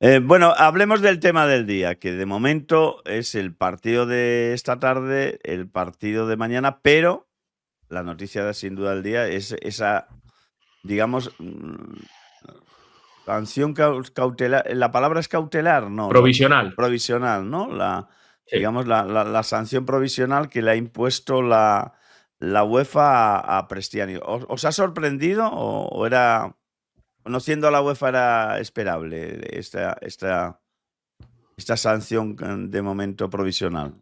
Bueno, hablemos del tema del día, que de momento es el partido de esta tarde, el partido de mañana, pero la noticia sin duda del día es esa, digamos, sanción cautelar. ¿La palabra es cautelar? No, Provisional. provisional, ¿no? Sí. Digamos, la sanción provisional que le ha impuesto la UEFA a Prestiani. ¿Os ha sorprendido o era, conociendo a la UEFA, era esperable esta sanción de momento provisional?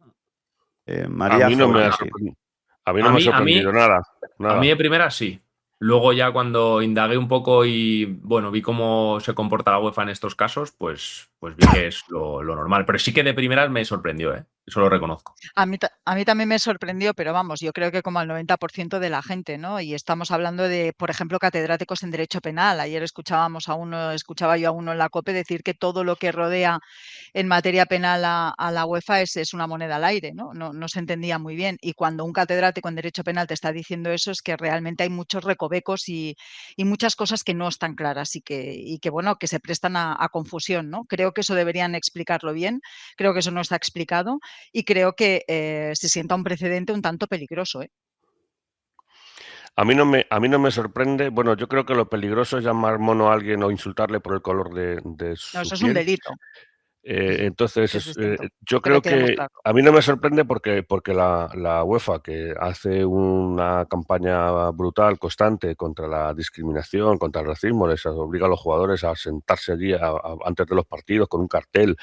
A María mí no me ha Joya, sí. sorprendido. A mí no me ha sorprendido nada. A mí de primera sí. Luego ya cuando indagué un poco y bueno, vi cómo se comporta la UEFA en estos casos, pues vi que es lo normal. Pero sí que de primeras me sorprendió, ¿eh? Eso lo reconozco. A mí también me sorprendió, pero vamos, yo creo que como al 90% de la gente, ¿no? Y estamos hablando de, por ejemplo, catedráticos en Derecho Penal. Ayer escuchaba yo a uno en la COPE decir que todo lo que rodea en materia penal a la UEFA es una moneda al aire, ¿no? No se entendía muy bien. Y cuando un catedrático en Derecho Penal te está diciendo eso, es que realmente hay muchos recovecos y muchas cosas que no están claras y que bueno, que se prestan a confusión, ¿no? Creo que eso deberían explicarlo bien, creo que eso no está explicado y creo que se sienta un precedente un tanto peligroso, ¿eh? A mí no me sorprende. Bueno, yo creo que lo peligroso es llamar mono a alguien o insultarle por el color de No, su eso es un piel. delito. Que es distinto, Yo pero hay creo que que demostrarlo. a mí no me sorprende porque la UEFA, que hace una campaña brutal, constante, contra la discriminación, contra el racismo, les obliga a los jugadores a sentarse allí antes de los partidos con un cartel,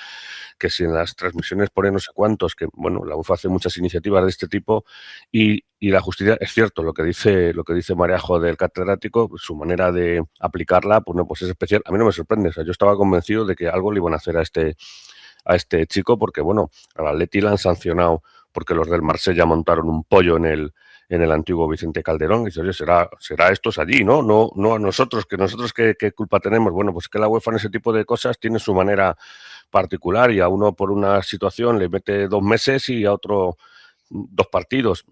que si en las transmisiones pone no sé cuántos, que bueno, la UEFA hace muchas iniciativas de este tipo y la justicia, es cierto, lo que dice Mareajo del catedrático, su manera de aplicarla, pues no, pues es especial. A mí no me sorprende, o sea, yo estaba convencido de que algo le iban a hacer a este chico, porque bueno, al Atleti la han sancionado porque los del Marsella montaron un pollo en el antiguo Vicente Calderón, y dice, oye, será estos allí, ¿no? No a nosotros, qué culpa tenemos. Bueno, pues que la UEFA en ese tipo de cosas tiene su manera particular, y a uno por una situación le mete 2 meses y a otro 2 partidos.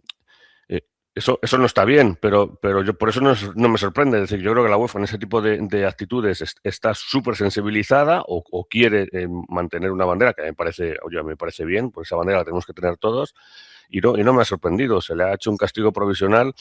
Eso no está bien, pero yo por eso no me sorprende. Es decir, yo creo que la UEFA en ese tipo de actitudes está súper sensibilizada o quiere mantener una bandera que a mí me parece bien, por esa bandera la tenemos que tener todos, y no me ha sorprendido. Se le ha hecho un castigo provisional.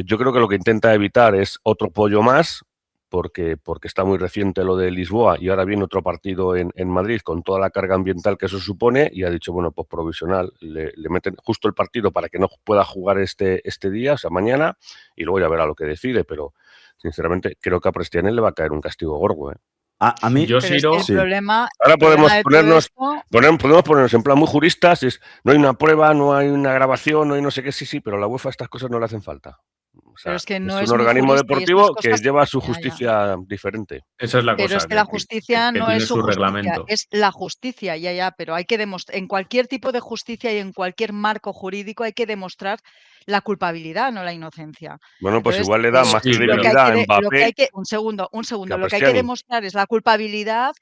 Yo creo que lo que intenta evitar es otro pollo más, porque está muy reciente lo de Lisboa y ahora viene otro partido en Madrid con toda la carga ambiental que eso supone, y ha dicho, bueno, pues provisional, le meten justo el partido para que no pueda jugar este día, o sea, mañana, y luego ya verá lo que decide, pero sinceramente creo que a Prestiani le va a caer un castigo gordo, ¿eh? A mí, Yo, Pero es que Siro, sí. Ahora podemos de todo esto, podemos ponernos en plan muy juristas, no hay una prueba, no hay una grabación, no hay no sé qué, sí, pero a la UEFA estas cosas no le hacen falta. O pero sea, es que es no un es muy organismo jurista y estas deportivo que cosas, lleva su ya, ya. justicia diferente. esa es la Pero es cosa, que la justicia que no es tiene su su justicia, reglamento. es la justicia, ya, pero hay que demostrar, en cualquier tipo de justicia y en cualquier marco jurídico hay que demostrar la culpabilidad, no la inocencia. Bueno, pues Entonces, igual le da más Sí, pero credibilidad a Mbappé un que segundo, a lo que hay que Prestiani. demostrar es la culpabilidad,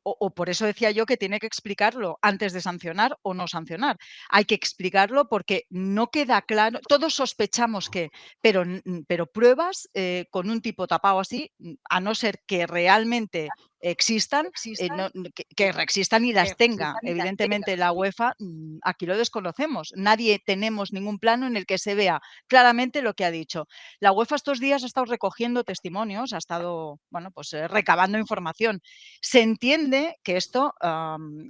o por eso decía yo que tiene que explicarlo antes de sancionar o no sancionar. Hay que explicarlo porque no queda claro, todos sospechamos que, pero pruebas con un tipo tapado así, a no ser que realmente existan, que existan y las tenga. Evidentemente la UEFA, aquí lo desconocemos. Nadie tenemos ningún plano en el que se vea claramente lo que ha dicho. La UEFA estos días ha estado recogiendo testimonios, ha estado, bueno, pues recabando información. Se entiende que esto,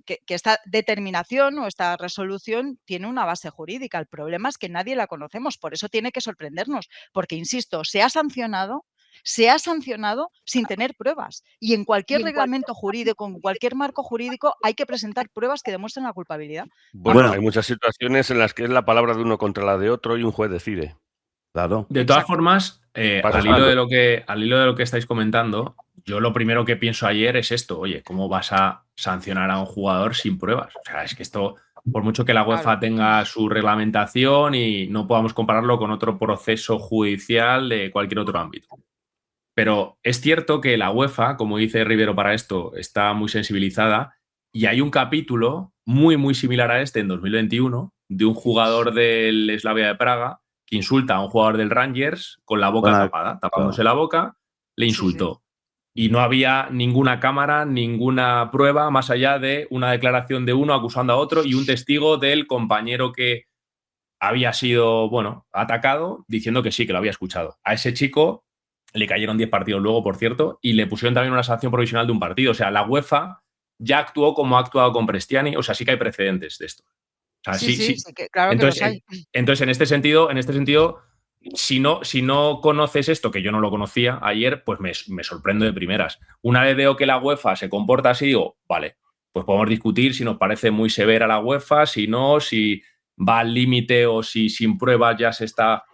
que esta determinación o esta resolución tiene una base jurídica. El problema es que nadie la conocemos, por eso tiene que sorprendernos, porque insisto, se ha sancionado sin tener pruebas. Y en cualquier reglamento jurídico, en cualquier marco jurídico, hay que presentar pruebas que demuestren la culpabilidad. Bueno, Bueno, hay muchas situaciones en las que es la palabra de uno contra la de otro y un juez decide. claro. De todas Exacto. formas, Para al eso está. hilo de lo que estáis comentando, yo lo primero que pienso ayer es esto: oye, ¿cómo vas a sancionar a un jugador sin pruebas? O sea, es que esto, por mucho que la Claro. UEFA tenga su reglamentación y no podamos compararlo con otro proceso judicial de cualquier otro ámbito. Pero es cierto que la UEFA, como dice Rivero para esto, está muy sensibilizada, y hay un capítulo muy, muy similar a este en 2021 de un jugador del Slavia de Praga que insulta a un jugador del Rangers con la boca Bueno, tapada, claro. tapándose la boca, le Sí, sí. insultó. y no había ninguna cámara, ninguna prueba más allá de una declaración de uno acusando a otro y un testigo del compañero que había sido, bueno, atacado, diciendo que sí, que lo había escuchado. A ese chico le cayeron 10 partidos luego, por cierto, y le pusieron también una sanción provisional de un partido. O sea, la UEFA ya actuó como ha actuado con Prestiani, o sea, sí que hay precedentes de esto. O sea, sí. Claro entonces, que los hay. Entonces, en este sentido, si no conoces esto, que yo no lo conocía ayer, pues me sorprendo de primeras. Una vez veo que la UEFA se comporta así, digo, vale, pues podemos discutir si nos parece muy severa la UEFA, si no, si va al límite o si sin pruebas ya se está,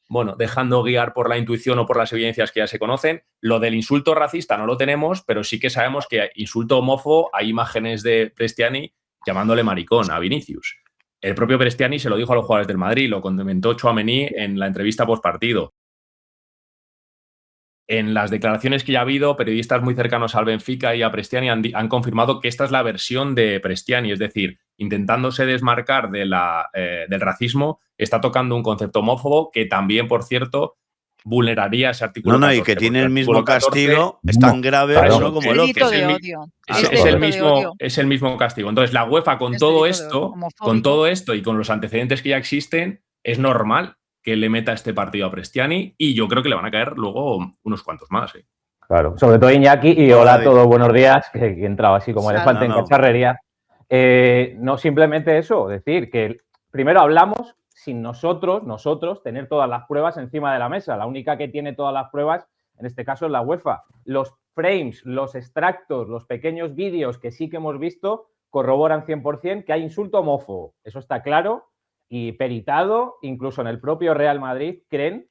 bueno, dejando guiar por la intuición o por las evidencias que ya se conocen. Lo del insulto racista no lo tenemos, pero sí que sabemos que insulto homófobo, hay imágenes de Prestiani llamándole maricón a Vinicius. El propio Prestiani se lo dijo a los jugadores del Madrid, lo comentó Tchouaméni en la entrevista postpartido. En las declaraciones que ya ha habido, periodistas muy cercanos al Benfica y a Prestiani han confirmado que esta es la versión de Prestiani, es decir, intentándose desmarcar del racismo, está tocando un concepto homófobo que también, por cierto, vulneraría ese artículo 14. Y que tiene el mismo 14, castigo, es tan grave uno como el otro. Es el mismo castigo. Entonces, la UEFA con todo esto y con los antecedentes que ya existen, es normal que le meta este partido a Prestiani y yo creo que le van a caer luego unos cuantos más. Claro, sobre todo Iñaki y hola a todos, buenos días, que entraba así como elefante en cacharrería. No simplemente eso, decir que primero hablamos sin nosotros tener todas las pruebas encima de la mesa. La única que tiene todas las pruebas, en este caso, es la UEFA. Los frames, los extractos, los pequeños vídeos que sí que hemos visto corroboran 100% que hay insulto homófobo. Eso está claro y peritado, incluso en el propio Real Madrid, creen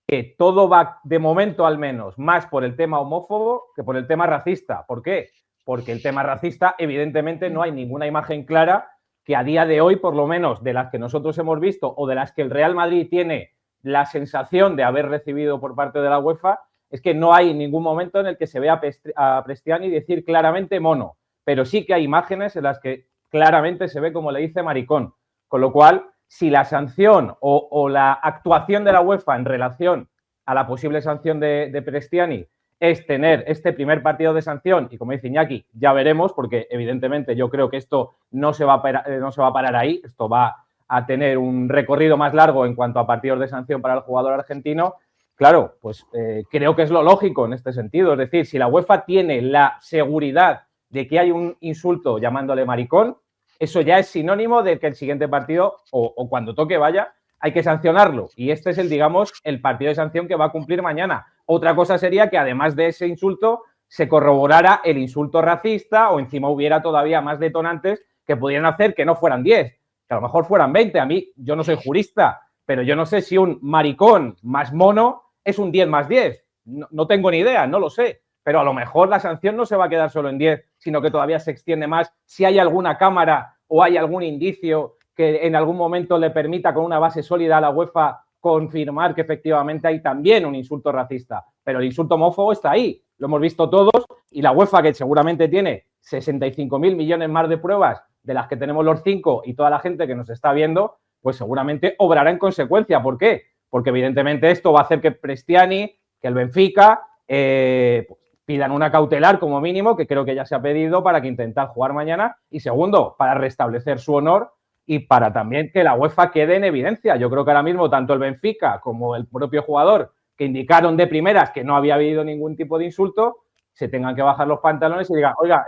que todo va, de momento al menos, más por el tema homófobo que por el tema racista. ¿Por qué? Porque el tema racista, evidentemente, no hay ninguna imagen clara que a día de hoy, por lo menos de las que nosotros hemos visto o de las que el Real Madrid tiene la sensación de haber recibido por parte de la UEFA, es que no hay ningún momento en el que se vea a Prestiani decir claramente mono, pero sí que hay imágenes en las que claramente se ve como le dice maricón. Con lo cual, si la sanción o la actuación de la UEFA en relación a la posible sanción de Prestiani es tener este primer partido de sanción, y como dice Iñaki, ya veremos, porque evidentemente yo creo que esto no se va a parar ahí, esto va a tener un recorrido más largo en cuanto a partidos de sanción para el jugador argentino. Claro, pues creo que es lo lógico en este sentido, es decir, si la UEFA tiene la seguridad de que hay un insulto llamándole maricón, eso ya es sinónimo de que el siguiente partido, o cuando toque vaya, hay que sancionarlo. Y este es el partido de sanción que va a cumplir mañana. Otra cosa sería que además de ese insulto se corroborara el insulto racista o encima hubiera todavía más detonantes que pudieran hacer que no fueran 10, que a lo mejor fueran 20. A mí, yo no soy jurista, pero yo no sé si un maricón más mono es un 10 más 10. No tengo ni idea, no lo sé. Pero a lo mejor la sanción no se va a quedar solo en 10, sino que todavía se extiende más si hay alguna cámara o hay algún indicio que en algún momento le permita con una base sólida a la UEFA confirmar que efectivamente hay también un insulto racista. Pero el insulto homófobo está ahí, lo hemos visto todos, y la UEFA, que seguramente tiene 65.000 millones más de pruebas de las que tenemos los 5 y toda la gente que nos está viendo, pues seguramente obrará en consecuencia. ¿Por qué? Porque evidentemente esto va a hacer que Prestiani, que el Benfica, pidan una cautelar como mínimo, que creo que ya se ha pedido para que intentar jugar mañana, y segundo, para restablecer su honor y para también que la UEFA quede en evidencia. Yo creo que ahora mismo tanto el Benfica como el propio jugador, que indicaron de primeras que no había habido ningún tipo de insulto, se tengan que bajar los pantalones y digan, oiga,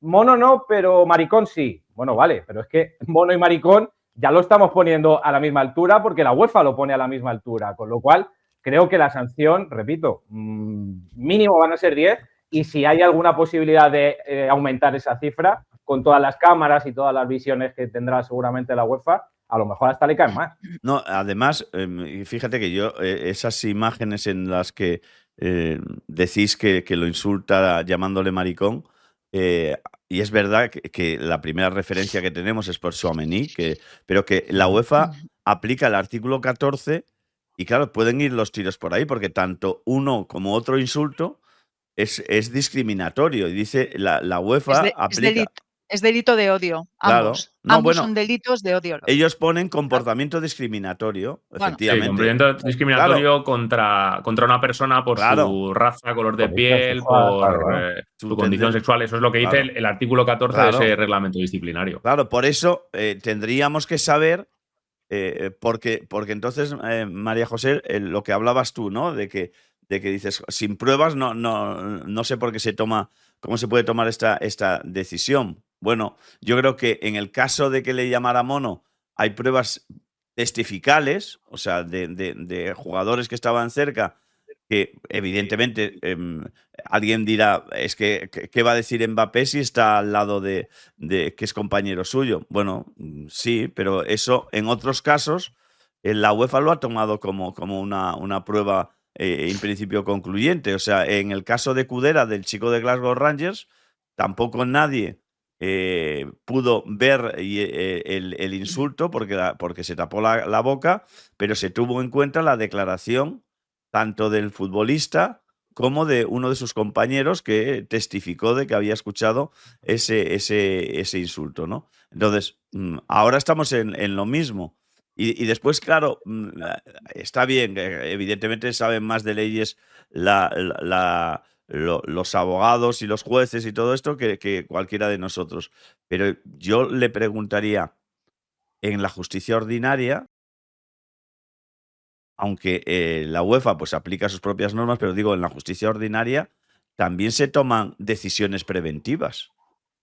mono no, pero maricón sí. Bueno, vale, pero es que mono y maricón ya lo estamos poniendo a la misma altura porque la UEFA lo pone a la misma altura, con lo cual creo que la sanción, repito, mínimo van a ser 10, y si hay alguna posibilidad de aumentar esa cifra, con todas las cámaras y todas las visiones que tendrá seguramente la UEFA, a lo mejor hasta le caen más. No, además, fíjate que yo, esas imágenes en las que decís que lo insulta llamándole maricón, y es verdad que la primera referencia que tenemos es por Tchouaméni, pero que la UEFA aplica el artículo 14 y claro, pueden ir los tiros por ahí, porque tanto uno como otro insulto es discriminatorio. Y dice la UEFA aplica. Es delito de odio, Claro. ambos. No, Ambos bueno, son delitos de odio. ellos ponen comportamiento discriminatorio, Bueno. efectivamente. Sí, comportamiento discriminatorio contra una persona por su raza, color de piel, por su condición sexual. Eso es lo que dice el artículo 14 de ese reglamento disciplinario. Claro, por eso tendríamos que saber, porque entonces, María José, lo que hablabas tú, ¿no? De que dices, sin pruebas no sé por qué cómo se puede tomar esta decisión. Bueno, yo creo que en el caso de que le llamara mono, hay pruebas testificales, o sea, de jugadores que estaban cerca, que evidentemente alguien dirá, es que, ¿qué va a decir Mbappé si está al lado de que es compañero suyo? Bueno, sí, pero eso en otros casos la UEFA lo ha tomado como una prueba en principio concluyente. O sea, en el caso de Kudera, del chico de Glasgow Rangers, tampoco nadie pudo ver el insulto porque se tapó la boca, pero se tuvo en cuenta la declaración tanto del futbolista como de uno de sus compañeros que testificó de que había escuchado ese insulto, ¿no? Entonces, ahora estamos en lo mismo. Y después, claro, está bien, evidentemente saben más de leyes los abogados y los jueces y todo esto que cualquiera de nosotros. Pero yo le preguntaría, en la justicia ordinaria, aunque la UEFA pues aplica sus propias normas, pero digo, en la justicia ordinaria también se toman decisiones preventivas.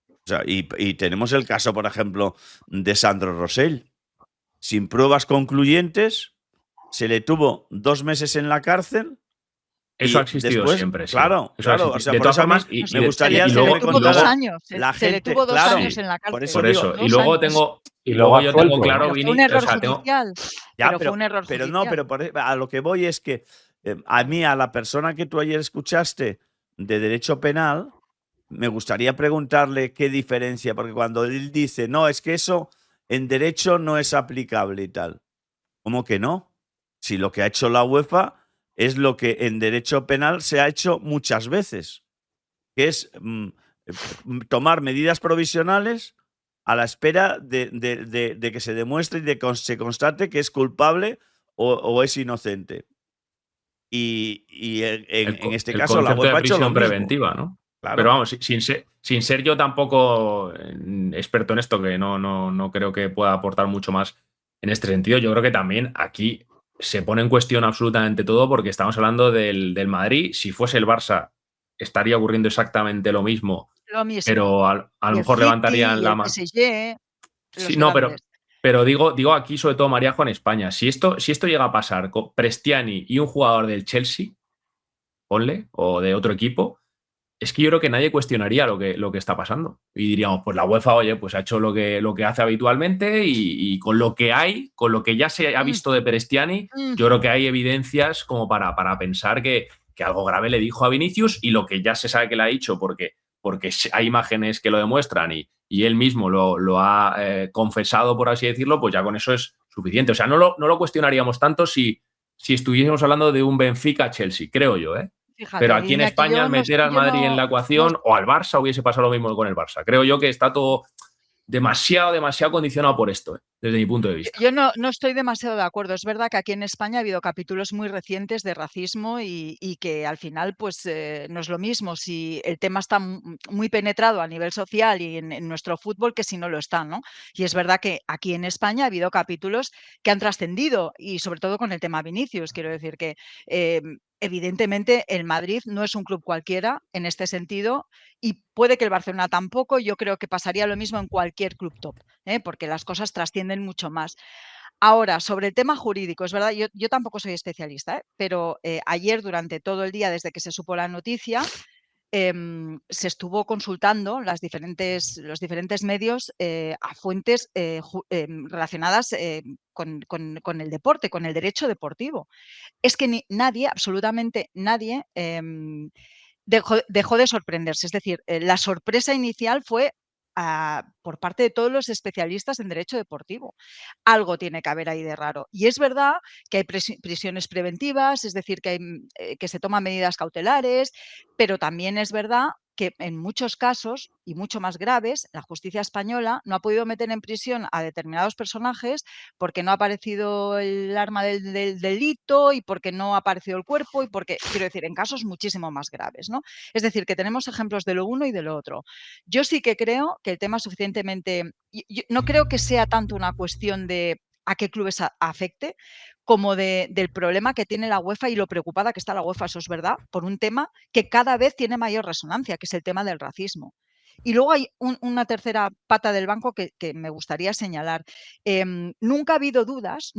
O sea, y tenemos el caso, por ejemplo, de Sandro Rosell. Sin pruebas concluyentes, se le tuvo 2 meses en la cárcel. Eso ha existido después, siempre, sí. Claro, Eso claro. O sea, de por todas eso a mí formas, me gustaría y se luego, le tuvo 2 años. la Se le gente, tuvo 2 claro, años en la cárcel. por eso Por eso. digo, Y luego 2 años. tengo. Y luego yo tengo claro, Pero Vini. fue un error O sea, judicial. Ya, Fue un error judicial. no, pero a lo que voy es que a mí, a la persona que tú ayer escuchaste de derecho penal, me gustaría preguntarle qué diferencia, porque cuando él dice, no, es que eso en derecho no es aplicable y tal. ¿Cómo que no? Si lo que ha hecho la UEFA es lo que en derecho penal se ha hecho muchas veces, que es tomar medidas provisionales a la espera de que se demuestre y de que se constate que es culpable o es inocente. Y en este caso la UEFA ha hecho lo mismo. Preventiva, ¿no? Claro. Pero vamos, sin ser yo tampoco experto en esto, que no creo que pueda aportar mucho más en este sentido, yo creo que también aquí se pone en cuestión absolutamente todo porque estamos hablando del Madrid. Si fuese el Barça, estaría ocurriendo exactamente lo mismo. Pero a lo mejor levantarían la mano. Sí, no, pero digo aquí sobre todo, Maríajo, en España. Si esto llega a pasar con Prestiani y un jugador del Chelsea, ponle, o de otro equipo, es que yo creo que nadie cuestionaría lo que está pasando. Y diríamos, pues la UEFA, oye, pues ha hecho lo que hace habitualmente y con lo que hay, con lo que ya se ha visto de Prestiani, yo creo que hay evidencias como para pensar que algo grave le dijo a Vinicius, y lo que ya se sabe que le ha dicho porque hay imágenes que lo demuestran y él mismo lo ha confesado, por así decirlo, pues ya con eso es suficiente. O sea, no lo cuestionaríamos tanto si estuviésemos hablando de un Benfica-Chelsea, creo yo, ¿eh? Fíjate, pero aquí en España, al meter al Madrid en la ecuación o al Barça, hubiese pasado lo mismo con el Barça. Creo yo que está todo demasiado condicionado por esto, desde mi punto de vista. Yo no estoy demasiado de acuerdo. Es verdad que aquí en España ha habido capítulos muy recientes de racismo y que al final pues no es lo mismo si el tema está muy penetrado a nivel social y en nuestro fútbol que si no lo está, ¿no? Y es verdad que aquí en España ha habido capítulos que han trascendido y sobre todo con el tema Vinicius. Quiero decir que evidentemente el Madrid no es un club cualquiera en este sentido y puede que el Barcelona tampoco. Yo creo que pasaría lo mismo en cualquier club top, porque las cosas trascienden mucho más. Ahora, sobre el tema jurídico, es verdad, yo tampoco soy especialista, pero ayer durante todo el día, desde que se supo la noticia, se estuvo consultando los diferentes medios a fuentes relacionadas con el deporte, con el derecho deportivo. Es que nadie, absolutamente nadie, dejó de sorprenderse. Es decir, la sorpresa inicial fue por parte de todos los especialistas en derecho deportivo. Algo tiene que haber ahí de raro. Y es verdad que hay prisiones preventivas, es decir, que se toman medidas cautelares, pero también es verdad que en muchos casos, y mucho más graves, la justicia española no ha podido meter en prisión a determinados personajes porque no ha aparecido el arma del delito y porque no ha aparecido el cuerpo y porque, quiero decir, en casos muchísimo más graves, ¿no? Es decir, que tenemos ejemplos de lo uno y de lo otro. Yo sí que creo que el tema es suficientemente... Yo no creo que sea tanto una cuestión de a qué clubes afecte, como del problema que tiene la UEFA y lo preocupada que está la UEFA, eso es verdad, por un tema que cada vez tiene mayor resonancia, que es el tema del racismo. Y luego hay una tercera pata del banco que me gustaría señalar. Nunca ha habido dudas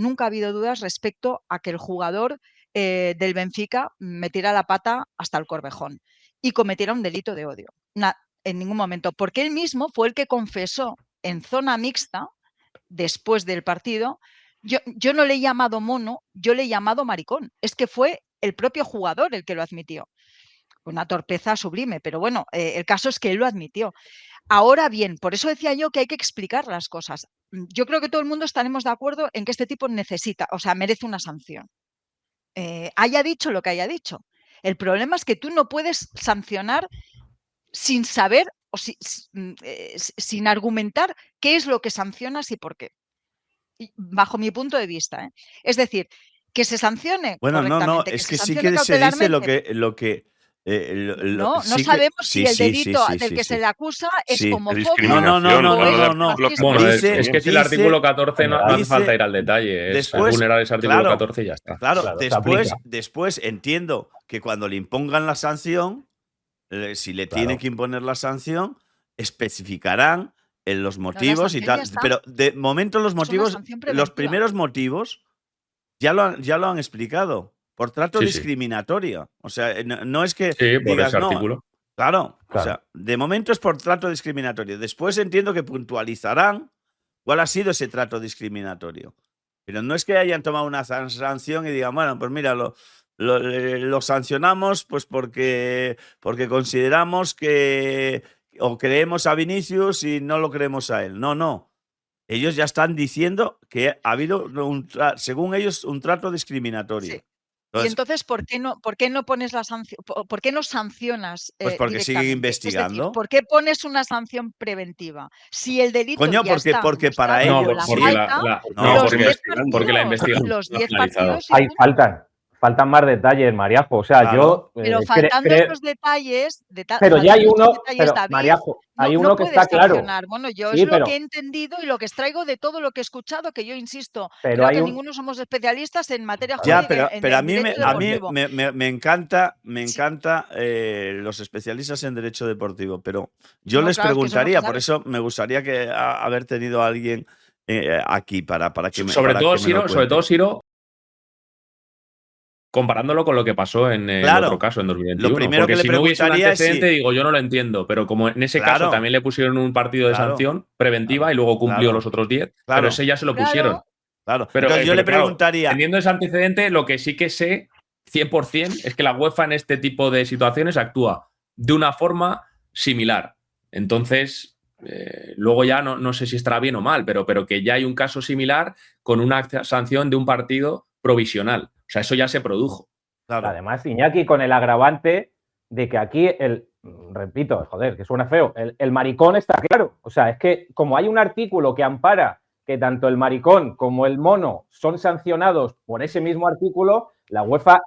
respecto a que el jugador del Benfica metiera la pata hasta el Corvejón y cometiera un delito de odio. En ningún momento, porque él mismo fue el que confesó en zona mixta, después del partido, yo no le he llamado mono, yo le he llamado maricón. Es que fue el propio jugador el que lo admitió. Una torpeza sublime, pero bueno, el caso es que él lo admitió. Ahora bien, por eso decía yo que hay que explicar las cosas. Yo creo que todo el mundo estaremos de acuerdo en que este tipo necesita, o sea, merece una sanción. Haya dicho lo que haya dicho. El problema es que tú no puedes sancionar sin saber o sin argumentar qué es lo que sancionas y por qué. Bajo mi punto de vista. Es decir, que se sancione correctamente. No, es que sí que se dice lo que no sí sabemos que, si el delito del que se le acusa es homofóbico. No. Bueno, es que es el artículo 14, no hace falta ir al detalle. Es vulnerar ese artículo 14 y ya está. Claro, después entiendo que cuando le impongan la sanción, si le tienen que imponer la sanción, especificarán en los motivos y tal. Pero de momento los motivos, los primeros motivos, ya lo han explicado. Por trato discriminatorio. O sea, no es que por ese artículo. Claro. O sea, de momento es por trato discriminatorio. Después entiendo que puntualizarán cuál ha sido ese trato discriminatorio. Pero no es que hayan tomado una sanción y digan, bueno, pues mira, lo sancionamos pues porque consideramos que o creemos a Vinicius y no lo creemos a él. No. Ellos ya están diciendo que ha habido, según ellos, un trato discriminatorio. Sí. Y entonces, ¿por qué no pones la sanción? ¿Por qué no sancionas? Pues porque siguen investigando. Es decir, ¿por qué pones una sanción preventiva? Si el delito porque para ellos porque la investigación. Los 10 partidos. Ahí faltan más detalles, Mariajo. O sea, claro. Pero faltando esos detalles. Pero ya hay uno. Pero, Mariajo, hay uno que está claro. Bueno, yo es lo que he entendido y lo que extraigo de todo lo que he escuchado, que yo insisto, creo que ninguno somos especialistas en materia jurídica. Pero a mí me encanta los especialistas en derecho deportivo, pero yo les preguntaría, por eso me gustaría haber tenido a alguien aquí para que me sobre todo, Siro, comparándolo con lo que pasó en el otro caso, en 2021. Lo primero porque que si no hubiese un antecedente, digo, yo no lo entiendo. Pero como en ese caso también le pusieron un partido de sanción preventiva y luego cumplió los otros 10, pero ese ya se lo pusieron. Claro. Pero entonces yo le preguntaría. Teniendo ese antecedente, lo que sí que sé 100% es que la UEFA en este tipo de situaciones actúa de una forma similar. Entonces, luego ya no sé si estará bien o mal, pero que ya hay un caso similar con una sanción de un partido provisional. O sea, eso ya se produjo. Claro. Además, Iñaki, con el agravante de que aquí repito, joder, que suena feo, el maricón está claro. O sea, es que como hay un artículo que ampara que tanto el maricón como el mono son sancionados por ese mismo artículo, la UEFA,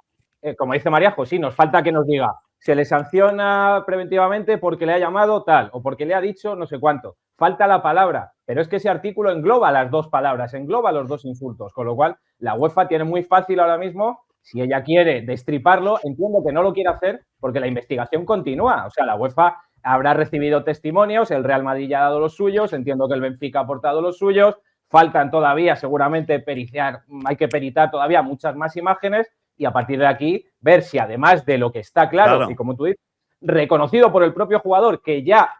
como dice Mariajo, sí, nos falta que nos diga, se le sanciona preventivamente porque le ha llamado tal o porque le ha dicho no sé cuánto. Falta la palabra, pero es que ese artículo engloba las dos palabras, engloba los dos insultos, con lo cual la UEFA tiene muy fácil ahora mismo, si ella quiere destriparlo, entiendo que no lo quiere hacer porque la investigación continúa. O sea, la UEFA habrá recibido testimonios, el Real Madrid ya ha dado los suyos, entiendo que el Benfica ha aportado los suyos, faltan todavía seguramente hay que peritar todavía muchas más imágenes y a partir de aquí ver si además de lo que está claro. Y como tú dices, reconocido por el propio jugador que ya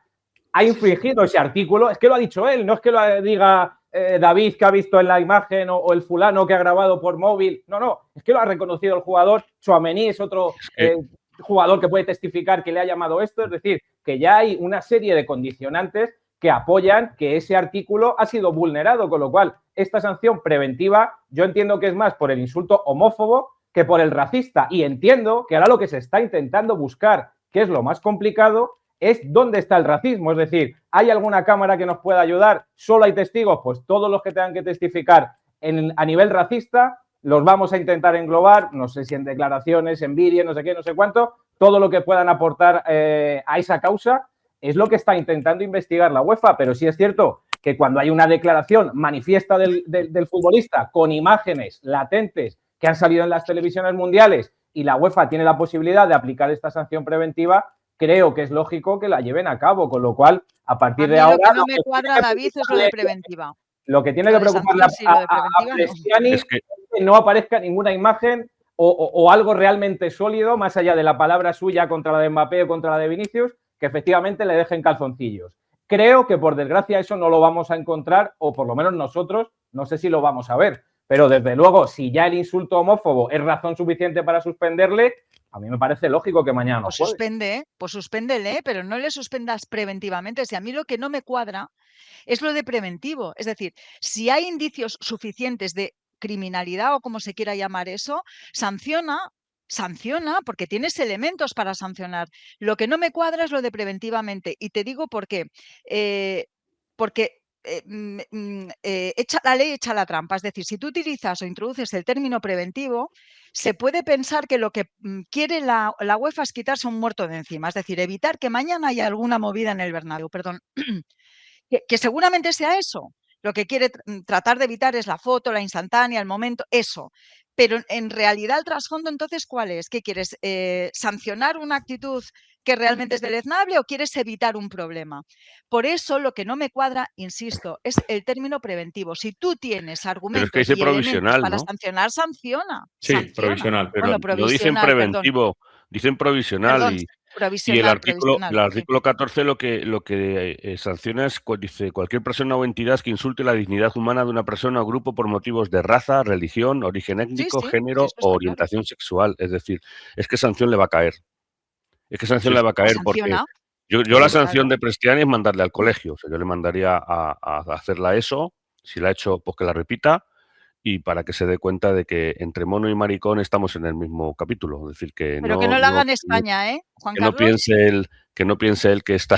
ha infringido ese artículo, es que lo ha dicho él, no es que lo diga David que ha visto en la imagen o el fulano que ha grabado por móvil, no, es que lo ha reconocido el jugador. Tchouaméni es otro jugador que puede testificar que le ha llamado esto, es decir, que ya hay una serie de condicionantes que apoyan que ese artículo ha sido vulnerado, con lo cual esta sanción preventiva yo entiendo que es más por el insulto homófobo que por el racista y entiendo que ahora lo que se está intentando buscar, que es lo más complicado, es dónde está el racismo. Es decir, ¿hay alguna cámara que nos pueda ayudar? ¿Solo hay testigos? Pues todos los que tengan que testificar a nivel racista los vamos a intentar englobar, no sé si en declaraciones, en vídeos, no sé qué, no sé cuánto, todo lo que puedan aportar a esa causa es lo que está intentando investigar la UEFA, pero sí es cierto que cuando hay una declaración manifiesta del futbolista con imágenes latentes que han salido en las televisiones mundiales y la UEFA tiene la posibilidad de aplicar esta sanción preventiva, creo que es lógico que la lleven a cabo, con lo cual, a partir de ahora... Lo que no me cuadra, David, es lo de preventiva. Lo que tiene que preocuparle a Prestiani es que no aparezca ninguna imagen o algo realmente sólido, más allá de la palabra suya contra la de Mbappé o contra la de Vinicius, que efectivamente le dejen calzoncillos. Creo que, por desgracia, eso no lo vamos a encontrar, o por lo menos nosotros, no sé si lo vamos a ver. Pero, desde luego, si ya el insulto homófobo es razón suficiente para suspenderle, a mí me parece lógico que mañana no juegue. Pues suspéndele, pero no le suspendas preventivamente. Si a mí lo que no me cuadra es lo de preventivo. Es decir, si hay indicios suficientes de criminalidad o como se quiera llamar eso, sanciona, porque tienes elementos para sancionar. Lo que no me cuadra es lo de preventivamente. Y te digo por qué. Porque echa la ley, echa la trampa. Es decir, si tú utilizas o introduces el término preventivo, se puede pensar que lo que quiere la UEFA es quitarse un muerto de encima. Es decir, evitar que mañana haya alguna movida en el Bernabéu. Perdón. Que seguramente sea eso. Lo que quiere tratar de evitar es la foto, la instantánea, el momento, eso. Pero en realidad el trasfondo entonces, ¿cuál es? ¿Qué quieres? ¿Sancionar una actitud que realmente es deleznable o quieres evitar un problema? Por eso lo que no me cuadra, insisto, es el término preventivo. Si tú tienes argumentos pero es que dice y elementos para ¿no? sancionar, sanciona. Sí, sanciona. provisional. Pero bueno, no dicen preventivo, dicen provisional. Perdón, y el artículo 14 lo que sanciona es, dice, cualquier persona o entidad que insulte la dignidad humana de una persona o grupo por motivos de raza, religión, origen étnico, género o orientación sexual. Es decir, es que sanción le va a caer. Es que sanción le va a caer porque yo la sanción de Prestiani es mandarle al colegio. O sea, yo le mandaría a hacerla eso, si la ha hecho, pues que la repita, y para que se dé cuenta de que entre mono y maricón estamos en el mismo capítulo. Es decir, que pero que no lo haga en España, ¿eh, Juan Carlos? Que no piense él que está...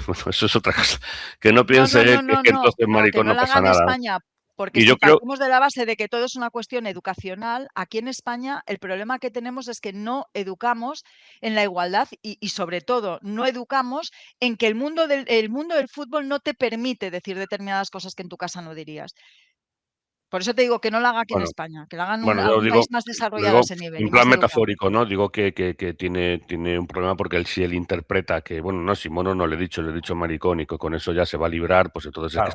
Bueno, eso es otra cosa. Que no piense él que entonces maricón no pasa nada. España, porque si partimos de la base de que todo es una cuestión educacional, aquí en España el problema que tenemos es que no educamos en la igualdad y sobre todo no educamos en que el mundo del fútbol no te permite decir determinadas cosas que en tu casa no dirías. Por eso te digo que no lo haga aquí en España, que lo hagan en algún país más desarrollado a ese nivel. En plan metafórico, ¿no? Digo que tiene un problema porque si él interpreta que, bueno, no, si mono no le he dicho maricón y que con eso ya se va a librar, pues entonces es que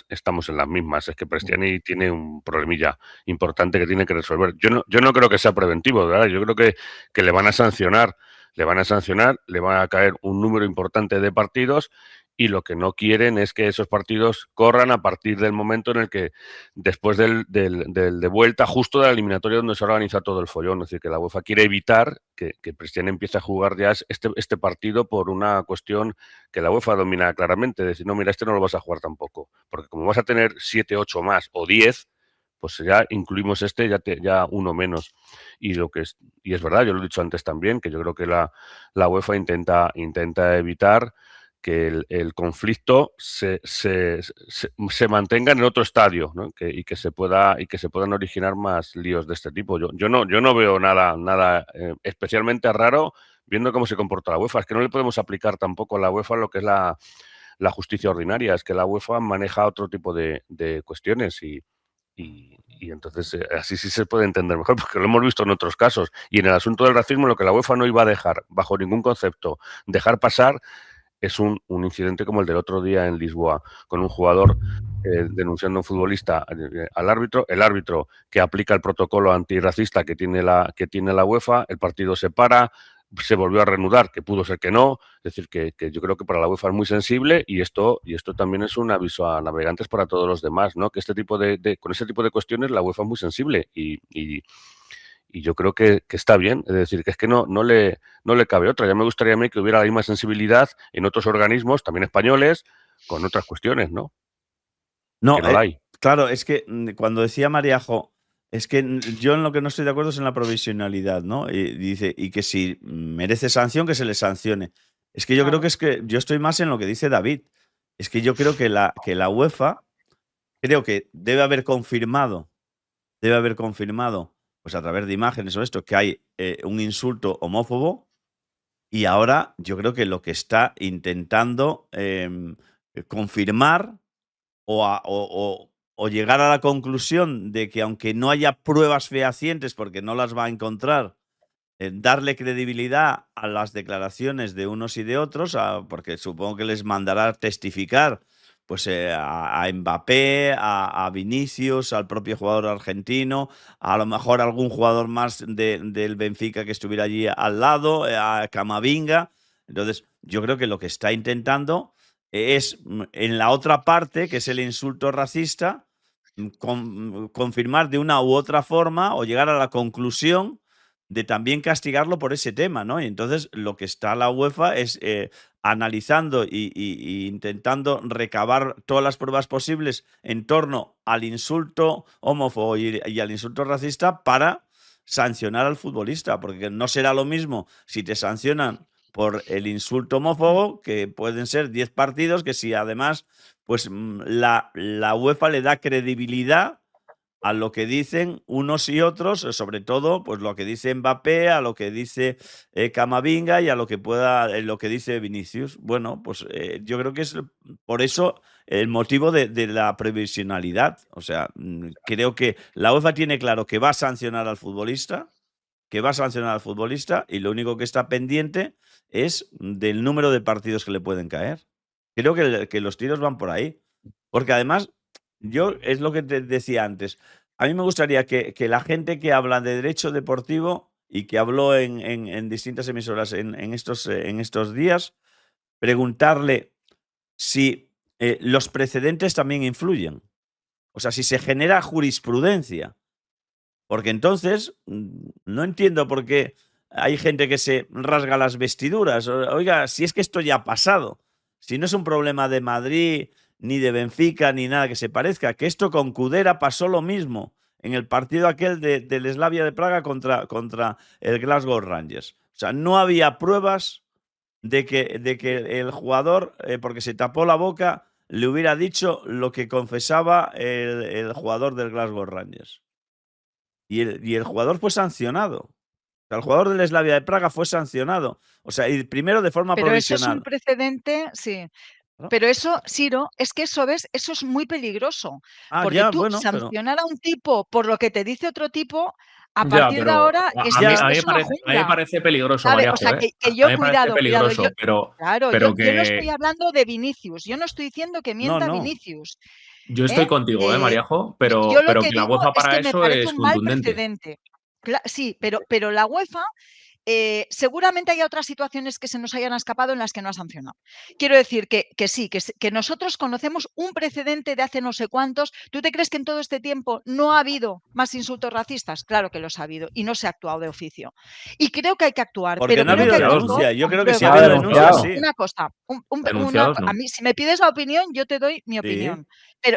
estamos en las mismas. Es que Prestiani tiene un problemilla importante que tiene que resolver. Yo no creo que sea preventivo, ¿verdad? Yo creo que le van a sancionar, le van a caer un número importante de partidos. Y lo que no quieren es que esos partidos corran a partir del momento en el que, después del de vuelta, justo de la eliminatoria donde se organiza todo el follón. Es decir, que la UEFA quiere evitar que Prestiani empiece a jugar ya este partido por una cuestión que la UEFA domina claramente. Es decir, no, mira, este no lo vas a jugar tampoco. Porque como vas a tener 7, 8 más o 10, pues ya incluimos ya uno menos. Y es verdad, yo lo he dicho antes también, que yo creo que la UEFA intenta evitar que el conflicto se mantenga en otro estadio, ¿no? y que se puedan originar más líos de este tipo. Yo no veo nada especialmente raro viendo cómo se comporta la UEFA. Es que no le podemos aplicar tampoco a la UEFA lo que es la justicia ordinaria. Es que la UEFA maneja otro tipo de cuestiones y entonces así sí se puede entender mejor, porque lo hemos visto en otros casos. Y en el asunto del racismo, lo que la UEFA no iba a dejar, bajo ningún concepto, dejar pasar, es un incidente como el del otro día en Lisboa, con un jugador denunciando a un futbolista al árbitro, el árbitro que aplica el protocolo antirracista que tiene la UEFA, el partido se para, se volvió a reanudar, que pudo ser que no, es decir, que yo creo que para la UEFA es muy sensible y esto también es un aviso a navegantes para todos los demás, ¿no? Que con este tipo de cuestiones la UEFA es muy sensible y yo creo que está bien, es decir, que es que no le cabe otra. Ya me gustaría a mí que hubiera la misma sensibilidad en otros organismos, también españoles, con otras cuestiones, ¿no? No, que no la hay. Claro, es que cuando decía Mariajo, es que yo en lo que no estoy de acuerdo es en la provisionalidad, ¿no? Y dice, y que si merece sanción, que se le sancione. Es que yo creo que yo estoy más en lo que dice David. Es que yo creo que la UEFA creo que debe haber confirmado, pues a través de imágenes o esto, que hay un insulto homófobo, y ahora yo creo que lo que está intentando confirmar o llegar a la conclusión de que aunque no haya pruebas fehacientes, porque no las va a encontrar, darle credibilidad a las declaraciones de unos y de otros, porque supongo que les mandará testificar pues, a Mbappé, a Vinicius, al propio jugador argentino, a lo mejor algún jugador más del Benfica que estuviera allí al lado, a Camavinga. Entonces, yo creo que lo que está intentando es, en la otra parte, que es el insulto racista, confirmar de una u otra forma o llegar a la conclusión de también castigarlo por ese tema, ¿no? Y entonces lo que está la UEFA es analizando y intentando recabar todas las pruebas posibles en torno al insulto homófobo y al insulto racista para sancionar al futbolista, porque no será lo mismo si te sancionan por el insulto homófobo, que pueden ser 10 partidos, que si además pues la UEFA le da credibilidad a lo que dicen unos y otros, sobre todo pues lo que dice Mbappé, a lo que dice Camavinga y a lo que lo que dice Vinicius. Bueno, pues yo creo que es por eso el motivo de la previsionalidad. O sea, creo que la UEFA tiene claro que va a sancionar al futbolista, y lo único que está pendiente es del número de partidos que le pueden caer. Creo que los tiros van por ahí. Porque además, es lo que te decía antes. A mí me gustaría que la gente que habla de derecho deportivo y que habló en distintas emisoras en estos días, preguntarle si los precedentes también influyen. O sea, si se genera jurisprudencia. Porque entonces no entiendo por qué hay gente que se rasga las vestiduras. Oiga, si es que esto ya ha pasado. Si no es un problema de Madrid, ni de Benfica, ni nada que se parezca. Que esto con Kudera pasó lo mismo en el partido aquel del Slavia de Praga contra el Glasgow Rangers. O sea, no había pruebas de que el jugador, porque se tapó la boca, le hubiera dicho lo que confesaba el jugador del Glasgow Rangers. Y el jugador fue sancionado. O sea, el jugador del Slavia de Praga fue sancionado. O sea, y primero de forma provisional. Pero eso es un precedente, sí. ¿No? Pero eso, Siro, es que eso, ¿ves? Eso es muy peligroso. Porque ya, tú bueno, sancionar a un tipo por lo que te dice otro tipo, a partir de ahora, a mí me parece peligroso, María. O sea, que yo, cuidado, yo, claro, pero yo no estoy hablando de Vinicius. Yo no estoy diciendo que mienta Vinicius. Yo estoy contigo, Mariajo, pero que la UEFA para eso es contundente. Sí, pero la UEFA seguramente hay otras situaciones que se nos hayan escapado en las que no ha sancionado. Quiero decir que sí, que nosotros conocemos un precedente de hace no sé cuántos. ¿Tú te crees que en todo este tiempo no ha habido más insultos racistas? Claro que los ha habido y no se ha actuado de oficio. Y creo que hay que actuar. Porque pero no ha habido denuncia. Yo creo que sí ha habido denuncia, sí. Una cosa, a mí, si me pides la opinión, yo te doy mi opinión.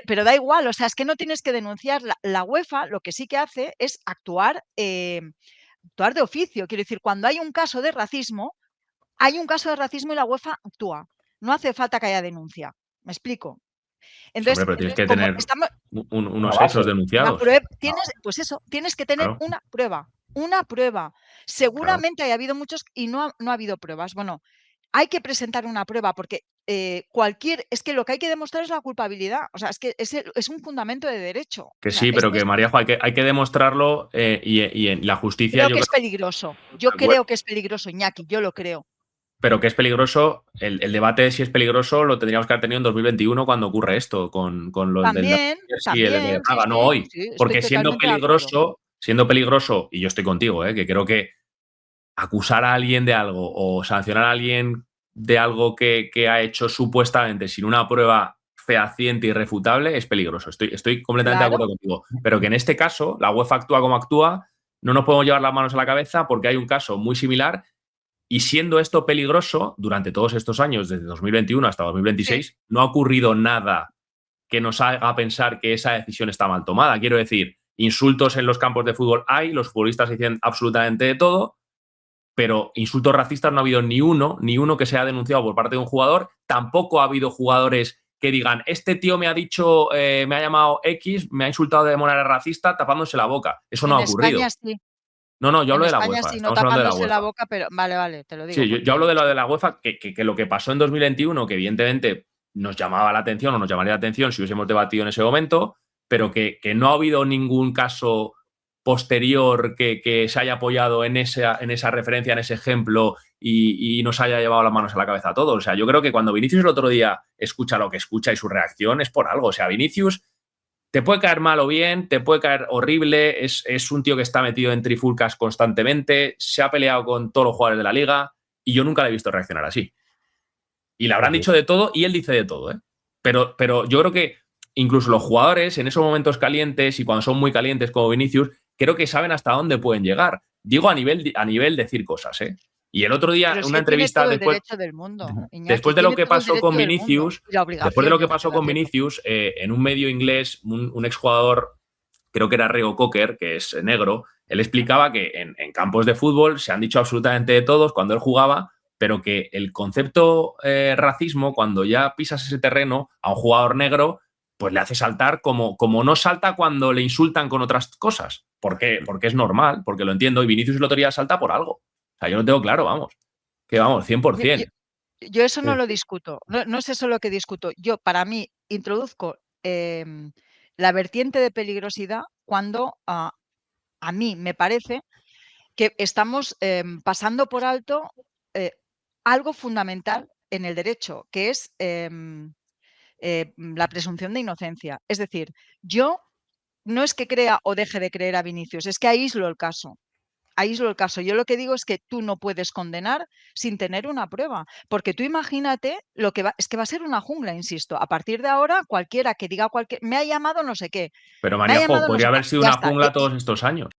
Pero da igual, o sea, es que no tienes que denunciar. La UEFA lo que sí que hace es actuar de oficio. Quiero decir, cuando hay un caso de racismo y la UEFA actúa. No hace falta que haya denuncia. ¿Me explico? Entonces, pero tienes que tener unos hechos denunciados. Tienes que tener una prueba. Seguramente haya habido muchos y no ha habido pruebas. Bueno, hay que presentar una prueba porque es que lo que hay que demostrar es la culpabilidad. O sea, es que es un fundamento de derecho. Que sí, pero que María, hay que demostrarlo y en la justicia. Creo que es peligroso. Yo creo que es peligroso, Iñaki, yo lo creo. Pero que es peligroso, el debate de si es peligroso lo tendríamos que haber tenido en 2021 cuando ocurre esto, con lo también, del de Praga, no hoy. Porque siendo peligroso, y yo estoy contigo, que creo que acusar a alguien de algo o sancionar a alguien de algo que ha hecho supuestamente sin una prueba fehaciente y irrefutable es peligroso. Estoy completamente de acuerdo contigo. Pero que en este caso la UEFA actúa como actúa, no nos podemos llevar las manos a la cabeza porque hay un caso muy similar. Y siendo esto peligroso, durante todos estos años, desde 2021 hasta 2026, no ha ocurrido nada que nos haga pensar que esa decisión está mal tomada. Quiero decir, insultos en los campos de fútbol hay, los futbolistas dicen absolutamente de todo, pero insultos racistas no ha habido ni uno que sea denunciado por parte de un jugador. Tampoco ha habido jugadores que digan, este tío me ha dicho, me ha llamado X, me ha insultado de manera racista tapándose la boca. Eso no ha ocurrido. En España sí. No, yo hablo de la España UEFA. sí, no Estamos hablando de la tapándose UEFA. la boca, pero vale, te lo digo. Sí, yo hablo de lo de la UEFA, que lo que pasó en 2021, que evidentemente nos llamaba la atención o nos llamaría la atención si hubiésemos debatido en ese momento, pero que no ha habido ningún caso posterior que se haya apoyado en esa referencia, en ese ejemplo y nos haya llevado las manos a la cabeza a todos. O sea, yo creo que cuando Vinicius el otro día escucha lo que escucha y su reacción es por algo. O sea, Vinicius te puede caer mal o bien, te puede caer horrible, es un tío que está metido en trifulcas constantemente, se ha peleado con todos los jugadores de la liga y yo nunca le he visto reaccionar así. Y le habrán dicho de todo y él dice de todo, ¿eh? Pero yo creo que incluso los jugadores en esos momentos calientes y cuando son muy calientes como Vinicius, creo que saben hasta dónde pueden llegar. Digo a nivel de decir cosas, ¿eh? Y el otro día, una entrevista después de lo que pasó con Vinicius, en un medio inglés, un exjugador, creo que era Reo Cocker, que es negro, él explicaba que en campos de fútbol se han dicho absolutamente de todos cuando él jugaba, pero que el concepto racismo, cuando ya pisas ese terreno a un jugador negro, pues le hace saltar como no salta cuando le insultan con otras cosas. ¿Por qué? Porque es normal, porque lo entiendo. Y Vinicius el otro día salta por algo. O sea, yo no tengo claro, vamos. Que vamos, 100%. Yo eso no lo discuto. No es eso lo que discuto. Yo, para mí, introduzco la vertiente de peligrosidad cuando a mí me parece que estamos pasando por alto algo fundamental en el derecho, que es la presunción de inocencia. Es decir, yo no es que crea o deje de creer a Vinicius, es que aíslo el caso. Aíslo el caso. Yo lo que digo es que tú no puedes condenar sin tener una prueba, porque tú imagínate lo que es que va a ser una jungla, insisto. A partir de ahora, cualquiera que diga me ha llamado no sé qué. Pero María Jo, podría haber sido una jungla todos estos años.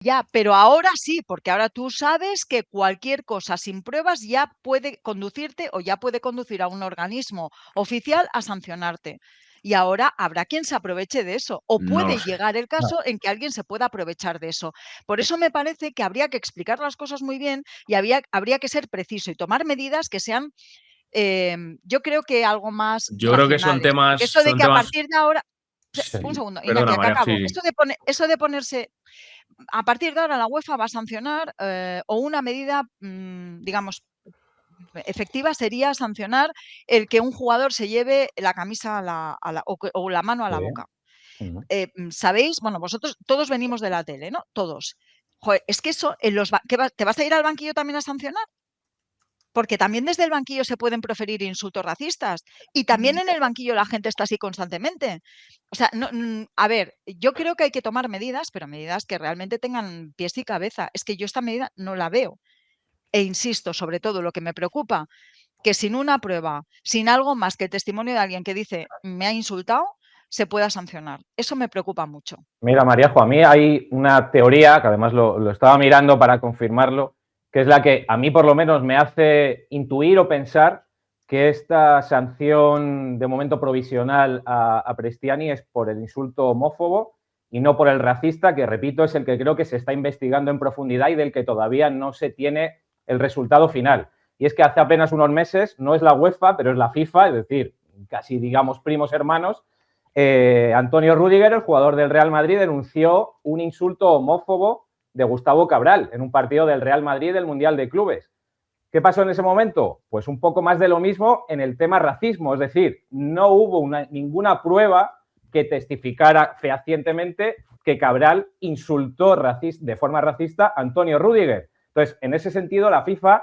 Ya, pero ahora sí, porque ahora tú sabes que cualquier cosa sin pruebas ya puede conducirte o ya puede conducir a un organismo oficial a sancionarte. Y ahora habrá quien se aproveche de eso o puede llegar el caso en que alguien se pueda aprovechar de eso. Por eso me parece que habría que explicar las cosas muy bien y habría que ser preciso y tomar medidas que sean, yo creo que algo más Yo creo que son temas... Eso de que a partir de ahora... Sí. Un segundo, Perdona, Iñaki, María, acabo. sí. Eso de ponerse... A partir de ahora la UEFA va a sancionar o una medida, digamos, efectiva sería sancionar el que un jugador se lleve la camisa o la mano a la boca. ¿Sabéis? Bueno, vosotros todos venimos de la tele, ¿no? Todos. Joder, es que eso, ¿te vas a ir al banquillo también a sancionar? Porque también desde el banquillo se pueden proferir insultos racistas y también en el banquillo la gente está así constantemente. O sea, a ver, yo creo que hay que tomar medidas, pero medidas que realmente tengan pies y cabeza. Es que yo esta medida no la veo. E insisto, sobre todo, lo que me preocupa, que sin una prueba, sin algo más que el testimonio de alguien que dice me ha insultado, se pueda sancionar. Eso me preocupa mucho. Mira, Maríajo, a mí hay una teoría, que además lo estaba mirando para confirmarlo, que es la que a mí por lo menos me hace intuir o pensar que esta sanción de momento provisional a Prestiani es por el insulto homófobo y no por el racista, que repito, es el que creo que se está investigando en profundidad y del que todavía no se tiene el resultado final. Y es que hace apenas unos meses, no es la UEFA, pero es la FIFA, es decir, casi digamos primos hermanos, Antonio Rüdiger, el jugador del Real Madrid, denunció un insulto homófobo de Gustavo Cabral en un partido del Real Madrid del Mundial de Clubes. ¿Qué pasó en ese momento? Pues un poco más de lo mismo en el tema racismo, es decir, no hubo ninguna prueba que testificara fehacientemente que Cabral insultó de forma racista a Antonio Rüdiger. Entonces, en ese sentido, la FIFA,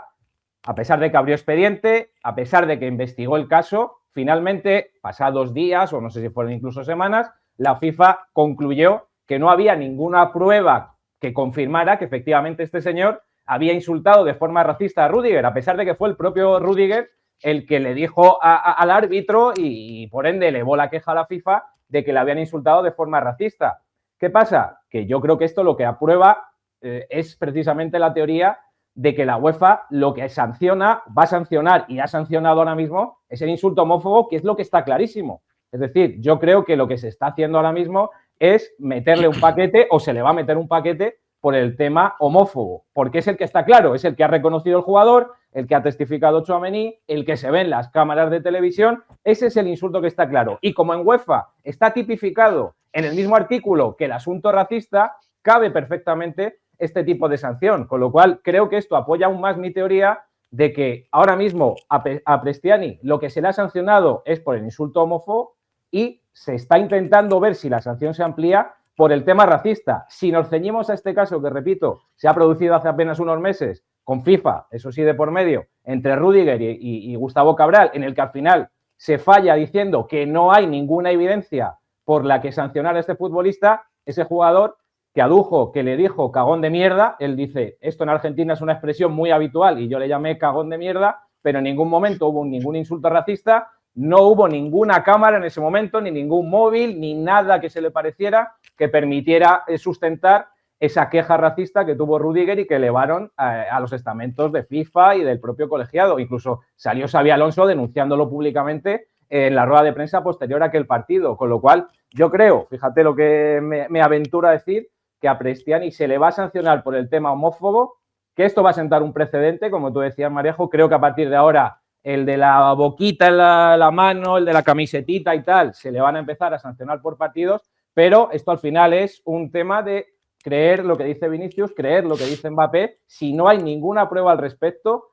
a pesar de que abrió expediente, a pesar de que investigó el caso, finalmente, pasados días, o no sé si fueron incluso semanas, la FIFA concluyó que no había ninguna prueba que confirmara que efectivamente este señor había insultado de forma racista a Rüdiger, a pesar de que fue el propio Rüdiger el que le dijo al árbitro y por ende elevó la queja a la FIFA de que le habían insultado de forma racista. ¿Qué pasa? Que yo creo que esto lo que aprueba es precisamente la teoría de que la UEFA lo que sanciona, va a sancionar y ha sancionado ahora mismo es el insulto homófobo, que es lo que está clarísimo. Es decir, yo creo que lo que se está haciendo ahora mismo es meterle un paquete o se le va a meter un paquete por el tema homófobo, porque es el que está claro, es el que ha reconocido el jugador, el que ha testificado Tchouaméni, el que se ve en las cámaras de televisión, ese es el insulto que está claro. Y como en UEFA está tipificado en el mismo artículo que el asunto racista, cabe perfectamente este tipo de sanción, con lo cual creo que esto apoya aún más mi teoría de que ahora mismo a Prestiani lo que se le ha sancionado es por el insulto homófobo y se está intentando ver si la sanción se amplía por el tema racista. Si nos ceñimos a este caso, que repito, se ha producido hace apenas unos meses con FIFA, eso sí de por medio, entre Rüdiger y Gustavo Cabral, en el que al final se falla diciendo que no hay ninguna evidencia por la que sancionar a este futbolista, ese jugador que adujo, que le dijo cagón de mierda, él dice, esto en Argentina es una expresión muy habitual y yo le llamé cagón de mierda, pero en ningún momento hubo ningún insulto racista, no hubo ninguna cámara en ese momento, ni ningún móvil, ni nada que se le pareciera que permitiera sustentar esa queja racista que tuvo Rüdiger y que elevaron a los estamentos de FIFA y del propio colegiado. Incluso salió Xabi Alonso denunciándolo públicamente en la rueda de prensa posterior a aquel partido. Con lo cual, yo creo, fíjate lo que me aventuro a decir, que a Prestiani se le va a sancionar por el tema homófobo, que esto va a sentar un precedente, como tú decías, Marejo. Creo que a partir de ahora el de la boquita en la mano, el de la camisetita y tal, se le van a empezar a sancionar por partidos, pero esto al final es un tema de creer lo que dice Vinicius, creer lo que dice Mbappé. Si no hay ninguna prueba al respecto,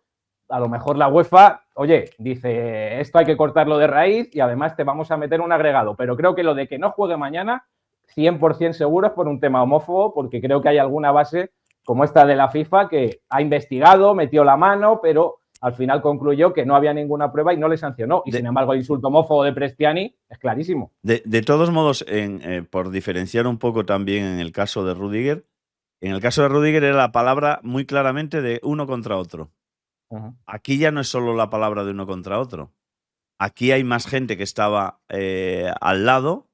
a lo mejor la UEFA, oye, dice, esto hay que cortarlo de raíz y además te vamos a meter un agregado. Pero creo que lo de que no juegue mañana, 100% seguro es por un tema homófobo, porque creo que hay alguna base como esta de la FIFA que ha investigado, metió la mano, pero al final concluyó que no había ninguna prueba y no le sancionó. Y sin embargo, el insulto homófobo de Prestiani es clarísimo. De todos modos, por diferenciar un poco también en el caso de Rüdiger, en el caso de Rüdiger era la palabra muy claramente de uno contra otro. Aquí ya no es solo la palabra de uno contra otro. Aquí hay más gente que estaba al lado,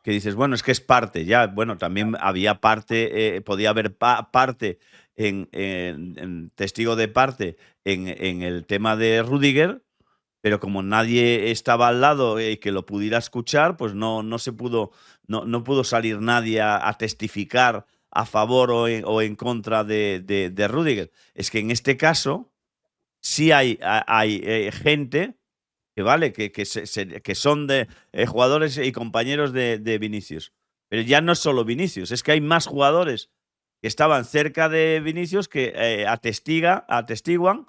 que dices, bueno, es que es parte. Ya, bueno, también había parte, podía haber parte en testigo de parte en el tema de Rüdiger, pero como nadie estaba al lado y que lo pudiera escuchar, pues no pudo salir nadie a testificar a favor o en contra de Rüdiger. Es que en este caso sí hay gente que vale, que son de jugadores y compañeros de Vinicius. Pero ya no es solo Vinicius, es que hay más jugadores que estaban cerca de Vinicius que atestiguan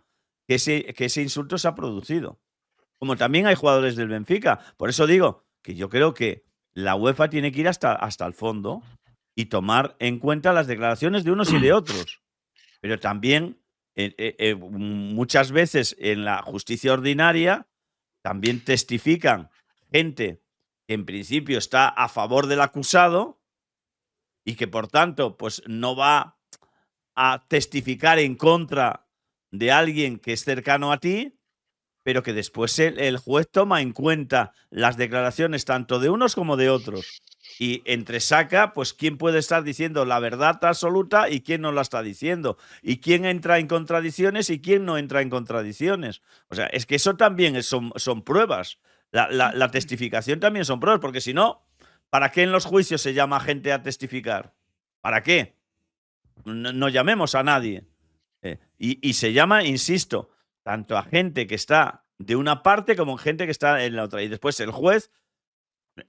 que ese insulto se ha producido. Como también hay jugadores del Benfica. Por eso digo que yo creo que la UEFA tiene que ir hasta el fondo y tomar en cuenta las declaraciones de unos y de otros. Pero también muchas veces en la justicia ordinaria también testifican gente que en principio está a favor del acusado y que por tanto pues no va a testificar en contra de alguien que es cercano a ti, pero que después el juez toma en cuenta las declaraciones tanto de unos como de otros y entresaca pues quién puede estar diciendo la verdad absoluta y quién no la está diciendo, y quién entra en contradicciones y quién no entra en contradicciones. O sea, es que eso también son pruebas. La testificación también son pruebas, porque si no, ¿para qué en los juicios se llama a gente a testificar? ¿Para qué? No llamemos a nadie. Y se llama, insisto, tanto a gente que está de una parte como a gente que está en la otra. Y después el juez,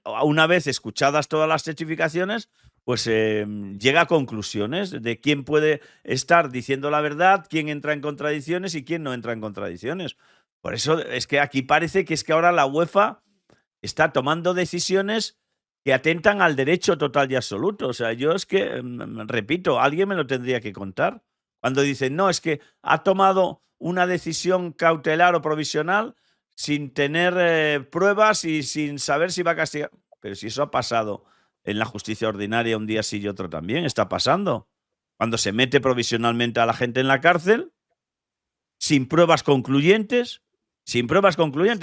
una vez escuchadas todas las testificaciones, pues llega a conclusiones de quién puede estar diciendo la verdad, quién entra en contradicciones y quién no entra en contradicciones. Por eso es que aquí parece que es que ahora la UEFA está tomando decisiones que atentan al derecho total y absoluto. O sea, yo es que, repito, alguien me lo tendría que contar. Cuando dicen, no, es que ha tomado una decisión cautelar o provisional sin tener pruebas y sin saber si va a castigar. Pero si eso ha pasado en la justicia ordinaria un día sí y otro también, está pasando. Cuando se mete provisionalmente a la gente en la cárcel, sin pruebas concluyentes,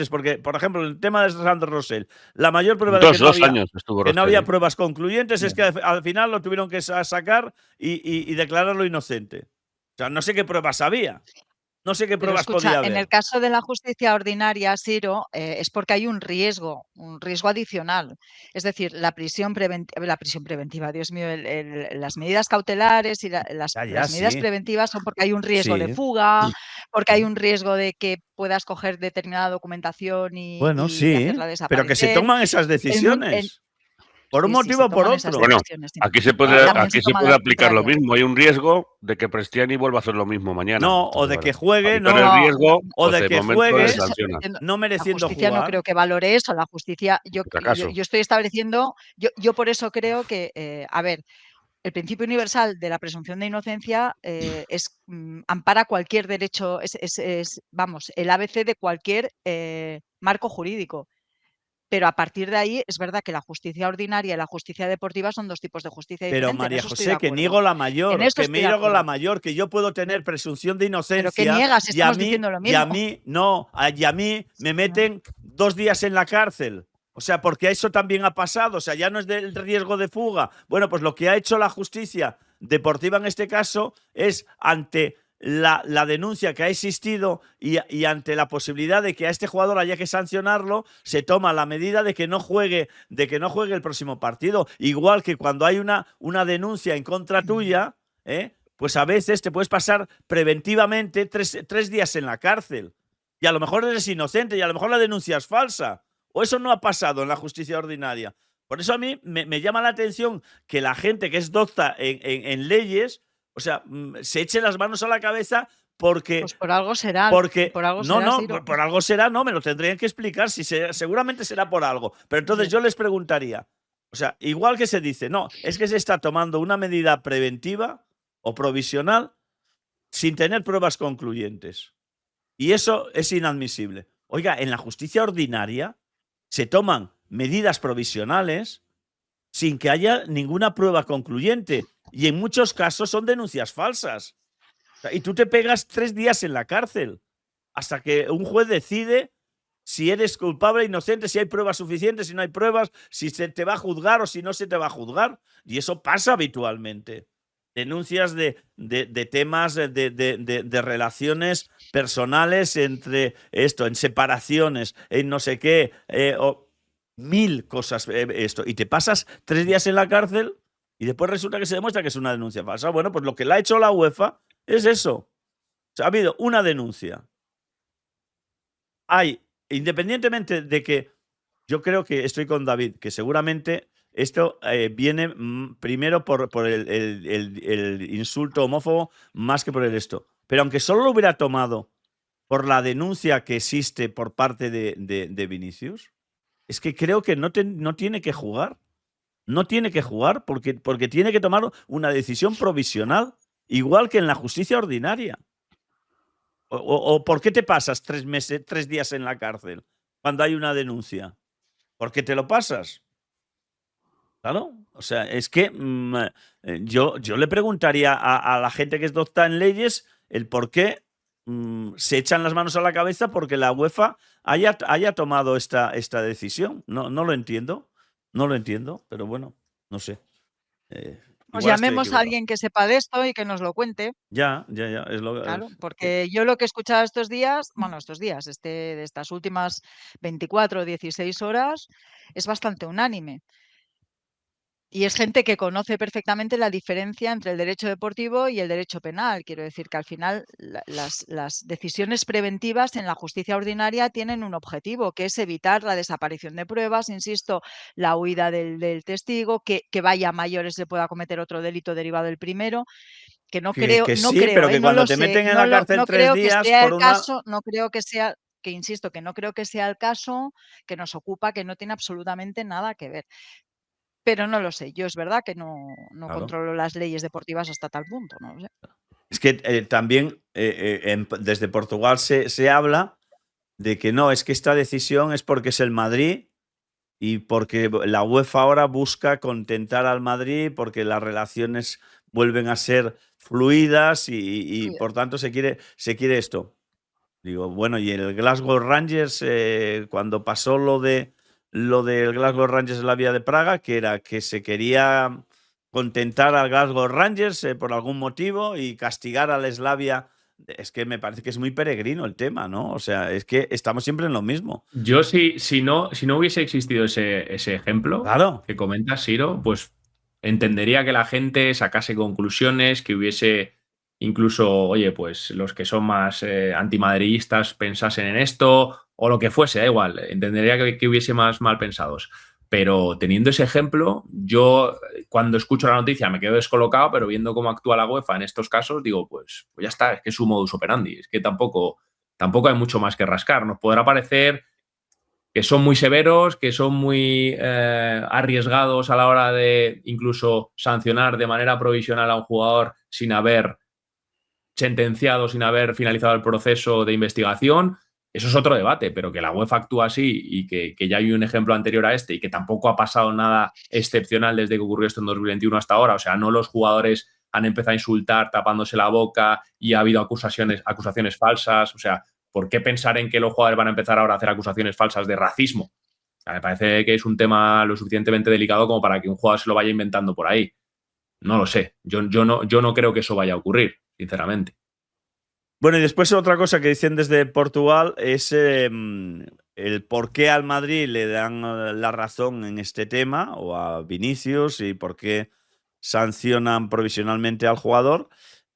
porque, por ejemplo, el tema de Sandro Rosell, la mayor prueba de que no había pruebas concluyentes es que al final lo tuvieron que sacar y declararlo inocente. O sea, no sé qué pruebas había. No sé qué Pero pruebas escucha, podía haber. en el caso de la justicia ordinaria, Siro, es porque hay un riesgo adicional. Es decir, la prisión preventiva, Dios mío, las medidas cautelares y las medidas Sí. preventivas son porque hay un riesgo de Sí. fuga, porque hay un riesgo de que puedas coger determinada documentación Bueno, y sí, hacerla desaparecer. pero que se toman esas decisiones. Por un motivo o por otro. Bueno, aquí se puede, Claro. aquí se puede aplicar lo mismo. Hay un riesgo de que Prestiani vuelva a hacer lo mismo mañana. No, Entonces, o de que juegue, para no. evitar el riesgo, O de que juegue, sanciona. no mereciendo la justicia jugar. no creo que valore eso. La justicia, yo estoy estableciendo, yo por eso creo que, a ver, el principio universal de la presunción de inocencia ampara cualquier derecho, vamos, el ABC de cualquier marco jurídico. Pero a partir de ahí es verdad que la justicia ordinaria y la justicia deportiva son dos tipos de justicia Pero diferentes. María José, que niego la mayor, que yo puedo tener presunción de inocencia. Pero que niegas, estamos diciendo lo mismo. Y a mí me meten 2 días en la cárcel. O sea, porque eso también ha pasado. O sea, ya no es del riesgo de fuga. Bueno, pues lo que ha hecho la justicia deportiva en este caso es ante la denuncia que ha existido y ante la posibilidad de que a este jugador haya que sancionarlo, se toma la medida de que no juegue el próximo partido. Igual que cuando hay una denuncia en contra tuya, pues a veces te puedes pasar preventivamente 3 días en la cárcel. Y a lo mejor eres inocente y a lo mejor la denuncia es falsa. O eso no ha pasado en la justicia ordinaria. Por eso a mí me llama la atención que la gente que es docta en leyes, o sea, se eche las manos a la cabeza porque... Pues por algo será. Por algo será, no, me lo tendrían que explicar. Seguramente será por algo. Pero entonces yo les preguntaría, o sea, igual que se dice, no, es que se está tomando una medida preventiva o provisional sin tener pruebas concluyentes. Y eso es inadmisible. Oiga, en la justicia ordinaria se toman medidas provisionales sin que haya ninguna prueba concluyente. Y en muchos casos son denuncias falsas. Y tú te pegas 3 días en la cárcel hasta que un juez decide si eres culpable o inocente, si hay pruebas suficientes, si no hay pruebas, si se te va a juzgar o si no se te va a juzgar. Y eso pasa habitualmente. Denuncias de temas de relaciones personales entre esto, en separaciones, en no sé qué, o 1000 cosas esto. Y te pasas 3 días en la cárcel y después resulta que se demuestra que es una denuncia falsa. Bueno, pues lo que le ha hecho la UEFA es eso. O sea, ha habido una denuncia. Independientemente de que yo creo que estoy con David, que seguramente esto viene primero por el insulto homófobo más que por el esto. Pero aunque solo lo hubiera tomado por la denuncia que existe por parte de Vinicius, es que creo que no tiene que jugar. No tiene que jugar porque tiene que tomar una decisión provisional, igual que en la justicia ordinaria. ¿O por qué te pasas 3 días en la cárcel cuando hay una denuncia? ¿Por qué te lo pasas? Claro, o sea, es que yo le preguntaría a la gente que es docta en leyes el por qué se echan las manos a la cabeza porque la UEFA haya tomado esta decisión. No lo entiendo, pero bueno, no sé. Pues llamemos a alguien que sepa de esto y que nos lo cuente. Ya. Es lo, claro, porque yo lo que he escuchado estos días, de estas últimas 24 o 16 horas, es bastante unánime. Y es gente que conoce perfectamente la diferencia entre el derecho deportivo y el derecho penal. Quiero decir que al final las decisiones preventivas en la justicia ordinaria tienen un objetivo, que es evitar la desaparición de pruebas, insisto, la huida del testigo, que vaya a mayores se pueda cometer otro delito derivado del primero. Que no creo, que sí, pero que cuando te meten en la cárcel 3 días por una... no creo que sea, que insisto, que no creo que sea el caso que nos ocupa, que no tiene absolutamente nada que ver. Pero no lo sé, yo es verdad que no controlo las leyes deportivas hasta tal punto, no lo sé. Es que también desde Portugal se habla de que no, es que esta decisión es porque es el Madrid y porque la UEFA ahora busca contentar al Madrid porque las relaciones vuelven a ser fluidas y por tanto se quiere esto. Digo, bueno, y el Glasgow Rangers, cuando pasó lo del Glasgow Rangers en la Vía de Praga, que era que se quería contentar al Glasgow Rangers por algún motivo y castigar al Slavia es que me parece que es muy peregrino el tema, ¿no? O sea, es que estamos siempre en lo mismo. Yo si no hubiese existido ese ejemplo Claro. que comenta Siro, pues entendería que la gente sacase conclusiones, que hubiese incluso, oye, pues los que son más antimadridistas pensasen en esto o lo que fuese, da igual, entendería que hubiese más mal pensados. Pero teniendo ese ejemplo, yo cuando escucho la noticia me quedo descolocado, pero viendo cómo actúa la UEFA en estos casos, digo, pues ya está, es que es su modus operandi, es que tampoco hay mucho más que rascar. Nos podrá parecer que son muy severos, que son muy arriesgados a la hora de incluso sancionar de manera provisional a un jugador sin haber sentenciado, sin haber finalizado el proceso de investigación. Eso es otro debate, pero que la UEFA actúa así y que ya hay un ejemplo anterior a este y que tampoco ha pasado nada excepcional desde que ocurrió esto en 2021 hasta ahora. O sea, no los jugadores han empezado a insultar tapándose la boca y ha habido acusaciones falsas. O sea, ¿por qué pensar en que los jugadores van a empezar ahora a hacer acusaciones falsas de racismo? O sea, me parece que es un tema lo suficientemente delicado como para que un jugador se lo vaya inventando por ahí. No lo sé. Yo no creo que eso vaya a ocurrir, sinceramente. Bueno, y después otra cosa que dicen desde Portugal es el por qué al Madrid le dan la razón en este tema, o a Vinicius, y por qué sancionan provisionalmente al jugador,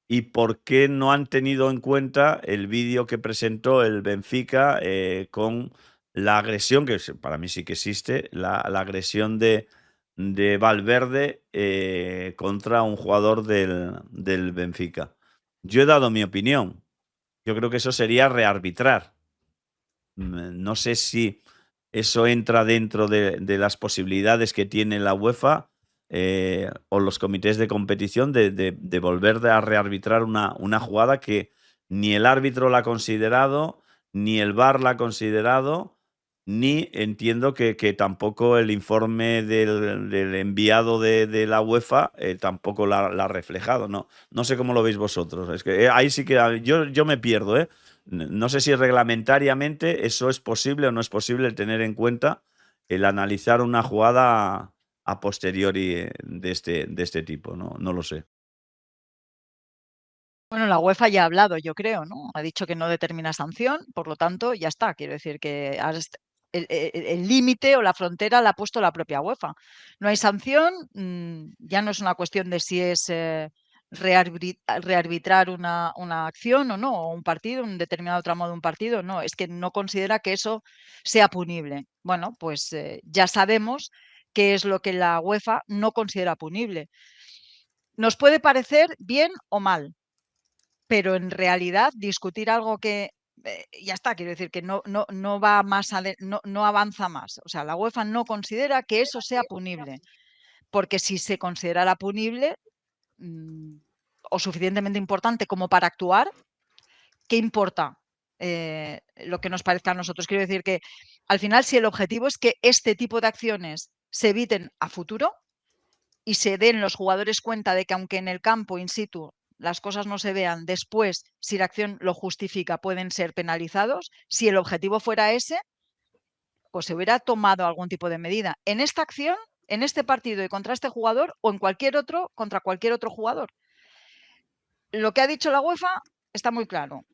y por qué no han tenido en cuenta el vídeo que presentó el Benfica con la agresión, que para mí sí que existe, la agresión de Valverde contra un jugador del Benfica. Yo he dado mi opinión. Yo creo que eso sería rearbitrar. No sé si eso entra dentro de las posibilidades que tiene la UEFA o los comités de competición de volver a rearbitrar una jugada que ni el árbitro la ha considerado, ni el VAR la ha considerado, ni entiendo que tampoco el informe del enviado de la UEFA tampoco la ha reflejado. No sé cómo lo veis vosotros. Es que ahí sí que yo me pierdo, ¿eh? No sé si reglamentariamente eso es posible o no es posible el tener en cuenta el analizar una jugada a posteriori de este tipo. No lo sé. Bueno, la UEFA ya ha hablado, yo creo, ¿no? Ha dicho que no determina sanción, por lo tanto, ya está. Quiero decir que el límite o la frontera la ha puesto la propia UEFA. No hay sanción, ya no es una cuestión de si es rearbitrar una acción o no, o un partido, un determinado tramo de un partido, no, es que no considera que eso sea punible. Bueno, pues ya sabemos qué es lo que la UEFA no considera punible. Nos puede parecer bien o mal, pero en realidad discutir algo que ya está, quiero decir que no va más, no avanza más. O sea, la UEFA no considera que eso sea punible, porque si se considerara punible o suficientemente importante como para actuar, ¿qué importa lo que nos parezca a nosotros? Quiero decir que al final, si el objetivo es que este tipo de acciones se eviten a futuro y se den los jugadores cuenta de que aunque en el campo in situ las cosas no se vean, después, si la acción lo justifica, pueden ser penalizados. Si el objetivo fuera ese, pues se hubiera tomado algún tipo de medida en esta acción, en este partido y contra este jugador, o en cualquier otro, contra cualquier otro jugador. Lo que ha dicho la UEFA está muy claro.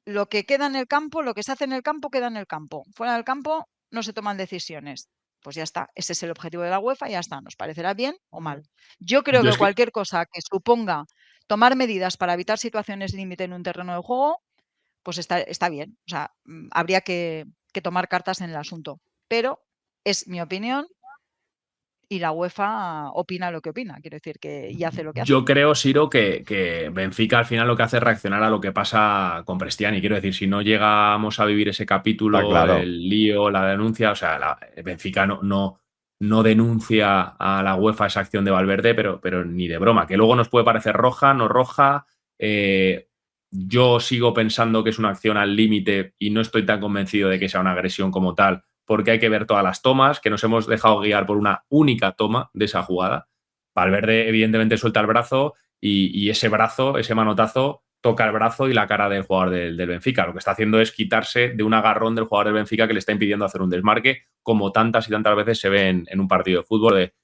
Lo que queda en el campo, lo que se hace en el campo, queda en el campo. Fuera del campo no se toman decisiones. Pues ya está, ese es el objetivo de la UEFA y ya está, nos parecerá bien o mal. Yo creo que cualquier cosa que suponga tomar medidas para evitar situaciones límite en un terreno de juego, pues está bien. O sea, habría que tomar cartas en el asunto. Pero es mi opinión y la UEFA opina lo que opina. Quiero decir que y hace lo que hace. Yo creo, Siro, que Benfica al final lo que hace es reaccionar a lo que pasa con Prestiani. Quiero decir, si no llegamos a vivir ese capítulo, claro, el lío, la denuncia, o sea, Benfica no denuncia a la UEFA esa acción de Valverde, pero ni de broma. Que luego nos puede parecer roja, no roja. Yo sigo pensando que es una acción al límite y no estoy tan convencido de que sea una agresión como tal, porque hay que ver todas las tomas, que nos hemos dejado guiar por una única toma de esa jugada. Valverde evidentemente suelta el brazo y ese brazo, ese manotazo, toca el brazo y la cara del jugador del Benfica. Lo que está haciendo es quitarse de un agarrón del jugador del Benfica que le está impidiendo hacer un desmarque, como tantas y tantas veces se ve en un partido de fútbol, de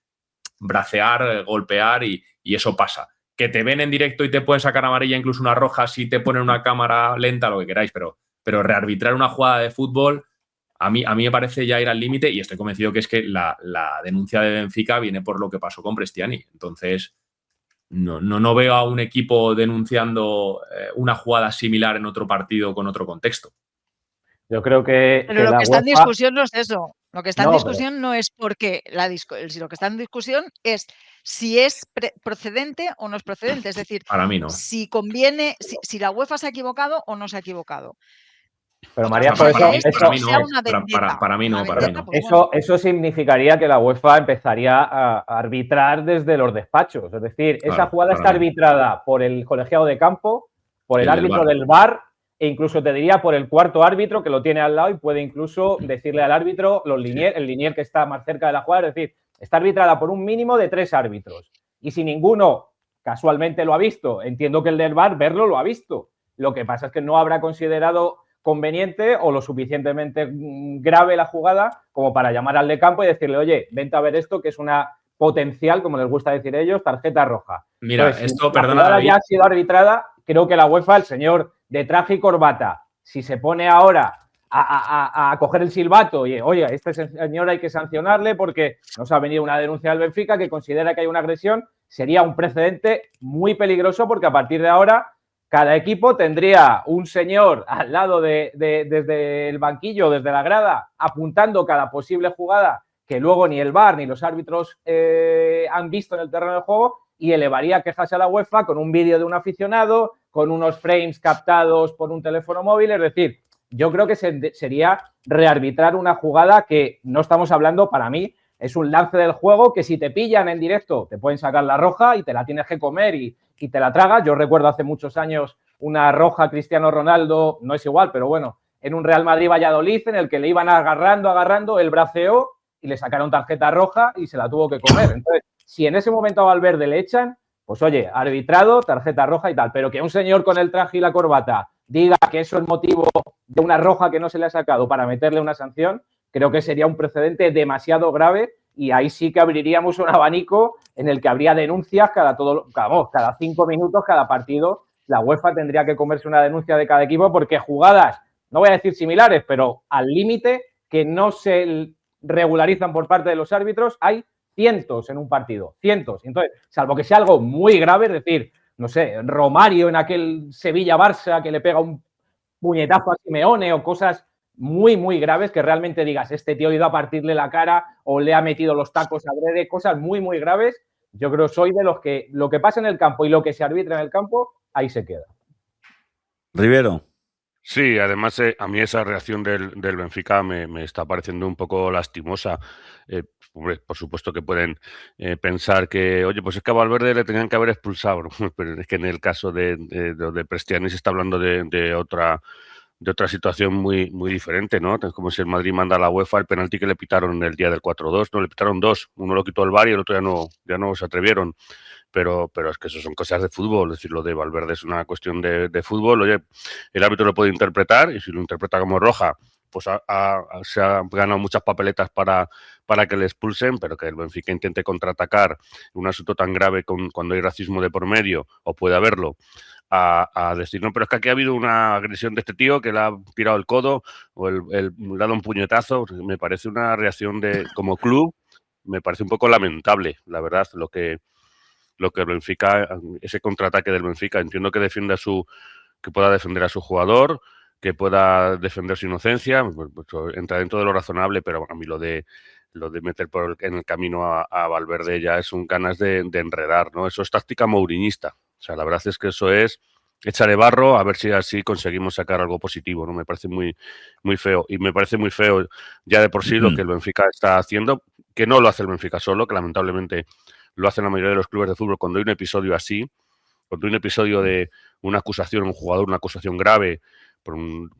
bracear, golpear y eso pasa. que te ven en directo y te pueden sacar amarilla, incluso una roja, si te ponen una cámara lenta, lo que queráis, pero rearbitrar una jugada de fútbol, a mí me parece ya ir al límite, y estoy convencido que es que la denuncia de Benfica viene por lo que pasó con Prestiani. Entonces, no veo a un equipo denunciando una jugada similar en otro partido con otro contexto. Yo creo que. Pero lo que está en discusión no es eso. Lo que está en discusión no es porque lo que está en discusión es si es procedente o no es procedente. Es decir, para mí no. Si conviene, si la UEFA se ha equivocado o no se ha equivocado. Pero María, para mí no. Eso significaría que la UEFA empezaría a arbitrar desde los despachos. Es decir, esa jugada está arbitrada por el colegiado de campo, por el árbitro del VAR, e incluso te diría por el cuarto árbitro que lo tiene al lado y puede incluso decirle al árbitro el linier que está más cerca de la jugada. Es decir, está arbitrada por un mínimo de 3 árbitros. Y si ninguno casualmente lo ha visto, entiendo que el del VAR verlo lo ha visto. Lo que pasa es que no habrá considerado conveniente o lo suficientemente grave la jugada como para llamar al de campo y decirle, oye, vente a ver esto, que es una potencial, como les gusta decir ellos, tarjeta roja. Mira, entonces, esto, si perdona, David, ya ha sido arbitrada, creo que la UEFA, el señor de traje y corbata, si se pone ahora a coger el silbato y, oye, a este señor hay que sancionarle porque nos ha venido una denuncia del Benfica que considera que hay una agresión, sería un precedente muy peligroso porque a partir de ahora cada equipo tendría un señor al lado desde el banquillo, desde la grada, apuntando cada posible jugada que luego ni el VAR ni los árbitros han visto en el terreno de juego y elevaría quejas a la UEFA con un vídeo de un aficionado, con unos frames captados por un teléfono móvil. Es decir, yo creo que sería rearbitrar una jugada que no estamos hablando, para mí, es un lance del juego que si te pillan en directo te pueden sacar la roja y te la tienes que comer y te la tragas. Yo recuerdo hace muchos años una roja Cristiano Ronaldo, no es igual, pero bueno, en un Real Madrid-Valladolid en el que le iban agarrando, él braceó y le sacaron tarjeta roja y se la tuvo que comer. Entonces, si en ese momento a Valverde le echan, pues oye, arbitrado, tarjeta roja y tal, pero que un señor con el traje y la corbata diga que eso es motivo de una roja que no se le ha sacado para meterle una sanción, creo que sería un precedente demasiado grave y ahí sí que abriríamos un abanico en el que habría denuncias cada 5 minutos, cada partido. La UEFA tendría que comerse una denuncia de cada equipo porque jugadas, no voy a decir similares, pero al límite que no se regularizan por parte de los árbitros, hay cientos en un partido, cientos. Entonces, salvo que sea algo muy grave, es decir, no sé, Romario en aquel Sevilla-Barça que le pega un puñetazo a Simeone o cosas muy, muy graves que realmente digas, este tío ha ido a partirle la cara o le ha metido los tacos adrede, cosas muy, muy graves. Yo creo que soy de los que lo que pasa en el campo y lo que se arbitra en el campo, ahí se queda. Rivero. Sí, además a mí esa reacción del Benfica me está pareciendo un poco lastimosa. Hombre, por supuesto que pueden pensar que, oye, pues es que a Valverde le tenían que haber expulsado, ¿no? Pero es que en el caso de Prestiani se está hablando de otra situación muy, muy diferente, ¿no? Es como si el Madrid manda a la UEFA el penalti que le pitaron el día del 4-2, no, le pitaron 2, uno lo quitó el VAR y el otro ya no se atrevieron. Pero es que eso son cosas de fútbol, es decir, lo de Valverde es una cuestión de fútbol. Oye, el árbitro lo puede interpretar y si lo interpreta como roja, pues se ha ganado muchas papeletas para que le expulsen, pero que el Benfica intente contraatacar un asunto tan grave cuando hay racismo de por medio, o puede haberlo, a decir, no, pero es que aquí ha habido una agresión de este tío que le ha tirado el codo o le ha dado un puñetazo. Me parece una reacción como club, me parece un poco lamentable, la verdad, lo que el Benfica, ese contraataque del Benfica. Entiendo que que pueda defender a su jugador, que pueda defender su inocencia, pues entra dentro de lo razonable, pero a mí lo de meter en el camino a Valverde ya es un ganas de enredar, ¿no? Eso es táctica mouriñista. O sea, la verdad es que eso es echarle barro a ver si así conseguimos sacar algo positivo, ¿no? Me parece muy, muy feo. Y me parece muy feo ya de por sí lo que el Benfica está haciendo, que no lo hace el Benfica solo, que lamentablemente lo hacen la mayoría de los clubes de fútbol cuando hay un episodio así, cuando hay un episodio de una acusación a un jugador, una acusación grave por un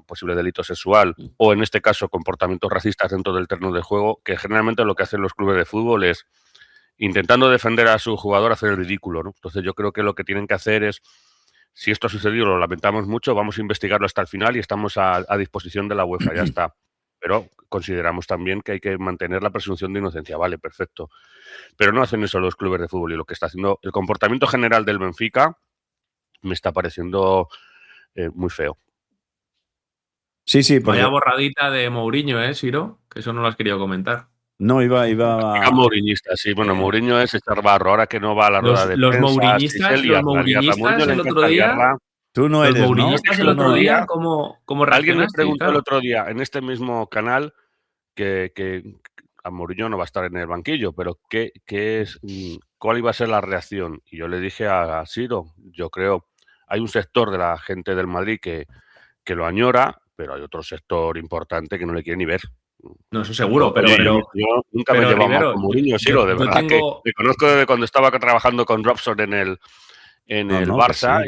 posible delito sexual o en este caso comportamientos racistas dentro del terreno de juego, que generalmente lo que hacen los clubes de fútbol es, intentando defender a su jugador, hacer el ridículo, ¿no? Entonces yo creo que lo que tienen que hacer es, si esto ha sucedido, lo lamentamos mucho, vamos a investigarlo hasta el final y estamos a disposición de la UEFA, ya está. pero consideramos también que hay que mantener la presunción de inocencia. Vale, perfecto. Pero no hacen eso los clubes de fútbol, y lo que está haciendo el comportamiento general del Benfica me está pareciendo muy feo. Sí, sí. Porque... Vaya borradita de Mourinho, Siro, que eso no lo has querido comentar. No, iba a Mourinista, sí. Bueno, Mourinho es echar barro. Ahora que no va a la rueda de prensa. Los Mourinistas el otro día... Tú no eres, los Mourinistas el otro día, ¿cómo reaccionaste? Alguien me preguntó el otro día en este mismo canal que a Mourinho no va a estar en el banquillo, pero ¿cuál iba a ser la reacción? Y yo le dije a Siro, yo creo, hay un sector de la gente del Madrid que lo añora, pero hay otro sector importante que no le quiere ni ver. No, eso seguro, pero yo nunca me he llevado mal con Mourinho, Siro, de verdad que me conozco desde cuando estaba trabajando con Robson en el Barça,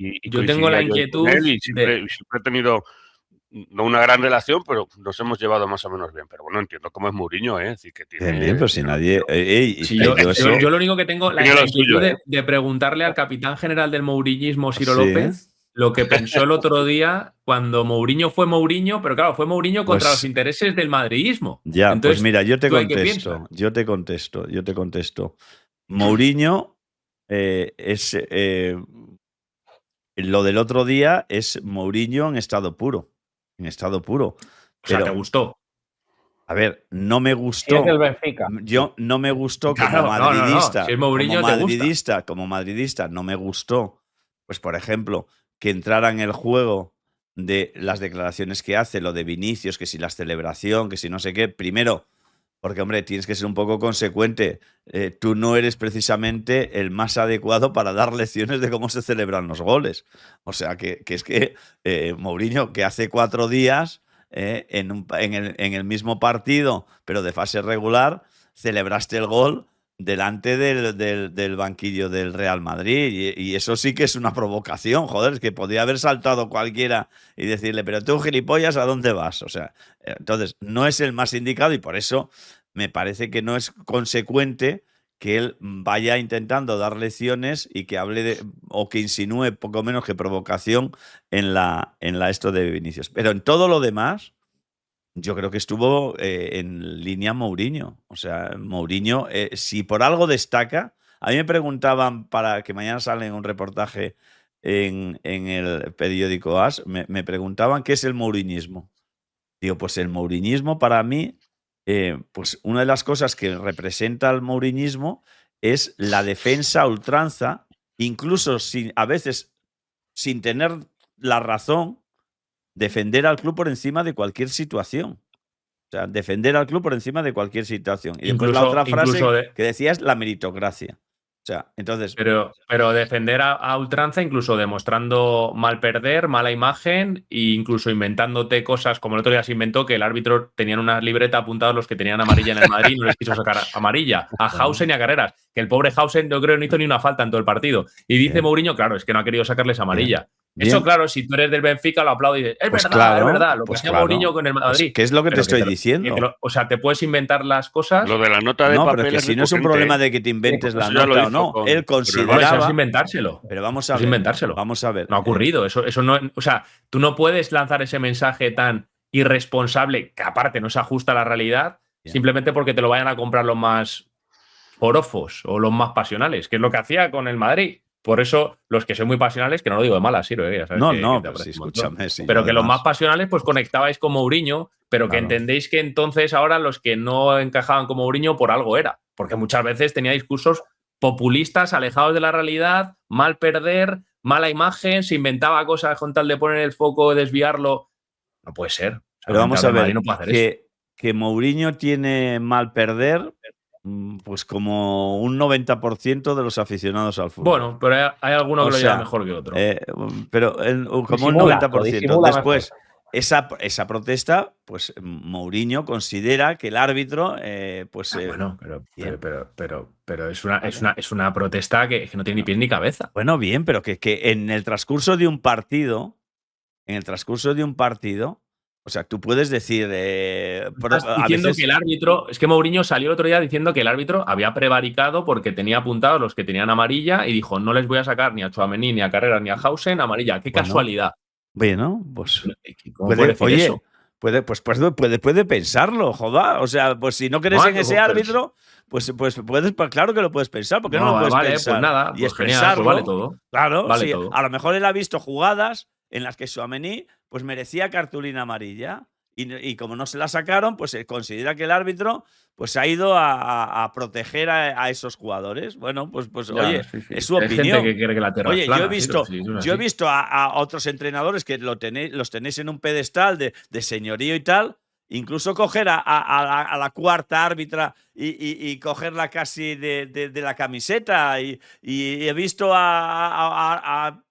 y yo tengo la inquietud y siempre he tenido no una gran relación, pero nos hemos llevado más o menos bien. Pero bueno, entiendo cómo es Mourinho, es decir, que tiene... Bien, pero si nadie... yo lo único que tengo la inquietud de preguntarle al capitán general del mouriñismo, Ciro López, lo que pensó el otro día cuando Mourinho fue Mourinho, pero claro, fue Mourinho contra los intereses del madridismo. Ya, entonces, pues mira, yo te contesto. Mourinho es... lo del otro día es Mourinho en estado puro. En estado puro. Pero, o sea, ¿te gustó? A ver, no me gustó. Es del Benfica. Yo no me gustó como madridista. Si es Mourinho, como madridista, no me gustó. Pues, por ejemplo, que entrara en el juego de las declaraciones que hace, lo de Vinicius, que si la celebración, que si no sé qué. Primero, porque, hombre, tienes que ser un poco consecuente. Tú no eres precisamente el más adecuado para dar lecciones de cómo se celebran los goles. O sea, que es que Mourinho, que hace 4 días, en el mismo partido, pero de fase regular, celebraste el gol delante del banquillo del Real Madrid. Y eso sí que es una provocación, joder, es que podía haber saltado cualquiera y decirle, pero tú, gilipollas, ¿a dónde vas? O sea, entonces no es el más indicado, y por eso me parece que no es consecuente que él vaya intentando dar lecciones y que hable o que insinúe poco menos que provocación en la esto de Vinicius. Pero en todo lo demás, yo creo que estuvo en línea Mourinho. O sea, Mourinho, si por algo destaca, a mí me preguntaban, para que mañana sale en un reportaje en el periódico AS, me preguntaban qué es el mouriñismo. Digo, pues el mouriñismo para mí, pues una de las cosas que representa el mouriñismo es la defensa a ultranza, incluso a veces sin tener la razón, defender al club por encima de cualquier situación. O sea, defender al club por encima de cualquier situación. Y después la otra frase que decía es la meritocracia. O sea, entonces... Pero defender a ultranza, incluso demostrando mal perder, mala imagen, e incluso inventándote cosas, como el otro día se inventó que el árbitro tenía en una libreta apuntados los que tenían amarilla en el Madrid y no les quiso sacar amarilla. A Hausen y a Carreras. Que el pobre Hausen, yo creo, no hizo ni una falta en todo el partido. Y dice Mourinho, claro, es que no ha querido sacarles amarilla. Bien. Eso, claro, si tú eres del Benfica, lo aplaudes y dices, es verdad, lo que hacía Mourinho con el Madrid. Pues, ¿qué es lo que te estoy diciendo? O sea, te puedes inventar las cosas. Lo de la nota de papel, pero es que si no es un problema de que te inventes la nota o no. Él consideraba... Eso es inventárselo. Pero vamos a ver. Inventárselo. Vamos a ver. No ha ocurrido. Eso no, o sea, tú no puedes lanzar ese mensaje tan irresponsable, que aparte no se ajusta a la realidad, simplemente porque te lo vayan a comprar los más forofos o los más pasionales, que es lo que hacía con el Madrid. Por eso, los que son muy pasionales, que no lo digo de mala, Siro, ya sabes pues sí, escúchame. Sí, pero que los más pasionales, pues conectabais con Mourinho, pero que entendéis que entonces ahora los que no encajaban con Mourinho por algo era. Porque muchas veces tenía discursos populistas, alejados de la realidad, mal perder, mala imagen, se inventaba cosas con tal de poner el foco, desviarlo. No puede ser. O sea, pero vamos a ver, no puede hacer eso. Que Mourinho tiene mal perder, pues como un 90% de los aficionados al fútbol. Bueno, pero hay alguno que lo lleva mejor que otro. Pero como un 90%. Después, esa protesta, pues Mourinho considera que el árbitro, bueno, pero es una protesta que no tiene ni pies ni cabeza. Bueno, bien, pero que en el transcurso de un partido, o sea, tú puedes decir... diciendo que el árbitro... Es que Mourinho salió el otro día diciendo que el árbitro había prevaricado porque tenía apuntados los que tenían amarilla y dijo, no les voy a sacar ni a Tchouaméni, ni a Carreras, ni a Hausen amarilla. ¡Qué casualidad! Bueno, pues... ¿Cómo puede decir eso? puede pensarlo, joda. O sea, pues si no crees en ese árbitro, pues claro que lo puedes pensar. ¿Por qué no lo puedes pensar? Pues nada, y pues expresarlo. genial, pues vale todo. Claro, vale sí. todo. A lo mejor él ha visto jugadas en las que Tchouaméni pues merecía cartulina amarilla. Y como no se la sacaron, pues se considera que el árbitro pues ha ido a proteger a esos jugadores. Bueno, pues Ya, oye, sí. es su opinión. Hay gente que quiere que la tierra Oye, es plana, yo he visto a otros entrenadores que los tenéis en un pedestal de señorío y tal, incluso coger a la cuarta árbitra y cogerla casi de la camiseta. Y he visto a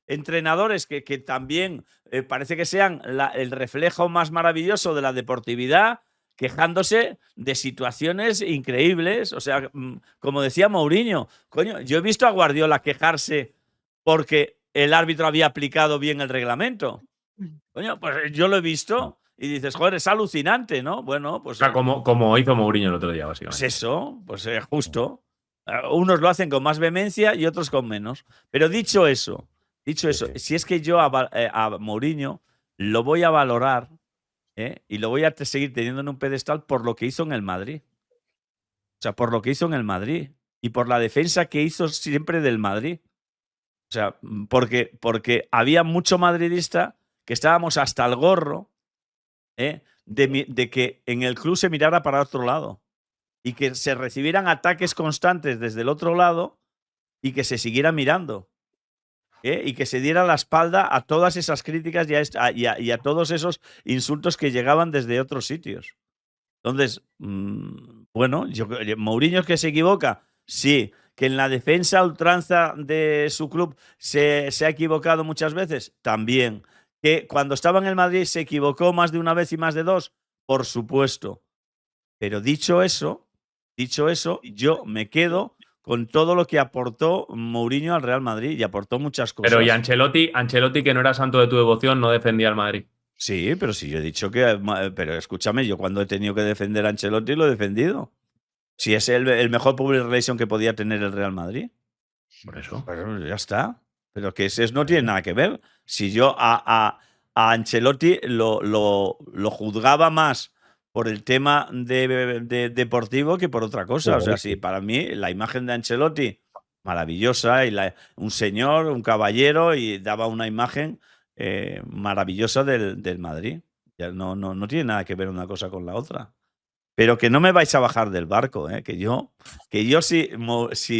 entrenadores que también parece que sean el reflejo más maravilloso de la deportividad, quejándose de situaciones increíbles. O sea, como decía Mourinho, coño, yo he visto a Guardiola quejarse porque el árbitro había aplicado bien el reglamento. Coño, pues yo lo he visto y dices, joder, es alucinante, ¿no? Bueno, pues... O sea, como hizo Mourinho el otro día, básicamente. Pues eso, pues justo. Unos lo hacen con más vehemencia y otros con menos. Pero dicho eso, si es que yo a Mourinho lo voy a valorar y lo voy a seguir teniendo en un pedestal por lo que hizo en el Madrid. O sea, por lo que hizo en el Madrid y por la defensa que hizo siempre del Madrid. O sea, porque había mucho madridista que estábamos hasta el gorro de que en el club se mirara para otro lado y que se recibieran ataques constantes desde el otro lado y que se siguiera mirando. Y que se diera la espalda a todas esas críticas y a todos esos insultos que llegaban desde otros sitios. Entonces, bueno, Mourinho es que se equivoca, sí. Que en la defensa ultranza de su club se ha equivocado muchas veces, también. Que cuando estaba en el Madrid se equivocó más de una vez y más de dos, por supuesto. Pero dicho eso, yo me quedo con todo lo que aportó Mourinho al Real Madrid y aportó muchas cosas. Pero y Ancelotti, que no era santo de tu devoción, no defendía al Madrid. Sí, pero si yo he dicho que... Pero escúchame, yo cuando he tenido que defender a Ancelotti lo he defendido. Si es el mejor public relation que podía tener el Real Madrid. Por eso. Pero ya está. Pero que eso no tiene nada que ver. Si yo a Ancelotti lo juzgaba más por el tema de deportivo que por otra cosa. O sea, sí, para mí la imagen de Ancelotti, maravillosa, y un señor, un caballero, y daba una imagen maravillosa del Madrid. Ya no tiene nada que ver una cosa con la otra. Pero que no me vais a bajar del barco, que yo si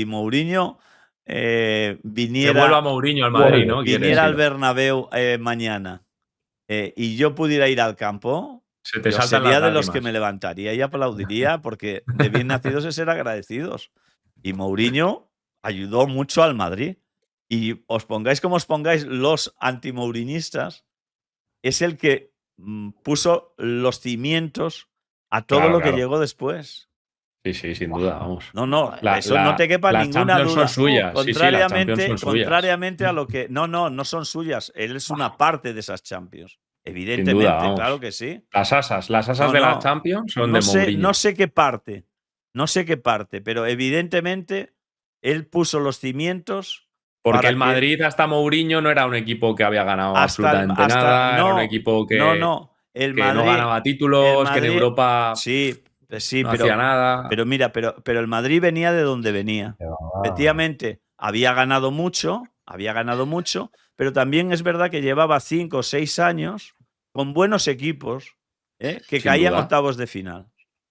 Mourinho viniera... Que vuelva Mourinho al Madrid, ¿no? Viniera al Bernabéu mañana y yo pudiera ir al campo, yo sería de los que me levantaría y aplaudiría, porque de bien nacidos es ser agradecidos. Y Mourinho ayudó mucho al Madrid. Y os pongáis como os pongáis, los anti-mourinistas, es el que puso los cimientos a todo lo que llegó después. Sí, sin duda, vamos. No, eso no te quepa ninguna duda. Son suyas. Contrariamente a lo que... No son suyas. Él es una parte de esas Champions. Evidentemente, duda, claro que sí. Las asas de la Champions son de Mourinho. No sé qué parte, pero evidentemente él puso los cimientos. Porque el Madrid hasta Mourinho no era un equipo que había ganado absolutamente nada, era un equipo que no ganaba títulos, que en Europa no hacía nada. Pero mira, pero el Madrid venía de donde venía. Efectivamente, había ganado mucho, pero también es verdad que llevaba 5 o 6 años con buenos equipos que caían octavos de final.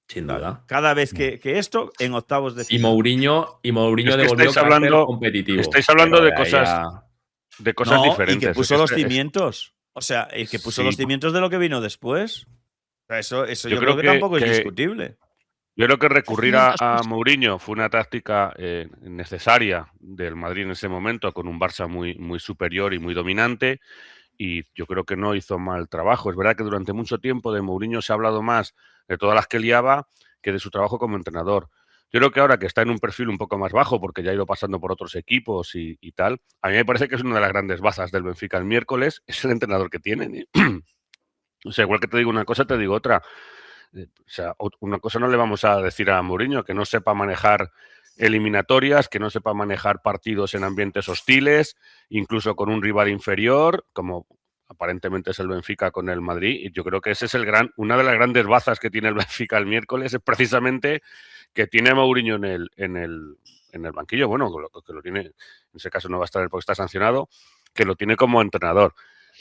Sin duda. Cada vez que esto, en octavos de final. Y Mourinho devolvió carácter competitivo. Estáis hablando de cosas diferentes. Y que puso los cimientos. O sea, el que puso los cimientos de lo que vino después. Eso yo creo que tampoco es discutible. Yo creo que recurrir a Mourinho fue una táctica necesaria del Madrid en ese momento, con un Barça muy superior y muy dominante. Y yo creo que no hizo mal trabajo. Es verdad que durante mucho tiempo de Mourinho se ha hablado más de todas las que liaba que de su trabajo como entrenador. Yo creo que ahora que está en un perfil un poco más bajo, porque ya ha ido pasando por otros equipos y tal, a mí me parece que es una de las grandes bazas del Benfica el miércoles, es el entrenador que tienen. O sea, igual que te digo una cosa, te digo otra. O sea, una cosa no le vamos a decir a Mourinho, que no sepa manejar eliminatorias, que no sepa manejar partidos en ambientes hostiles, incluso con un rival inferior, como aparentemente es el Benfica con el Madrid, y yo creo que ese es una de las grandes bazas que tiene el Benfica el miércoles, es precisamente que tiene a Mourinho en el banquillo, bueno, que lo tiene, en ese caso no va a estar porque está sancionado, que lo tiene como entrenador.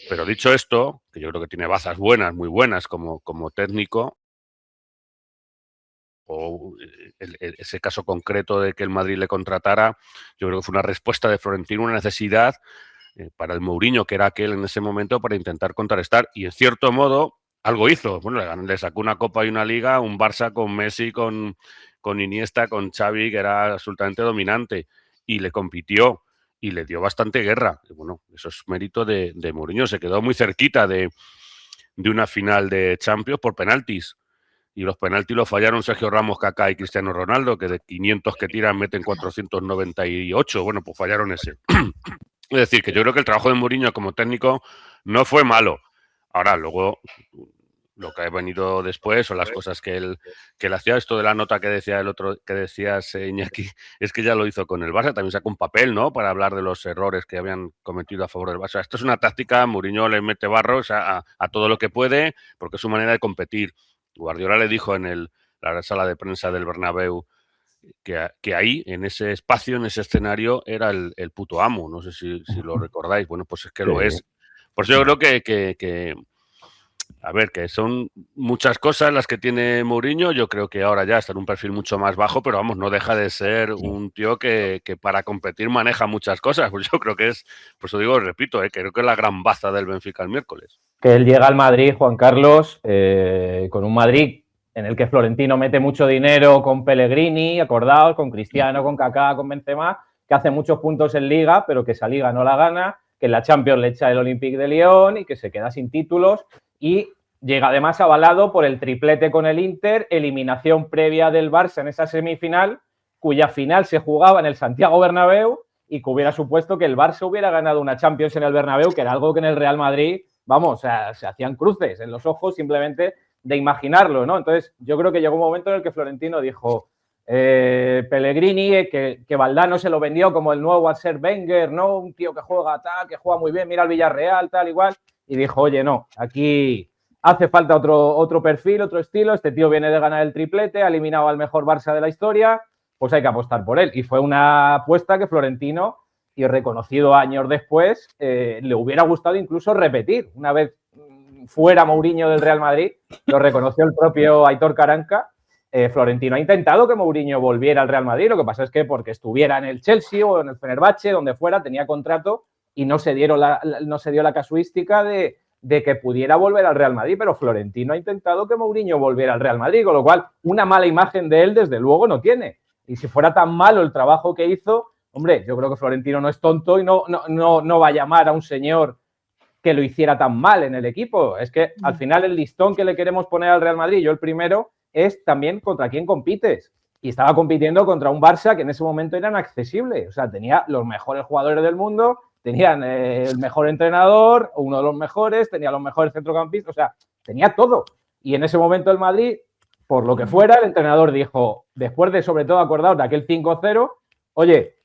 Pero dicho esto, que yo creo que tiene bazas buenas, muy buenas como técnico, o ese caso concreto de que el Madrid le contratara, yo creo que fue una respuesta de Florentino, una necesidad para el Mourinho, que era aquel en ese momento, para intentar contrarrestar. Y en cierto modo, algo hizo. Bueno, le sacó una Copa y una Liga, un Barça con Messi, con Iniesta, con Xavi, que era absolutamente dominante, y le compitió y le dio bastante guerra. Y bueno, eso es mérito de Mourinho. Se quedó muy cerquita de una final de Champions por penaltis. Y los penaltis los fallaron Sergio Ramos, Kaká y Cristiano Ronaldo, que de 500 que tiran meten 498. Bueno, pues fallaron ese. Es decir, que yo creo que el trabajo de Mourinho como técnico no fue malo. Ahora, luego, lo que ha venido después o las cosas que él hacía, esto de la nota que decía el otro, que decías, Iñaki, es que ya lo hizo con el Barça, también sacó un papel, ¿no?, para hablar de los errores que habían cometido a favor del Barça. Esto es una táctica, Mourinho le mete barros a todo lo que puede, porque es su manera de competir. Guardiola le dijo en la sala de prensa del Bernabéu que ahí, en ese espacio, en ese escenario, era el puto amo. No sé si lo recordáis. Bueno, pues es que lo es. Por eso yo creo que a ver, que son muchas cosas las que tiene Mourinho. Yo creo que ahora ya está en un perfil mucho más bajo, pero vamos, no deja de ser un tío que para competir maneja muchas cosas. Pues yo creo que es, por eso digo, repito, creo que es la gran baza del Benfica el miércoles. Que él llega al Madrid, Juan Carlos, con un Madrid en el que Florentino mete mucho dinero con Pellegrini, acordaos, con Cristiano, con Kaká, con Benzema, que hace muchos puntos en Liga, pero que esa Liga no la gana, que en la Champions le echa el Olympique de Lyon y que se queda sin títulos, y llega además avalado por el triplete con el Inter, eliminación previa del Barça en esa semifinal, cuya final se jugaba en el Santiago Bernabéu y que hubiera supuesto que el Barça hubiera ganado una Champions en el Bernabéu, que era algo que en el Real Madrid, vamos, o sea, se hacían cruces en los ojos simplemente de imaginarlo, ¿no? Entonces, yo creo que llegó un momento en el que Florentino dijo, Pellegrini, que Valdano se lo vendió como el nuevo Arsène Wenger, ¿no? Un tío que juega tal, que juega muy bien, mira el Villarreal, tal, igual, y dijo, oye, no, aquí hace falta otro perfil, otro estilo, este tío viene de ganar el triplete, ha eliminado al mejor Barça de la historia, pues hay que apostar por él. Y fue una apuesta que Florentino, y reconocido años después, le hubiera gustado incluso repetir. Una vez fuera Mourinho del Real Madrid, lo reconoció el propio Aitor Karanka, Florentino ha intentado que Mourinho volviera al Real Madrid, lo que pasa es que porque estuviera en el Chelsea o en el Fenerbahce, donde fuera, tenía contrato y no se dio la casuística de que pudiera volver al Real Madrid, pero Florentino ha intentado que Mourinho volviera al Real Madrid, con lo cual una mala imagen de él desde luego no tiene. Y si fuera tan malo el trabajo que hizo, hombre, yo creo que Florentino no es tonto y no va a llamar a un señor que lo hiciera tan mal en el equipo. Es que al final el listón que le queremos poner al Real Madrid, yo el primero, es también contra quién compites. Y estaba compitiendo contra un Barça que en ese momento era inaccesible. O sea, tenía los mejores jugadores del mundo, tenían el mejor entrenador, uno de los mejores, tenía los mejores centrocampistas, o sea, tenía todo. Y en ese momento el Madrid, por lo que fuera, el entrenador dijo, después de, sobre todo, acordaos de aquel 5-0, oye,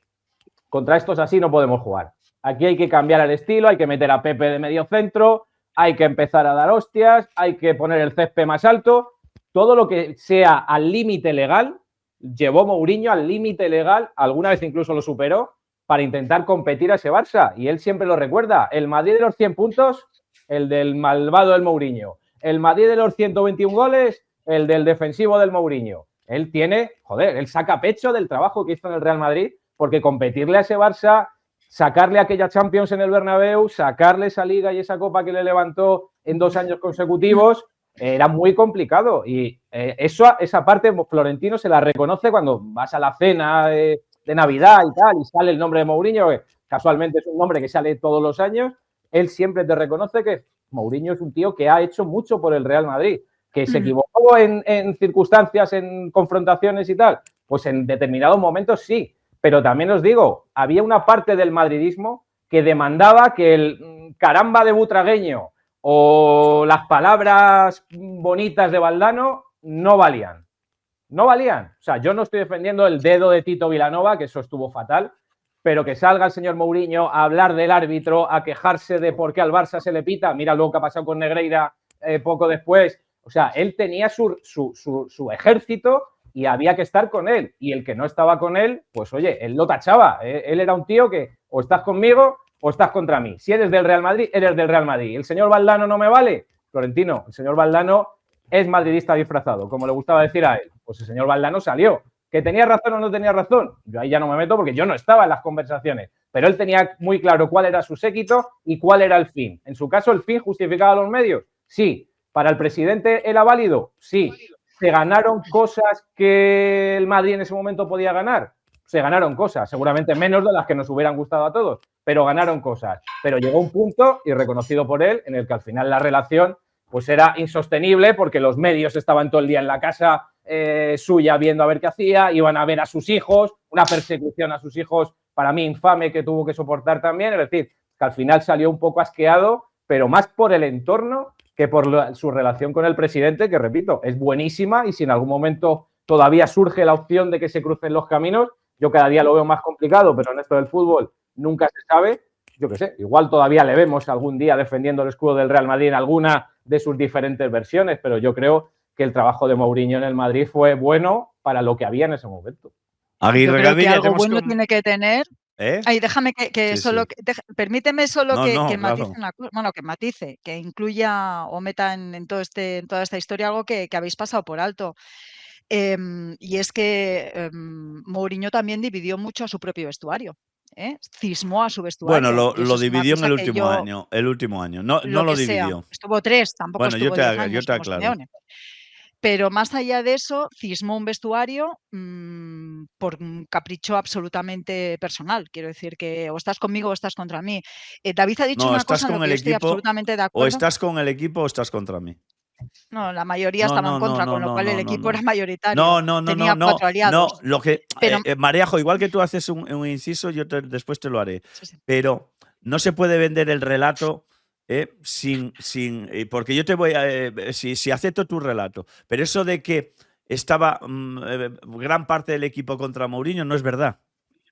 contra estos así no podemos jugar. Aquí hay que cambiar el estilo, hay que meter a Pepe de medio centro, hay que empezar a dar hostias, hay que poner el césped más alto. Todo lo que sea al límite legal, llevó Mourinho al límite legal, alguna vez incluso lo superó, para intentar competir a ese Barça. Y él siempre lo recuerda. El Madrid de los 100 puntos, el del malvado del Mourinho. El Madrid de los 121 goles, el del defensivo del Mourinho. Él tiene, él saca pecho del trabajo que hizo en el Real Madrid, porque competirle a ese Barça, sacarle aquella Champions en el Bernabéu, sacarle esa Liga y esa Copa que le levantó en 2 años consecutivos, era muy complicado. Y esa parte Florentino se la reconoce cuando vas a la cena de Navidad y tal, y sale el nombre de Mourinho, que casualmente es un nombre que sale todos los años. Él siempre te reconoce que Mourinho es un tío que ha hecho mucho por el Real Madrid, que se equivocó en circunstancias, en confrontaciones y tal, pues en determinados momentos sí. Pero también os digo, había una parte del madridismo que demandaba que el caramba de butragueño o las palabras bonitas de Valdano no valían. No valían. O sea, yo no estoy defendiendo el dedo de Tito Vilanova, que eso estuvo fatal, pero que salga el señor Mourinho a hablar del árbitro, a quejarse de por qué al Barça se le pita, mira luego qué ha pasado con Negreira poco después, o sea, él tenía su ejército y había que estar con él, y el que no estaba con él, pues oye, él lo tachaba, él era un tío que o estás conmigo o estás contra mí, si eres del Real Madrid, eres del Real Madrid, el señor Valdano no me vale, Florentino, el señor Valdano es madridista disfrazado, como le gustaba decir a él, pues el señor Valdano salió. ¿Que tenía razón o no tenía razón? Yo ahí ya no me meto porque yo no estaba en las conversaciones, pero él tenía muy claro cuál era su séquito y cuál era el fin. En su caso, ¿el fin justificaba los medios? Sí. ¿Para el presidente era válido? Sí. ¿Se ganaron cosas que el Madrid en ese momento podía ganar? Se ganaron cosas, seguramente menos de las que nos hubieran gustado a todos, pero ganaron cosas. Pero llegó un punto, y reconocido por él, en el que al final la relación pues era insostenible porque los medios estaban todo el día en la casa suya viendo a ver qué hacía, iban a ver a sus hijos, una persecución a sus hijos para mí infame que tuvo que soportar también, es decir, que al final salió un poco asqueado, pero más por el entorno que por su relación con el presidente, que repito, es buenísima y si en algún momento todavía surge la opción de que se crucen los caminos, yo cada día lo veo más complicado, pero en esto del fútbol nunca se sabe, yo qué sé, igual todavía le vemos algún día defendiendo el escudo del Real Madrid en alguna de sus diferentes versiones, pero yo creo que el trabajo de Mourinho en el Madrid fue bueno para lo que había en ese momento. Aguirre Gaviria, algo bueno tiene que tener. Ay, déjame que sí, solo, sí. Permíteme solo que matice claro. una cosa, bueno, que matice, que incluya o meta en toda esta historia algo que habéis pasado por alto. Y es que Mourinho también dividió mucho a su propio vestuario. Cismó a su vestuario. Bueno, lo dividió en el último año. El último año. No lo dividió. Estuvo 3, tampoco bueno, estuvo 10 años. Yo te aclaro. Pero más allá de eso, cismó un vestuario por un capricho absolutamente personal. Quiero decir que o estás conmigo o estás contra mí. David ha dicho una cosa en la que yo estoy absolutamente de acuerdo. O estás con el equipo o estás contra mí. No, la mayoría estaba en contra, con lo cual el equipo era mayoritario. Tenía 4 aliados. No, lo que, Mareajo, igual que tú haces un inciso, yo después te lo haré. Sí. Pero no se puede vender el relato porque yo te voy a... si acepto tu relato, pero eso de que estaba gran parte del equipo contra Mourinho no es verdad.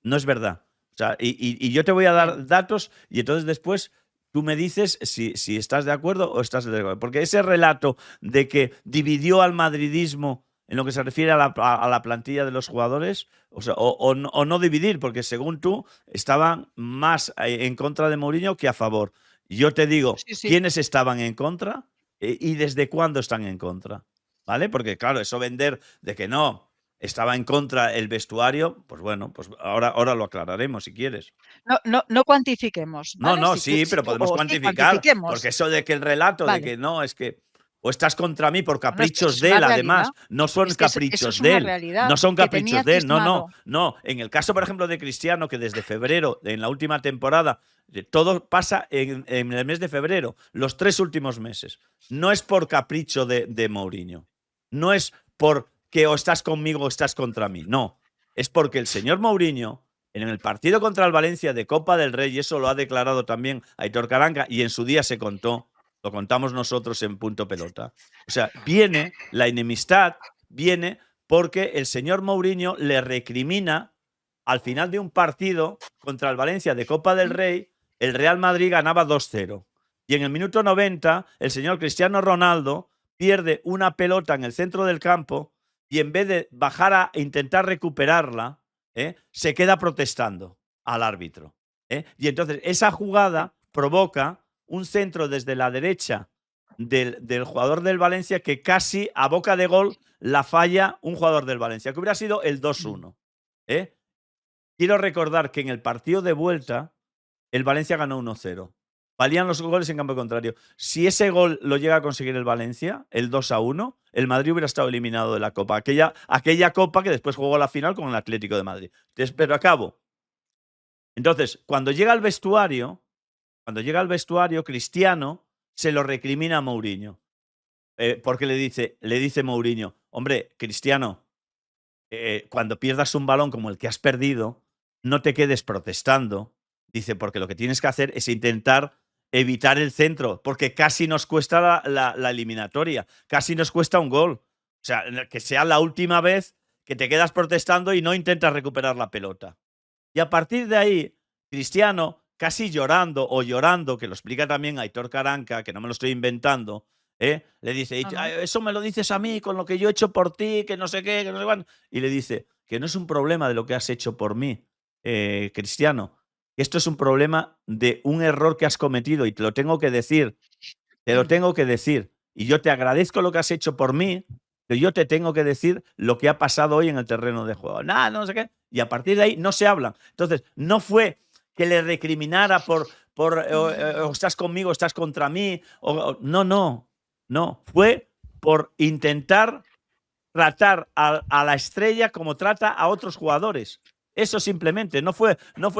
No es verdad. O sea, y yo te voy a dar datos y entonces después tú me dices si estás de acuerdo o estás de acuerdo. Porque ese relato de que dividió al madridismo en lo que se refiere a la plantilla de los jugadores, o no dividir, porque según tú estaban más en contra de Mourinho que a favor. Yo te digo, ¿quiénes estaban en contra y desde cuándo están en contra? ¿Vale? Porque claro, eso vender de que no, estaba en contra el vestuario, pues bueno, pues ahora lo aclararemos si quieres. No cuantifiquemos. ¿vale? Pero podemos cuantificar. Porque eso de que el relato de que no, es que o estás contra mí por caprichos de él, además, no son caprichos de él. No son caprichos de él, no. En el caso, por ejemplo, de Cristiano, que desde febrero, en la última temporada, todo pasa en el mes de febrero, los 3 últimos meses. No es por capricho de Mourinho. No es por que o estás conmigo o estás contra mí. No. Es porque el señor Mourinho, en el partido contra el Valencia de Copa del Rey, y eso lo ha declarado también Aitor Karanka, y en su día se contó, lo contamos nosotros en Punto Pelota. O sea, la enemistad viene porque el señor Mourinho le recrimina al final de un partido contra el Valencia de Copa del Rey, el Real Madrid ganaba 2-0. Y en el minuto 90, el señor Cristiano Ronaldo pierde una pelota en el centro del campo y en vez de bajar a intentar recuperarla, se queda protestando al árbitro. Y entonces esa jugada provoca un centro desde la derecha del jugador del Valencia que casi a boca de gol la falla un jugador del Valencia, que hubiera sido el 2-1. Quiero recordar que en el partido de vuelta el Valencia ganó 1-0. Valían los goles en campo contrario. Si ese gol lo llega a conseguir el Valencia, el 2-1, el Madrid hubiera estado eliminado de la Copa. Aquella Copa que después jugó la final con el Atlético de Madrid. Pero acabo. Entonces, cuando llega al vestuario, Cristiano se lo recrimina a Mourinho. Porque le dice Mourinho, hombre, Cristiano, cuando pierdas un balón como el que has perdido, no te quedes protestando. Dice, porque lo que tienes que hacer es intentar evitar el centro, porque casi nos cuesta la eliminatoria, casi nos cuesta un gol. O sea, que sea la última vez que te quedas protestando y no intentas recuperar la pelota. Y a partir de ahí, Cristiano, casi llorando o llorando, que lo explica también Aitor Karanka, que no me lo estoy inventando, le dice, eso me lo dices a mí con lo que yo he hecho por ti, que no sé qué, que no sé cuándo. Y le dice que no es un problema de lo que has hecho por mí, Cristiano. Esto es un problema de un error que has cometido y te lo tengo que decir. Te lo tengo que decir. Y yo te agradezco lo que has hecho por mí, pero yo te tengo que decir lo que ha pasado hoy en el terreno de juego. Nada, no sé qué. Y a partir de ahí no se hablan. Entonces, no fue que le recriminara por o estás conmigo, estás contra mí. No. Fue por intentar tratar a la estrella como trata a otros jugadores. Eso simplemente. No fue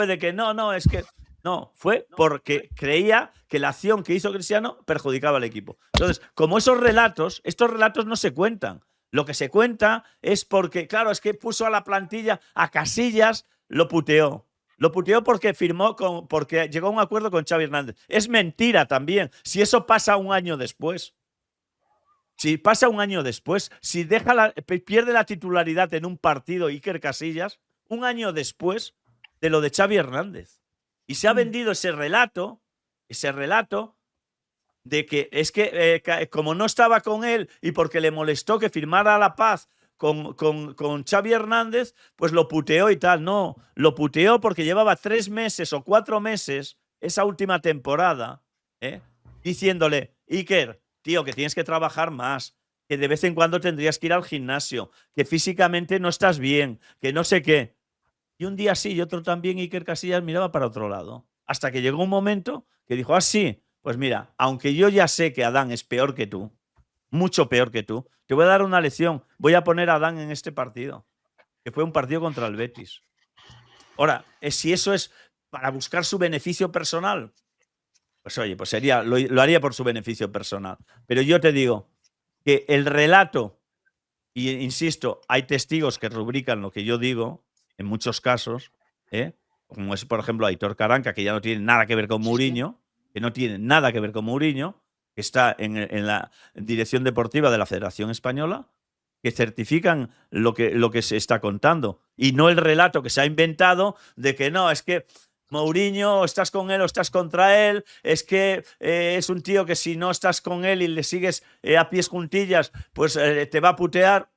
de que es que. No, fue porque creía que la acción que hizo Cristiano perjudicaba al equipo. Entonces, como estos relatos no se cuentan. Lo que se cuenta es porque, claro, es que puso a la plantilla, a Casillas, lo puteó. Lo puteó porque porque llegó a un acuerdo con Xavi Hernández. Es mentira también. Si eso pasa un año después. Si pasa un año después, si pierde la titularidad en un partido Iker Casillas, un año después de lo de Xavi Hernández. Y se ha vendido ese relato de que es que como no estaba con él y porque le molestó que firmara la paz con Xavi Hernández, pues lo puteó y tal. No, lo puteó porque llevaba 3 meses o 4 meses esa última temporada diciéndole, Iker, tío, que tienes que trabajar más, que de vez en cuando tendrías que ir al gimnasio, que físicamente no estás bien, que no sé qué. Y un día sí y otro también Iker Casillas miraba para otro lado. Hasta que llegó un momento que dijo, sí, pues mira, aunque yo ya sé que Adán es peor que tú, mucho peor que tú, te voy a dar una lección. Voy a poner a Adán en este partido, que fue un partido contra el Betis. Ahora, si eso es para buscar su beneficio personal, pues oye, pues lo haría por su beneficio personal. Pero yo te digo que el relato, y insisto, hay testigos que rubrican lo que yo digo, en muchos casos, como es, por ejemplo, Aitor Karanka, que ya no tiene nada que ver con Mourinho, que no tiene nada que ver con Mourinho, que está en la dirección deportiva de la Federación Española, que certifican lo que se está contando. Y no el relato que se ha inventado de que no, es que Mourinho, estás con él o estás contra él, es que es un tío que si no estás con él y le sigues a pies juntillas, pues te va a putear.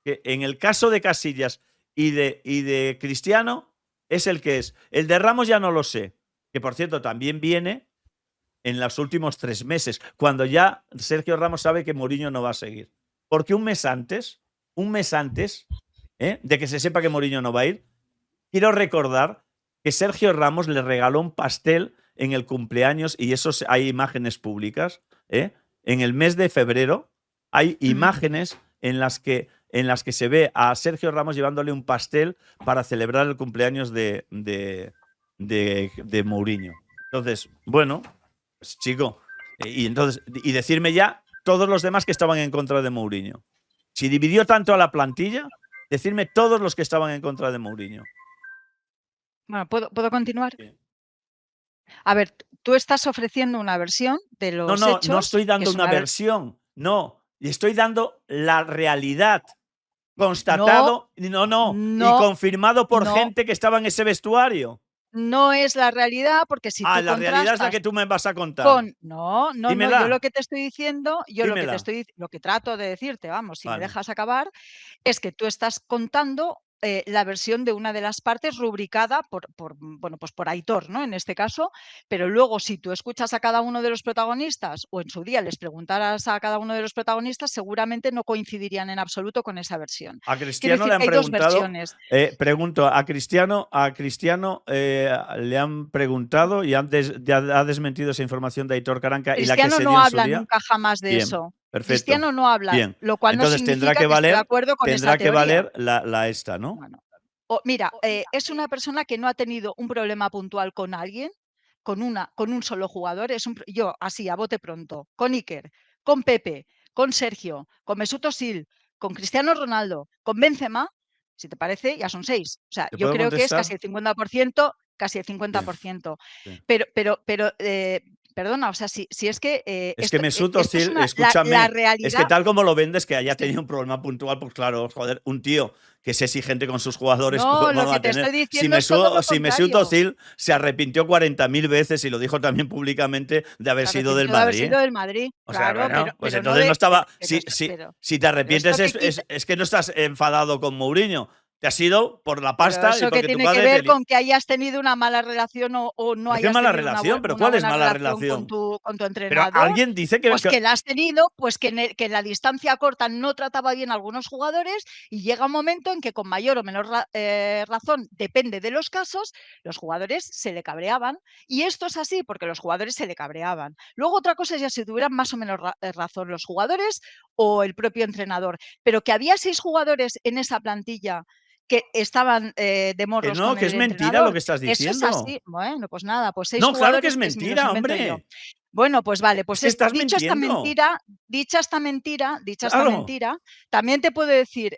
Que en el caso de Casillas y de Cristiano es el que es. El de Ramos ya no lo sé, que por cierto también viene en los últimos 3 meses, cuando ya Sergio Ramos sabe que Mourinho no va a seguir. Porque un mes antes de que se sepa que Mourinho no va a ir, quiero recordar que Sergio Ramos le regaló un pastel en el cumpleaños, y eso hay imágenes públicas, en el mes de febrero hay imágenes en las que se ve a Sergio Ramos llevándole un pastel para celebrar el cumpleaños de Mourinho. Entonces, bueno, pues chico, y decirme ya todos los demás que estaban en contra de Mourinho. Si dividió tanto a la plantilla, decirme todos los que estaban en contra de Mourinho. Bueno, ¿puedo continuar? Sí. A ver, tú estás ofreciendo una versión de los hechos. No estoy dando una versión. No, y estoy dando la realidad. Constatado, y confirmado por gente que estaba en ese vestuario. No es la realidad, porque si tú la realidad es la que tú me vas a contar. No, yo lo que te estoy diciendo, lo que trato de decirte, vamos, si me dejas acabar, es que tú estás contando la versión de una de las partes rubricada por Aitor, ¿no? En este caso, pero luego si tú escuchas a cada uno de los protagonistas o en su día les preguntaras a cada uno de los protagonistas, seguramente no coincidirían en absoluto con esa versión. A Cristiano le han preguntado, pregunto, a Cristiano le han preguntado y ha desmentido esa información de Aitor Karanka. Cristiano no habla nunca jamás de eso. Perfecto. Cristiano no habla, lo cual entonces no significa que esté de acuerdo con esa teoría. Tendrá que valer la esta, ¿no? Bueno, mira, es una persona que no ha tenido un problema puntual con alguien, con un solo jugador. Yo, así, a bote pronto, con Iker, con Pepe, con Sergio, con Mesut Özil, con Cristiano Ronaldo, con Benzema, si te parece, ya son 6. O sea, yo creo que es casi el 50%, casi el 50%. Sí. Pero Perdona, o sea, si es que... es que Mesut esto es Özil, la escúchame, realidad... es que tal como lo vendes, que haya Sí. tenido un problema puntual, pues claro, joder, un tío que es exigente con sus jugadores, No, ¿cómo lo lo va que a te tener? estoy diciendo es todo lo Si Mesut contrario. Özil se arrepintió 40.000 veces y lo dijo también públicamente de haber Se sido del arrepintió de haber Madrid. sido del Madrid, O sea, claro, bueno, pues pero no entonces no de... estaba. Pero Si te arrepientes esto que es que no estás enfadado con Mourinho. Te has ido por la Pero pasta y eso que porque tu tiene que padre ver te. con que hayas tenido una mala relación o no ¿Pero qué hayas mala tenido relación? ¿Pero una cuál es buena mala relación con relación? tu Pero entrenador. alguien dice que. Pues que la has tenido, pues que en la distancia corta no trataba bien a algunos jugadores y llega un momento en que con mayor o menor razón, depende de los casos, los jugadores se le cabreaban. Y esto es así porque los jugadores se le cabreaban. Luego otra cosa es ya si tuvieran más o menos razón los jugadores o el propio entrenador. Pero que había 6 jugadores en esa plantilla que estaban de morros no, con que el es mentira lo entrenador. que estás Eso es diciendo. así. Bueno, pues nada, pues 6 No, claro que es jugadores que me los mentira, invento yo. hombre. Bueno, pues vale, Es pues que estás dicha esta mintiendo. Claro. mentira, también te puedo decir,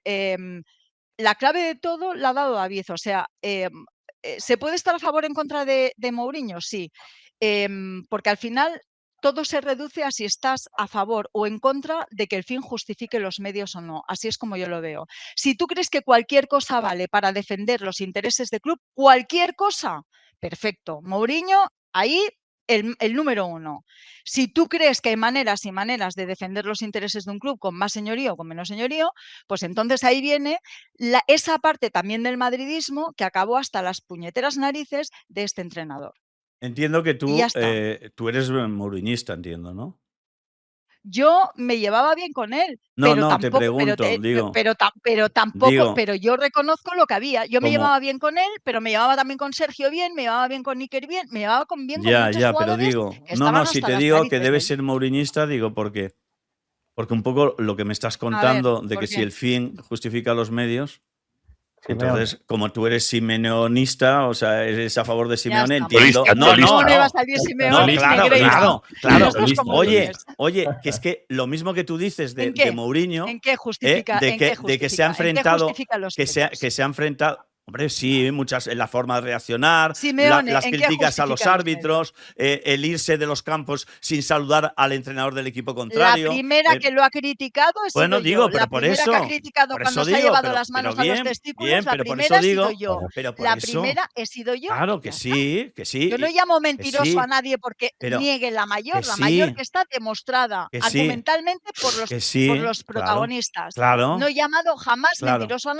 la clave de todo la ha dado David. O sea, ¿se puede estar a favor o en contra de Mourinho? Sí, porque al final todo se reduce a si estás a favor o en contra de que el fin justifique los medios o no. Así es como yo lo veo. Si tú crees que cualquier cosa vale para defender los intereses del club, cualquier cosa, perfecto. Mourinho, ahí el número 1. Si tú crees que hay maneras y maneras de defender los intereses de un club con más señorío o con menos señorío, pues entonces ahí viene esa parte también del madridismo que acabó hasta las puñeteras narices de este entrenador. Entiendo que Y ya tú, está. tú eres mourinhista, entiendo, ¿no? Yo me llevaba bien con él, No, pero no, te tampoco, pregunto, digo, pero yo reconozco lo que había. Yo me como. llevaba bien con él, pero me llevaba también con Sergio bien, me llevaba bien con Iker bien, me llevaba bien con muchos Ya, pero jugadores digo, que no, estaban si hasta te las digo que narices de debes él. ser mourinhista, digo, porque un poco lo que me estás A ver, contando de ¿por que si qué? el fin justifica los medios, Simeone. entonces, como tú eres simeonista, o sea, eres a favor de Ya Simeone, está. entiendo. Polista, ¿Cómo no iba a No, salir no, Simeone ni claro, Greyman? claro. Los dos comunes. Oye, que es que lo mismo que tú dices ¿En de qué? Mourinho, ¿En qué justifica? ¿En qué de que se ha justifica? ¿En qué enfrentado, justifica los que medios? se ha enfrentado. Hombre, sí, muchas, en la forma de reaccionar, Simeone, las ¿en qué críticas a los justifica los medios? árbitros, el irse de los campos sin saludar al entrenador del equipo La contrario. primera que lo ha criticado he sido Bueno, yo. digo, La pero por primera que ha eso criticado cuando se ha digo, llevado las pero manos a los bien, testículos, la pero por eso primera he sido digo, yo. pero por La eso, primera he sido yo claro y ya que está. sí, Yo no llamo mentiroso a sí, nadie porque pero niegue la que mayor sí, que está demostrada que sí, argumentalmente por que los sí, protagonistas. No claro, he llamado jamás claro, mentiroso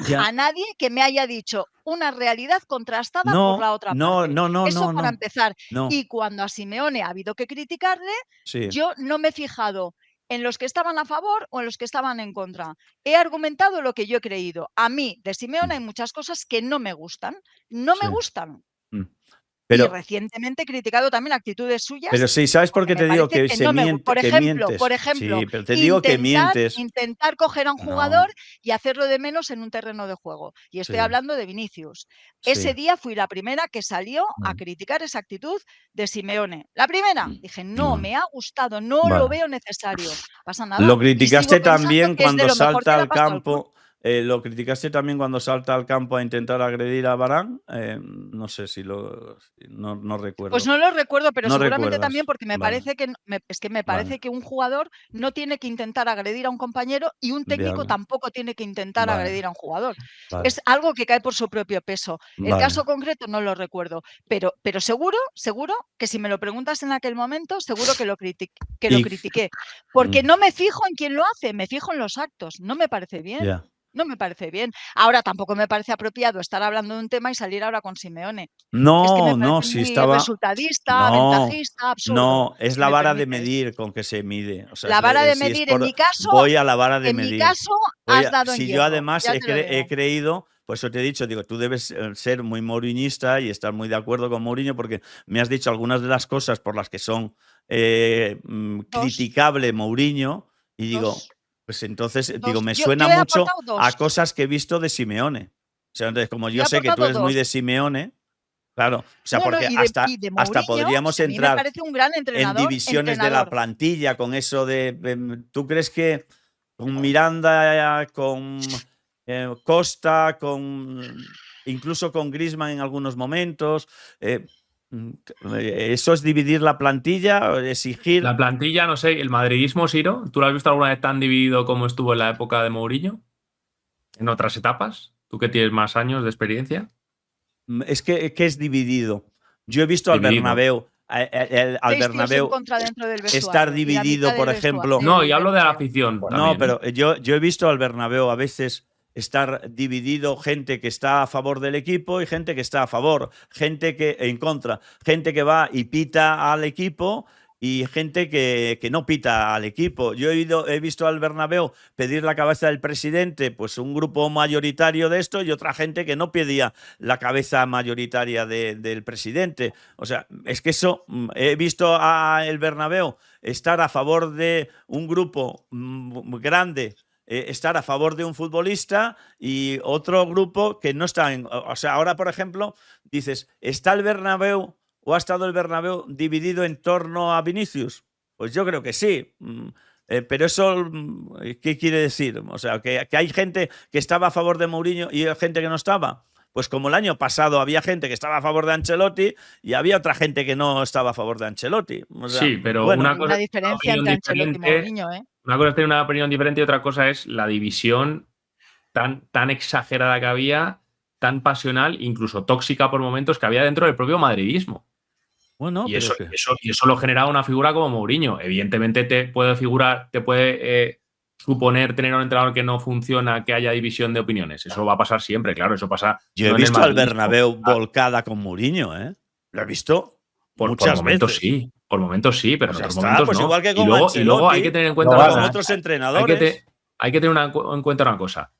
ya. a nadie que me haya dicho una realidad contrastada por la No, otra parte. Eso para no, empezar. no, Y cuando a Simeone ha habido que criticarle, sí, yo no me he fijado en los que estaban a favor o en los que estaban en contra. He argumentado lo que yo he creído. A mí, de Simeone, hay muchas cosas que no me gustan. No me sí. gustan. Mm. Y Pero, recientemente he criticado también actitudes pero suyas sí, ¿sabes por porque qué me te digo parece que que no me gusta. que Por mientes? ejemplo, Sí, pero te digo que mientes. intentar coger a un No, jugador y hacerlo de menos en un terreno de juego. Y estoy sí, hablando de Vinicius. sí. Ese día fui la primera que salió a criticar esa actitud de Simeone. La primera. Dije, no, No. me ha gustado, no lo Vale. veo necesario. Pasa nada. Lo Y sigo criticaste pensando también que es de cuando lo mejor salta que le ha al pasado al club. campo. Lo criticaste también cuando salta al campo a intentar agredir a Varane. No sé si no Pues recuerdo. no lo recuerdo, pero No seguramente también recuerdas. porque me Vale, parece que me vale, parece que un jugador no tiene que intentar agredir a un compañero y un técnico vale, tampoco tiene que intentar vale, agredir a un jugador. vale, Es algo que cae por su propio peso. El vale. caso concreto no lo recuerdo, pero seguro que si me lo preguntas en aquel momento, seguro que lo Y critiqué, porque no me fijo en quién lo hace, me fijo en los actos. No me parece bien. ya. No me parece bien. Ahora tampoco me parece apropiado estar hablando de un tema y salir ahora con Simeone. Es que me No, parece si muy estaba. resultadista, No, ventajista, absurdo, no, es si la me vara de permites. medir con que se mide. O sea, La vara de si es medir, por. Voy a la vara de en mi medir. caso, has dado en Si yo hierro, además ya te lo he digo. creído, pues eso te he dicho, digo, tú debes ser muy mourinhista y estar muy de acuerdo con Mourinho porque me has dicho algunas de las cosas por las que son criticable Mourinho y digo, Dos. pues entonces, digo, Dos. me Yo suena he mucho aportado a dos. cosas que he visto de Simeone. O sea, entonces, como Yo he yo sé que tú aportado eres muy de dos. Simeone, claro, o sea, No, porque y de hasta Mourinho, o podríamos sea, a mí me entrar parece un gran en divisiones de la entrenador. plantilla con eso de. ¿Tú crees que con Miranda, con Costa, incluso con Griezmann en algunos momentos, ¿Eso es dividir la plantilla? ¿Exigir? La plantilla, no sé, el madridismo, Siro, ¿tú lo has visto alguna vez tan dividido como estuvo en la época de Mourinho? ¿En otras etapas? ¿Tú que tienes más años de experiencia? Es que es dividido. Yo he visto al Dividido. Bernabéu, al Seis tíos en Bernabéu contra dentro del estar vestuario, y la dividido, mitad por del ejemplo. No, y hablo de la Bernabéu. afición No, también, pero yo he visto al Bernabéu a veces estar dividido, gente que está a favor del equipo y gente que está a favor, gente que en contra, gente que va y pita al equipo y gente que no pita al equipo. Yo he visto al Bernabéu pedir la cabeza del presidente, pues un grupo mayoritario de esto, y otra gente que no pedía la cabeza mayoritaria del presidente. O sea, es que eso, he visto a el Bernabéu estar a favor de un grupo grande, estar a favor de un futbolista, y otro grupo que no está en... O sea, ahora, por ejemplo, dices, ¿está el Bernabéu o ha estado el Bernabéu dividido en torno a Vinicius? Pues yo creo que sí. Pero eso, ¿qué quiere decir? O sea, que hay gente que estaba a favor de Mourinho y hay gente que no estaba. Pues como el año pasado había gente que estaba a favor de Ancelotti y había otra gente que no estaba a favor de Ancelotti. O sea, sí, pero bueno, una Hay cosa una diferencia entre Ancelotti y Mourinho, ¿eh? Una cosa es tener una opinión diferente y otra cosa es la división tan exagerada que había, tan pasional, incluso tóxica por momentos, que había dentro del propio madridismo. bueno, Y pero eso lo generaba una figura como Mourinho. Evidentemente te puede suponer tener un entrenador que no funciona, que haya división de opiniones. Eso va a pasar siempre, claro. Eso pasa. yo he no en el visto al madridismo. Bernabéu volcada con Mourinho, ¿eh? Lo he visto Por muchas momentos veces. sí. Por momentos sí, pero Pues en ya otros está, momentos pues no. igual que con y luego Ancelotti, hay que tener en o cuenta No una gana. con cosa. otros Hay entrenadores. que tener en cuenta una cosa.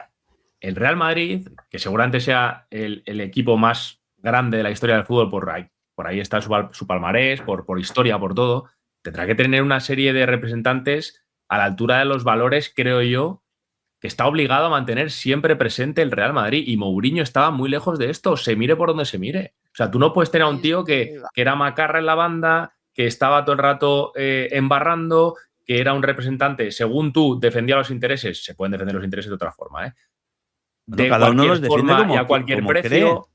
El Real Madrid, que seguramente sea el equipo más grande de la historia del fútbol, por ahí está su palmarés, por historia, por todo, tendrá que tener una serie de representantes a la altura de los valores, creo yo, que está obligado a mantener siempre presente el Real Madrid. Y Mourinho estaba muy lejos de esto, se mire por donde se mire. O sea, tú no puedes tener a un tío que era macarra en la banda, que estaba todo el rato embarrando, que era un representante, según tú, defendía los intereses. Se pueden defender los intereses de otra forma, ¿eh? Bueno, De cada uno los cualquier defiende forma y a cualquier como cree. precio.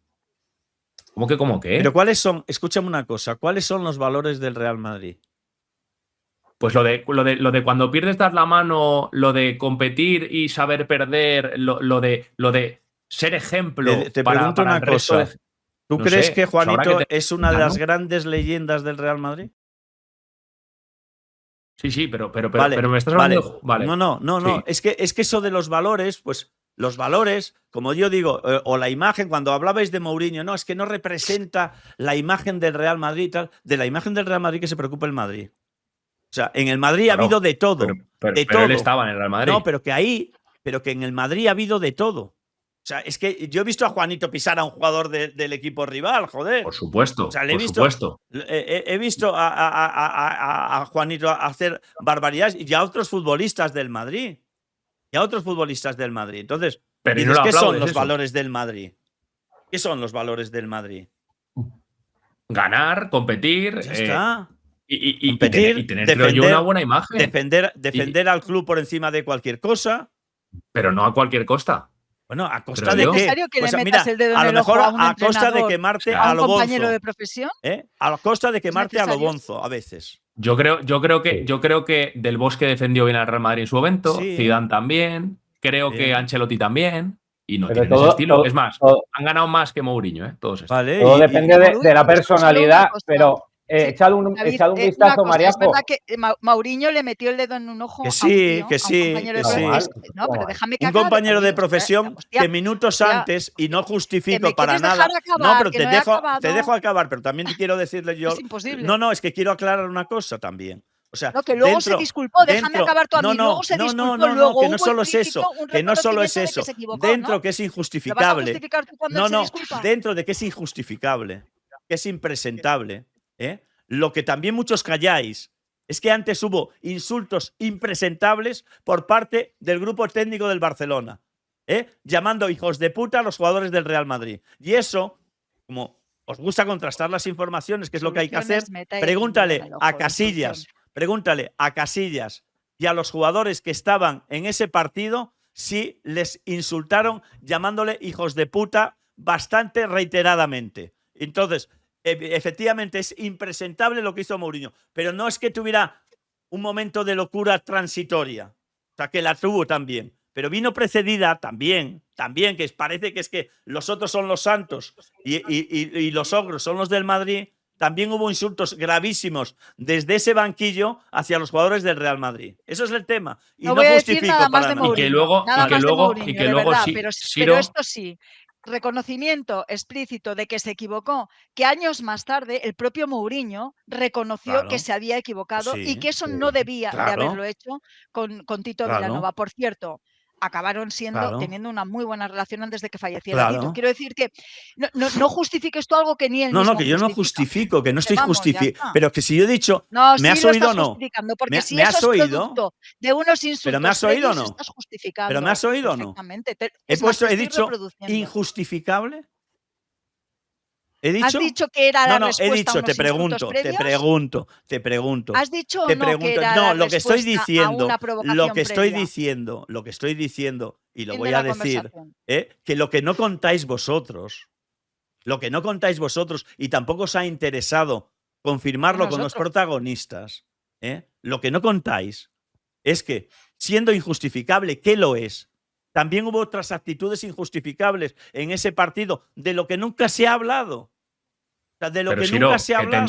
¿Cómo qué? Pero ¿cuáles son? Escúchame una cosa. ¿Cuáles son los valores del Real Madrid? Pues lo de cuando pierdes das la mano, lo de competir y saber perder, lo de ser ejemplo Te para pregunto una el resto cosa. de. ¿Tú No crees sé, que pues habrá Juanito que es una de las ¿no? grandes leyendas del Real Madrid? Sí, pero Vale, me estás vale. hablando. Vale. No. Sí. Es que eso de los valores, pues los valores, como yo digo, o la imagen, cuando hablabais de Mourinho, no, es que no representa la imagen del Real Madrid y tal. De la imagen del Real Madrid que se preocupa el Madrid. O sea, en el Madrid ha Claro, habido de todo. Pero de todo. él estaba en el Real Madrid. No, pero que en el Madrid ha habido de todo. O sea, es que yo he visto a Juanito pisar a un jugador del equipo rival, joder. Por supuesto. O sea, he visto a Juanito hacer barbaridades y a otros futbolistas del Madrid. Entonces, Pero dices, no ¿qué son aplaudes los eso? valores del Madrid? ¿Qué son los valores del Madrid? Ganar, competir. Ya está. Competir, y tener, creo yo, una buena imagen. Defender al club por encima de cualquier cosa. Pero no a cualquier costa. Bueno, ¿a costa Creo de yo. qué? ¿Es necesario que Pues le metas el dedo en a lo el ojo mejor a un a costa de entrenador, quemarte a a un lo compañero bonzo. de profesión? A costa de quemarte a lo necesario? bonzo, a veces. Yo creo que Del Bosque defendió bien al Real Madrid en su momento, Sí. Zidane también, creo Bien. que Ancelotti también, y no Pero tienen ese estilo. Es más, todo- han ganado más que Mourinho, ¿eh? Todos estos. Vale. Todo depende de la personalidad, cosa. pero Sí, echad un David, vistazo, una cosa, es Mariajo. verdad que Mourinho le metió el dedo en un ojo Que a un sí, tío, que a un sí, compañero que de sí. profesión. No, pero déjame que Un acabe, compañero de por Dios, profesión hostia, que minutos hostia, antes, y no que justifico me para quieres nada. dejar acabar, pero que te no he acabado. dejo acabar, pero también te quiero decirle yo. Es imposible. No, es que quiero aclarar una cosa también. O sea, No, que luego se disculpó, déjame acabar tú a mí. Luego se disculpó, luego que no hubo solo es implícito eso, un que no solo es reconocimiento de eso. que se equivocó, Dentro ¿no? que es ¿Lo vas a injustificable. justificar tú cuando él se disculpa? Dentro de que es injustificable, que es impresentable, ¿eh? Lo que también muchos calláis es que antes hubo insultos impresentables por parte del grupo técnico del Barcelona, llamando hijos de puta a los jugadores del Real Madrid. Y eso, como os gusta contrastar las informaciones, que es lo que hay que hacer, pregúntale a Casillas y a los jugadores que estaban en ese partido si les insultaron llamándole hijos de puta bastante reiteradamente. Entonces, efectivamente es impresentable lo que hizo Mourinho, pero no es que tuviera un momento de locura transitoria, o sea, que la tuvo también, pero vino precedida también, que parece que es que los otros son los santos y los ogros son los del Madrid. También hubo insultos gravísimos desde ese banquillo hacia los jugadores del Real Madrid. Eso es el tema. Y no justifico nada más para de nada. Mourinho, sí, pero esto sí, reconocimiento explícito de que se equivocó, que años más tarde el propio Mourinho reconoció que se había equivocado y que eso no debía de haberlo hecho con Tito Vilanova. Por cierto, acabaron teniendo una muy buena relación antes de que falleciera Tito. Quiero decir que no justifiques tú algo que ni él mismo No, que yo no justifico, que no estoy justificando. Pero que si yo he dicho, no, ¿me has oído o no? Porque si eso es producto de unos insultos, ¿pero me has oído o no? Estás justificando. ¿Pero me has oído o no? He dicho injustificable. ¿He dicho? ¿Has dicho que era la respuesta he dicho, a unos te pregunto. ¿Has dicho o no que era no, la lo que estoy diciendo, a una provocación lo que estoy previa? diciendo, y lo voy a decir, que lo que no contáis vosotros, y tampoco os ha interesado confirmarlo con los protagonistas, lo que no contáis es que, siendo injustificable, ¿qué lo es? También hubo otras actitudes injustificables en ese partido, de lo que nunca se ha hablado. O sea, de lo pero que Siro, nunca se ha hablado.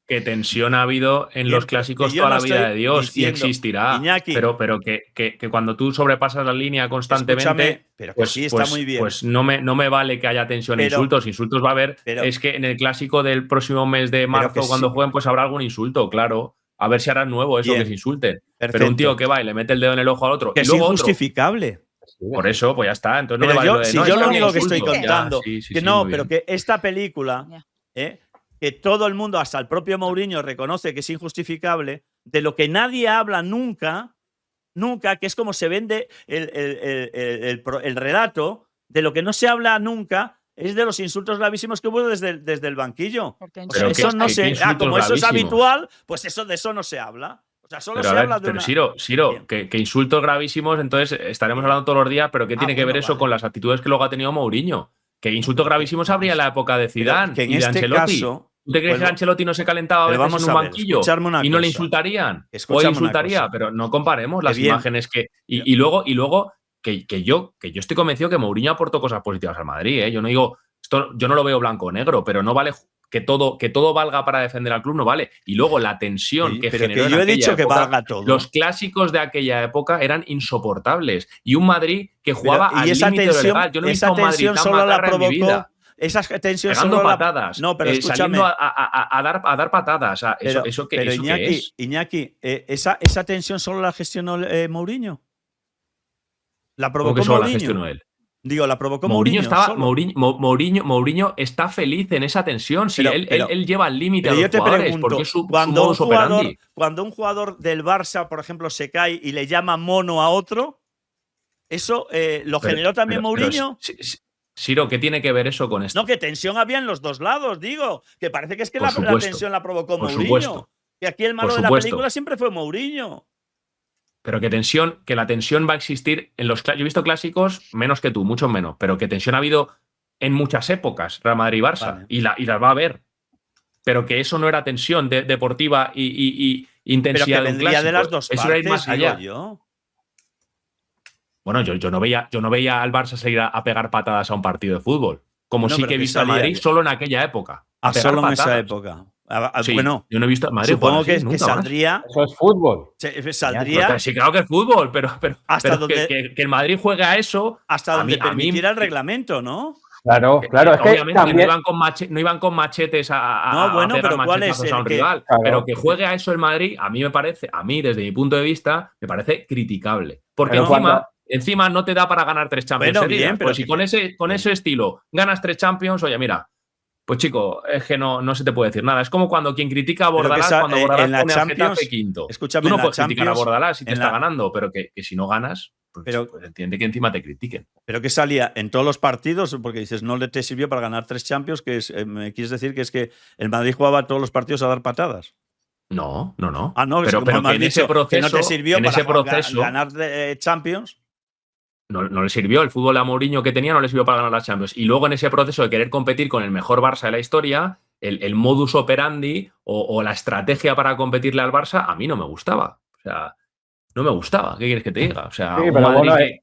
¿Qué tensión ha habido en los clásicos toda la vida de Dios? Diciendo, y existirá. Iñaki, pero que cuando tú sobrepasas la línea constantemente, pero que sí está muy bien. Pues no me vale que haya tensión e insultos. Insultos va a haber. Es que en el clásico del próximo mes de marzo, cuando jueguen, pues habrá algún insulto, claro. A ver si harán nuevo eso, que se insulten. Perfecto. Pero un tío que va y le mete el dedo en el ojo al otro. Que y es luego injustificable. Por eso, pues ya está. Entonces no me vale yo lo único que estoy contando, pero bien. que esta película, que todo el mundo, hasta el propio Mourinho, reconoce que es injustificable, de lo que nadie habla nunca, que es como se vende el relato, de lo que no se habla nunca, es de los insultos gravísimos que hubo desde el banquillo. Pero eso no se, como eso es habitual, pues de eso no se habla. O sea, solo se habla de una… Siro, que insultos gravísimos, entonces estaremos hablando todos los días, pero ¿qué tiene que ver eso con las actitudes que luego ha tenido Mourinho? Que insultos gravísimos habría en la época de Zidane y de Ancelotti. ¿Tú te crees que Ancelotti no se calentaba a veces en un banquillo y no le insultarían? O insultaría, pero no comparemos las imágenes que… Y luego que yo estoy convencido que Mourinho aportó cosas positivas al Madrid. Yo no digo… yo no lo veo blanco o negro, pero no vale… Que todo valga para defender al club, no vale. Y luego la tensión que generó yo he dicho que valga todo. Los clásicos de aquella época eran insoportables. Y un Madrid que jugaba al límite de lo legal. Yo no he visto a un Madrid tan macarra en mi vida. Esa tensión pegando patadas. No, pero escúchame. Saliendo a dar patadas. O sea, ¿eso qué es? Iñaki, ¿esa tensión solo la gestionó Mourinho? ¿La provocó solo Mourinho? La gestionó él? Digo, la provocó Mourinho. Mourinho está feliz en esa tensión. Si él lleva al límite a los jugadores, porque es su modus operandi. Cuando un jugador del Barça, por ejemplo, se cae y le llama mono a otro, ¿eso lo generó también Mourinho? Siro, ¿qué tiene que ver eso con esto? No, que tensión había en los dos lados, digo. Que parece que es que la tensión la provocó Mourinho. Supuesto. Que aquí el malo de la película siempre fue Mourinho. Pero que la tensión va a existir en los… Yo he visto clásicos menos que tú, mucho menos, pero que tensión ha habido en muchas épocas, Real Madrid y Barça, vale. y las va a haber. Pero que eso no era tensión deportiva y intensidad pero que de un clásico. De las dos eso partes, era ir más allá. Yo. Bueno, yo no veía al Barça salir a pegar patadas a un partido de fútbol. Como sí que he visto a Madrid solo en aquella época. Solo en esa época. Sí, bueno, yo no he visto a Madrid. Supongo que saldría. Eso es fútbol. Saldría. Sí, claro que es fútbol, pero hasta donde, que el Madrid juegue a eso. Hasta donde permitiera el reglamento, ¿no? Claro. Es que obviamente también… no iban con machetes a bueno, pegar pero ¿cuál es a un rival. Claro. Pero que juegue a eso el Madrid, a mí, desde mi punto de vista, me parece criticable. Porque encima no te da para ganar 3 Champions. Bueno, bien, pero pues si con ese estilo ganas 3 Champions, oye, mira, pues chico, es que no se te puede decir nada. Es como cuando quien critica a Bordalás cuando Bordalás pone al Getafe quinto. Escúchame, tú no puedes criticar a Bordalás si te está ganando, pero que si no ganas, pues entiende que encima te critiquen. Pero que salía en todos los partidos, porque dices, no le te sirvió para ganar 3 Champions, me quieres decir que es que el Madrid jugaba todos los partidos a dar patadas. No. No, pero que en ese proceso, que no te sirvió para ganar Champions. No le sirvió, el fútbol a Mourinho que tenía no le sirvió para ganar las Champions. Y luego en ese proceso de querer competir con el mejor Barça de la historia, el modus operandi o la estrategia para competirle al Barça a mí no me gustaba. O sea, no me gustaba. ¿Qué quieres que te diga? O sea, Sí, un pero Madrid bueno, que...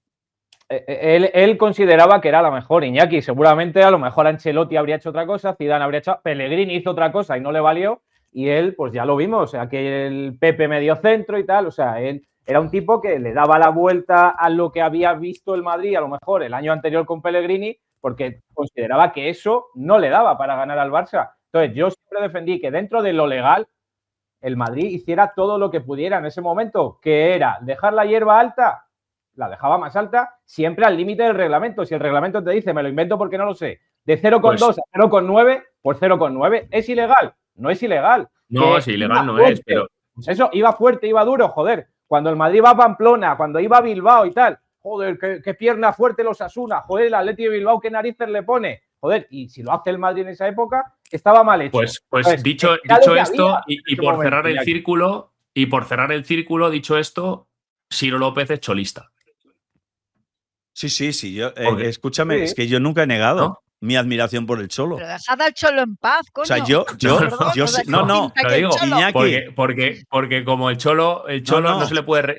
Él consideraba que era la mejor, Iñaki. Seguramente a lo mejor Ancelotti habría hecho otra cosa, Zidane habría hecho, Pellegrini hizo otra cosa y no le valió, y él, pues ya lo vimos, o sea, que el Pepe medio centro y tal, o sea, él era un tipo que le daba la vuelta a lo que había visto el Madrid a lo mejor el año anterior con Pellegrini, porque consideraba que eso no le daba para ganar al Barça. Entonces, yo siempre defendí que dentro de lo legal el Madrid hiciera todo lo que pudiera en ese momento, que era dejar la hierba alta, la dejaba más alta, siempre al límite del reglamento. Si el reglamento te dice, me lo invento porque no lo sé, de 0,2 Pues- a 0,9, pues 0,9. ¿Es ilegal? No es ilegal. No, Que si ilegal no fuerte. es, pero... Pues eso, iba fuerte, iba duro, joder. Cuando el Madrid va a Pamplona, cuando iba a Bilbao y tal, joder, qué pierna fuerte los Asuna, joder, el Atleti de Bilbao, qué narices le pone. Joder, y si lo hace el Madrid en esa época, estaba mal hecho. Pues Entonces, dicho era lo que esto, había y en ese por momento, cerrar el Iñaki. círculo, dicho esto, Ciro López es cholista. Sí, yo, Porque- escúchame, sí. es que yo nunca he negado ¿No? mi admiración por el Cholo. Pero dejad al Cholo en paz, coño. O sea, yo Perdón, sí- o sea, no, ¿qué no, pinta lo que el digo, Cholo? Iñaki. porque como el Cholo No.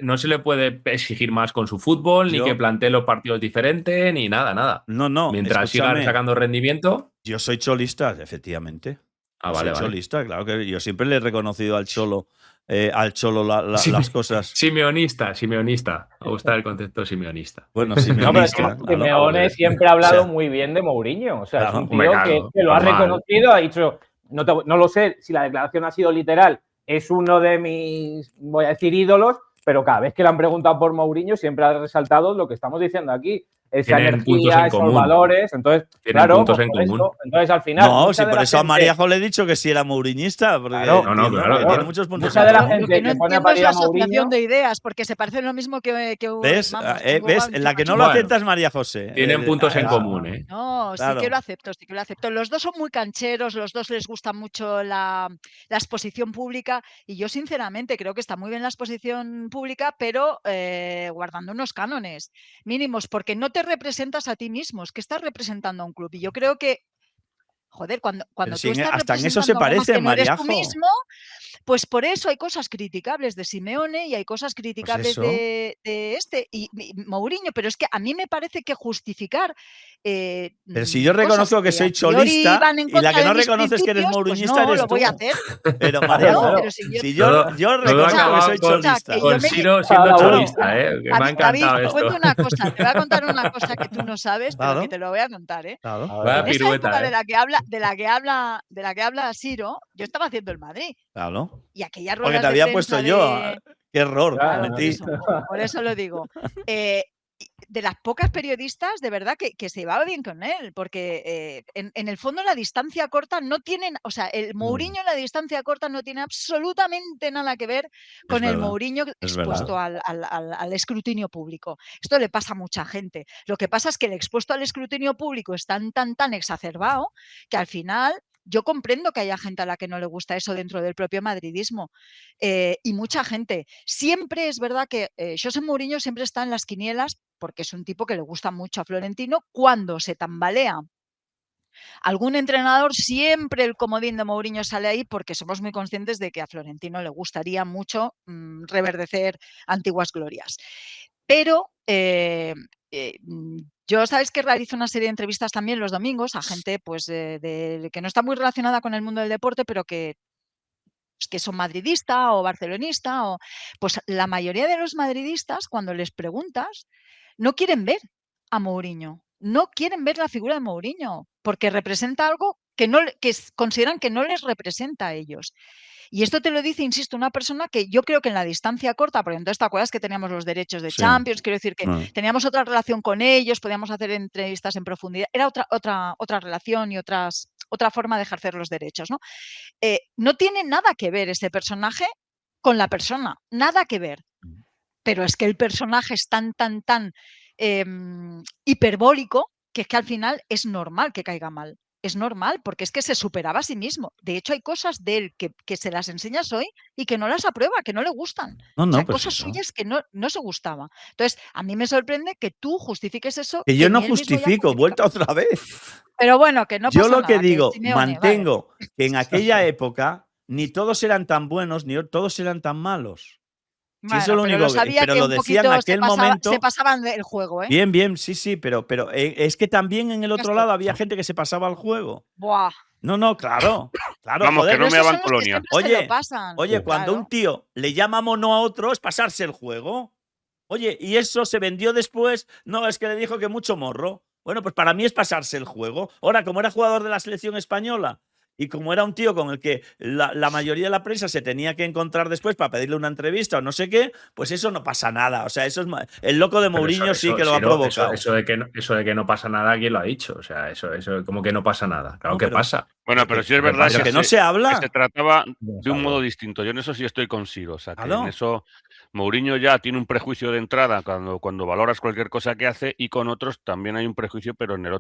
no se le puede exigir más con su fútbol, ni Yo- que plantee los partidos diferentes, ni nada. No, Mientras siga escúchame, sacando rendimiento. yo soy cholista, efectivamente. Ah, Soy vale. cholista, claro que yo siempre le he reconocido al Cholo Sí, las cosas. Simeonista. Me gusta el concepto simeonista. Bueno, No, pero es simeonista. que Simeone siempre ha hablado muy bien de Mourinho. O sea, es un tío Claro, que lo ha normal. reconocido, ha dicho, no lo sé si la declaración ha sido literal, es uno de mis, voy a decir, ídolos, pero cada vez que le han preguntado por Mourinho siempre ha resaltado lo que estamos diciendo aquí. Esa Tienen puntos energía, en esos común. valores. Entonces, Tienen claro, puntos pues en por común. eso, entonces al final. No, mucha sí, de por la eso a gente- Mariajo le he dicho que sí era mourinista. Porque Claro. entiendo claro. que tiene muchos puntos Mucha en de la común. gente Lo que no que pone a entiendo es parir la a Mourinho. asociación de ideas, porque se parece lo mismo que ¿Ves? vamos, ¿Ves? En la que no lo Bueno, aceptas, María José. Tienen puntos en eso. común, ¿eh? No, Claro. sí que lo acepto. Los dos son muy cancheros, los dos les gusta mucho la exposición pública y yo sinceramente creo que está muy bien la exposición pública, pero guardando unos cánones mínimos, porque no te representas a ti mismo, es que estás representando a un club. Y yo creo que, joder, cuando Pero tú si estás hasta en eso representando se algo más parecen, que no eres tú Mariajo. mismo, pues por eso hay cosas criticables de Simeone y hay cosas criticables eso. de este y Mourinho, pero es que a mí me parece que justificar Pero si yo cosas reconozco que a soy priori cholista van en y la contra que de no mis reconoces que eres principios, pues mourinhista no eres lo voy a tú. hacer. Pero Claro, Mariajo, claro. Pero si yo- si Todo- yo todo reconozco que acabado soy cholista. que yo Con me- Ciro siendo Claro, cholista, ¿eh? Me ha David, encantado te esto. cuento una cosa, te voy a contar una cosa que tú no sabes, pero Claro. que te lo voy a contar, ¿eh? Claro. A ver, Vaya En esa pirueta, época ¿eh? de la que habla Siro, yo estaba haciendo el Madrid Claro. y aquellas Porque ruedas te de había prensa puesto yo. de- Qué error Claro, cometí. Por eso lo digo. De las pocas periodistas, de verdad, que se llevaba bien con él, porque en el fondo la distancia corta no tienen, o sea, el Mourinho en la distancia corta no tiene absolutamente nada que ver con el verdad, Mourinho es expuesto al escrutinio público. Esto le pasa a mucha gente. Lo que pasa es que el expuesto al escrutinio público es tan exacerbado que al final yo comprendo que haya gente a la que no le gusta eso dentro del propio madridismo. Y mucha gente. Siempre es verdad que José Mourinho siempre está en las quinielas porque es un tipo que le gusta mucho a Florentino. Cuando se tambalea algún entrenador, siempre el comodín de Mourinho sale ahí porque somos muy conscientes de que a Florentino le gustaría mucho reverdecer antiguas glorias. Pero yo sabéis que realizo una serie de entrevistas también los domingos a gente pues, que no está muy relacionada con el mundo del deporte, pero que son madridista o barcelonista, pues la mayoría de los madridistas, cuando les preguntas, no quieren ver a Mourinho, no quieren ver la figura de Mourinho, porque representa algo que consideran que no les representa a ellos. Y esto te lo dice, insisto, una persona que yo creo que en la distancia corta, porque entonces te acuerdas que teníamos los derechos de Sí. Champions, quiero decir que teníamos otra relación con ellos, podíamos hacer entrevistas en profundidad, era otra relación y otra forma de ejercer los derechos, ¿no? No tiene nada que ver ese personaje con la persona, nada que ver. Pero es que el personaje es tan hiperbólico que es que al final es normal que caiga mal. Es normal, porque es que se superaba a sí mismo. De hecho, hay cosas de él que se las enseñas hoy y que no las aprueba, que no le gustan. No, O sea, pues cosas eso. suyas que no se gustaba. Entonces, a mí me sorprende que tú justifiques eso. Que yo no ni él mismo ya justifico, justifica. vuelta otra vez. Pero bueno, que no Yo pasa lo que nada, digo, Simeone, mantengo que en aquella época ni todos eran tan buenos ni todos eran tan malos. Si eso es lo pero único, sabía pero que lo un decía en poquito aquel momento. se pasaban del juego, ¿eh? Bien, bien, sí, pero es que también en el otro lado había gente que se pasaba al juego. Buah. No, claro, Vamos, joder. que no me esos hagan son los que colonia. siempre se lo pasan. Oye, cuando Claro. un tío le llama mono a otro es pasarse el juego. Oye, y eso se vendió después. No, es que le dijo que mucho morro. Bueno, pues para mí es pasarse el juego. Ahora, como era jugador de la selección española y como era un tío con el que la mayoría de la prensa se tenía que encontrar después para pedirle una entrevista o no sé qué, pues eso no pasa nada. O sea, eso es el loco de Mourinho sí que lo ha provocado. Eso de que no pasa nada, ¿quién lo ha dicho? O sea, eso como que no pasa nada. Claro que pasa. Bueno, pero sí es verdad que no se habla. que se trataba de un modo distinto. Yo en eso sí estoy con Ciro. O sea, que Claro. en eso Mourinho ya tiene un prejuicio de entrada cuando valoras cualquier cosa que hace, y con otros también hay un prejuicio, pero en el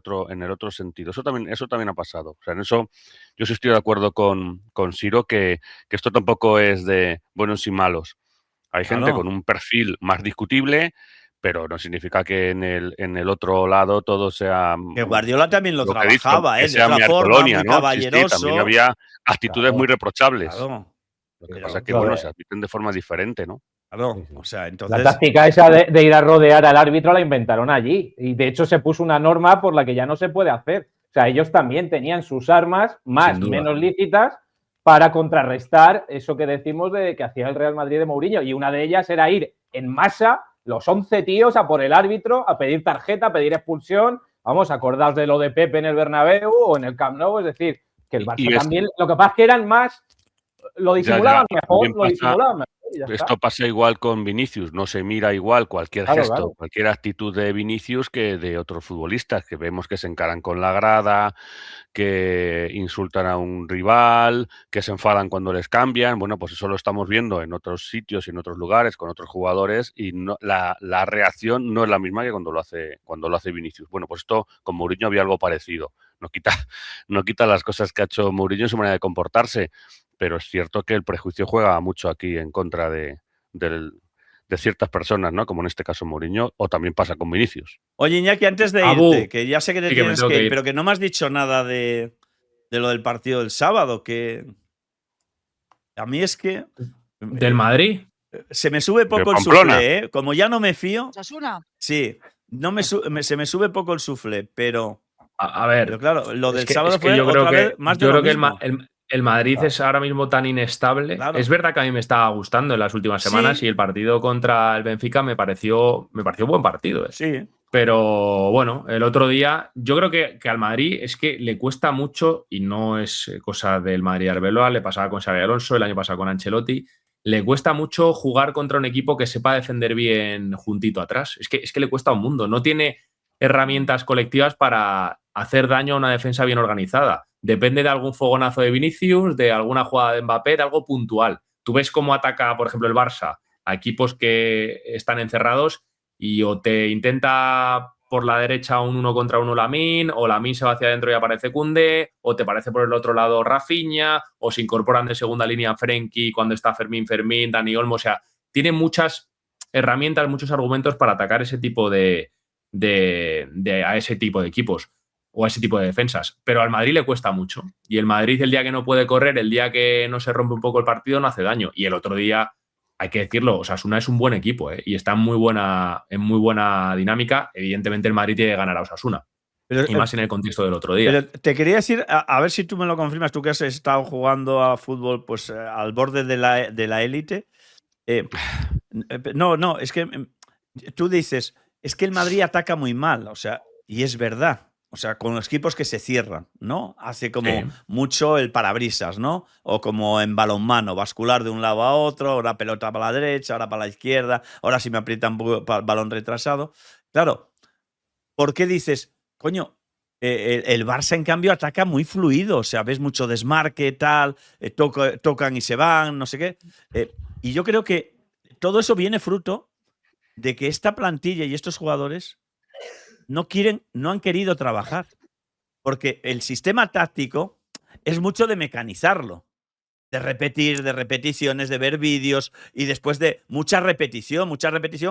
otro sentido. Eso también ha pasado. O sea, en eso yo sí estoy de acuerdo con Ciro, que esto tampoco es de buenos y malos. Hay gente con un perfil más discutible, pero no significa que en el otro lado todo sea. Que Guardiola también lo trabajaba, que de sea otra forma, Colonia, muy ¿no? caballeroso. Sí, también había actitudes muy reprochables. Claro. Lo que pasa es que, bueno, se admiten de forma diferente, ¿no? Claro, o sea, entonces. La táctica esa de ir a rodear al árbitro la inventaron allí. Y de hecho se puso una norma por la que ya no se puede hacer. O sea, ellos también tenían sus armas más menos lícitas para contrarrestar eso que decimos de que hacía el Real Madrid de Mourinho. Y una de ellas era ir en masa, los 11 tíos, a por el árbitro, a pedir tarjeta, a pedir expulsión. Vamos, acordaos de lo de Pepe en el Bernabéu o en el Camp Nou. Es decir, que el Barça también. Lo que pasa es que eran más. Lo disimulaban mejor, lo disimulaban mejor. Esto pasa igual con Vinicius, no se mira igual cualquier gesto, cualquier actitud de Vinicius que de otros futbolistas, que vemos que se encaran con la grada, que insultan a un rival, que se enfadan cuando les cambian. Bueno, pues eso lo estamos viendo en otros sitios y en otros lugares con otros jugadores, y no, la reacción no es la misma que cuando lo hace Vinicius. Bueno, pues esto con Mourinho había algo parecido. No quita las cosas que ha hecho Mourinho en su manera de comportarse, pero es cierto que el prejuicio juega mucho aquí en contra de ciertas personas, ¿no? Como en este caso Mourinho, o también pasa con Vinicius. Oye, Iñaki, antes de irte, que ya sé que te tienes que ir, pero que no me has dicho nada de lo del partido del sábado, que a mí es que… ¿Del Madrid? Se me sube poco el suflé, ¿eh? Como ya no me fío… ¿Osasuna? Sí, se me sube poco el suflé, pero… A ver… Pero claro, lo del sábado fue otra vez más de lo mismo. El Madrid es ahora mismo tan inestable. Claro. Es verdad que a mí me estaba gustando en las últimas semanas y el partido contra el Benfica me pareció buen partido. Sí. Pero bueno, el otro día yo creo que al Madrid es que le cuesta mucho, y no es cosa del Madrid Arbeloa, le pasaba con Xabi Alonso, el año pasado con Ancelotti, le cuesta mucho jugar contra un equipo que sepa defender bien juntito atrás. Es que le cuesta un mundo. No tiene herramientas colectivas para hacer daño a una defensa bien organizada. Depende de algún fogonazo de Vinicius, de alguna jugada de Mbappé, de algo puntual. Tú ves cómo ataca, por ejemplo, el Barça a equipos que están encerrados y o te intenta por la derecha un 1 contra 1 Lamine, o Lamine se va hacia adentro y aparece Koundé, o te parece por el otro lado Rafinha, o se incorporan de segunda línea Frenkie cuando está Fermín, Dani Olmo. O sea, tiene muchas herramientas, muchos argumentos para atacar ese tipo a ese tipo de equipos o a ese tipo de defensas, pero al Madrid le cuesta mucho, y el Madrid, el día que no puede correr, el día que no se rompe un poco el partido, no hace daño. Y el otro día, hay que decirlo, Osasuna es un buen equipo, y está en muy buena dinámica. Evidentemente el Madrid tiene que ganar a Osasuna, y más en el contexto del otro día. Pero te quería decir, a ver si tú me lo confirmas, tú que has estado jugando a fútbol pues al borde de la élite. No, es que tú dices, es que el Madrid ataca muy mal, o sea, y es verdad. O sea, con los equipos que se cierran, ¿no? Hace como mucho el parabrisas, ¿no? O como en balonmano, bascular de un lado a otro, ahora pelota para la derecha, ahora para la izquierda, ahora si me aprieta un poco para el balón retrasado. Claro, ¿por qué dices, coño, el Barça en cambio ataca muy fluido? O sea, ves mucho desmarque, tal, tocan y se van, no sé qué. Y yo creo que todo eso viene fruto de que esta plantilla y estos jugadores no han querido trabajar, porque el sistema táctico es mucho de mecanizarlo, de repetir, de repeticiones, de ver vídeos, y después de mucha repetición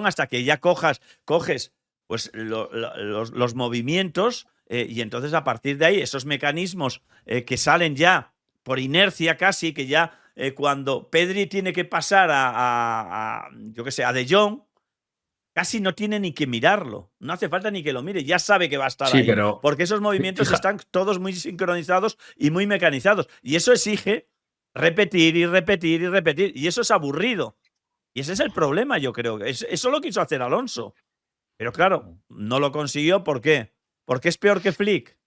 hasta que ya coges pues los movimientos y entonces a partir de ahí esos mecanismos que salen ya por inercia casi, que ya cuando Pedri tiene que pasar yo qué sé, a De Jong, casi no tiene ni que mirarlo, no hace falta ni que lo mire, ya sabe que va a estar ahí, pero porque esos movimientos están todos muy sincronizados y muy mecanizados, y eso exige repetir y repetir y repetir, y eso es aburrido, y ese es el problema, yo creo. Eso lo quiso hacer Alonso, pero claro, no lo consiguió. ¿Por qué? ¿Porque es peor que Flick?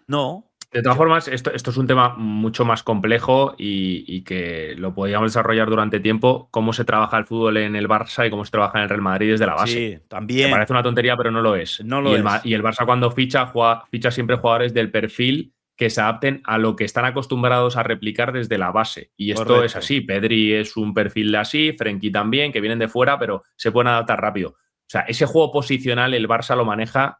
No. De todas formas, esto es un tema mucho más complejo y que lo podríamos desarrollar durante tiempo, cómo se trabaja el fútbol en el Barça y cómo se trabaja en el Real Madrid desde la base. Sí, también. Me parece una tontería, pero no lo es. No lo es. Y el Barça cuando ficha siempre jugadores del perfil que se adapten a lo que están acostumbrados a replicar desde la base. Y esto Correcto. es así. Pedri es un perfil así, Frenkie también, que vienen de fuera, pero se pueden adaptar rápido. O sea, ese juego posicional el Barça lo maneja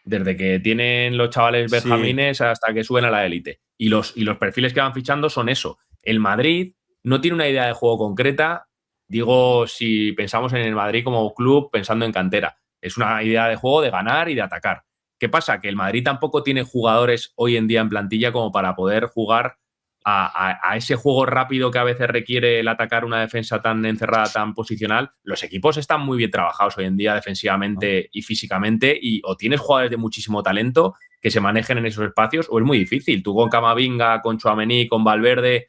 desde que tienen los chavales benjamines hasta que suben a la élite. Y los perfiles que van fichando son eso. El Madrid no tiene una idea de juego concreta. Digo, si pensamos en el Madrid como club pensando en cantera. Es una idea de juego de ganar y de atacar. ¿Qué pasa? Que el Madrid tampoco tiene jugadores hoy en día en plantilla como para poder jugar a ese juego rápido que a veces requiere el atacar una defensa tan encerrada, tan posicional. Los equipos están muy bien trabajados hoy en día defensivamente y físicamente, y o tienes jugadores de muchísimo talento que se manejen en esos espacios, o es muy difícil. Tú con Camavinga, con Tchouaméni, con Valverde,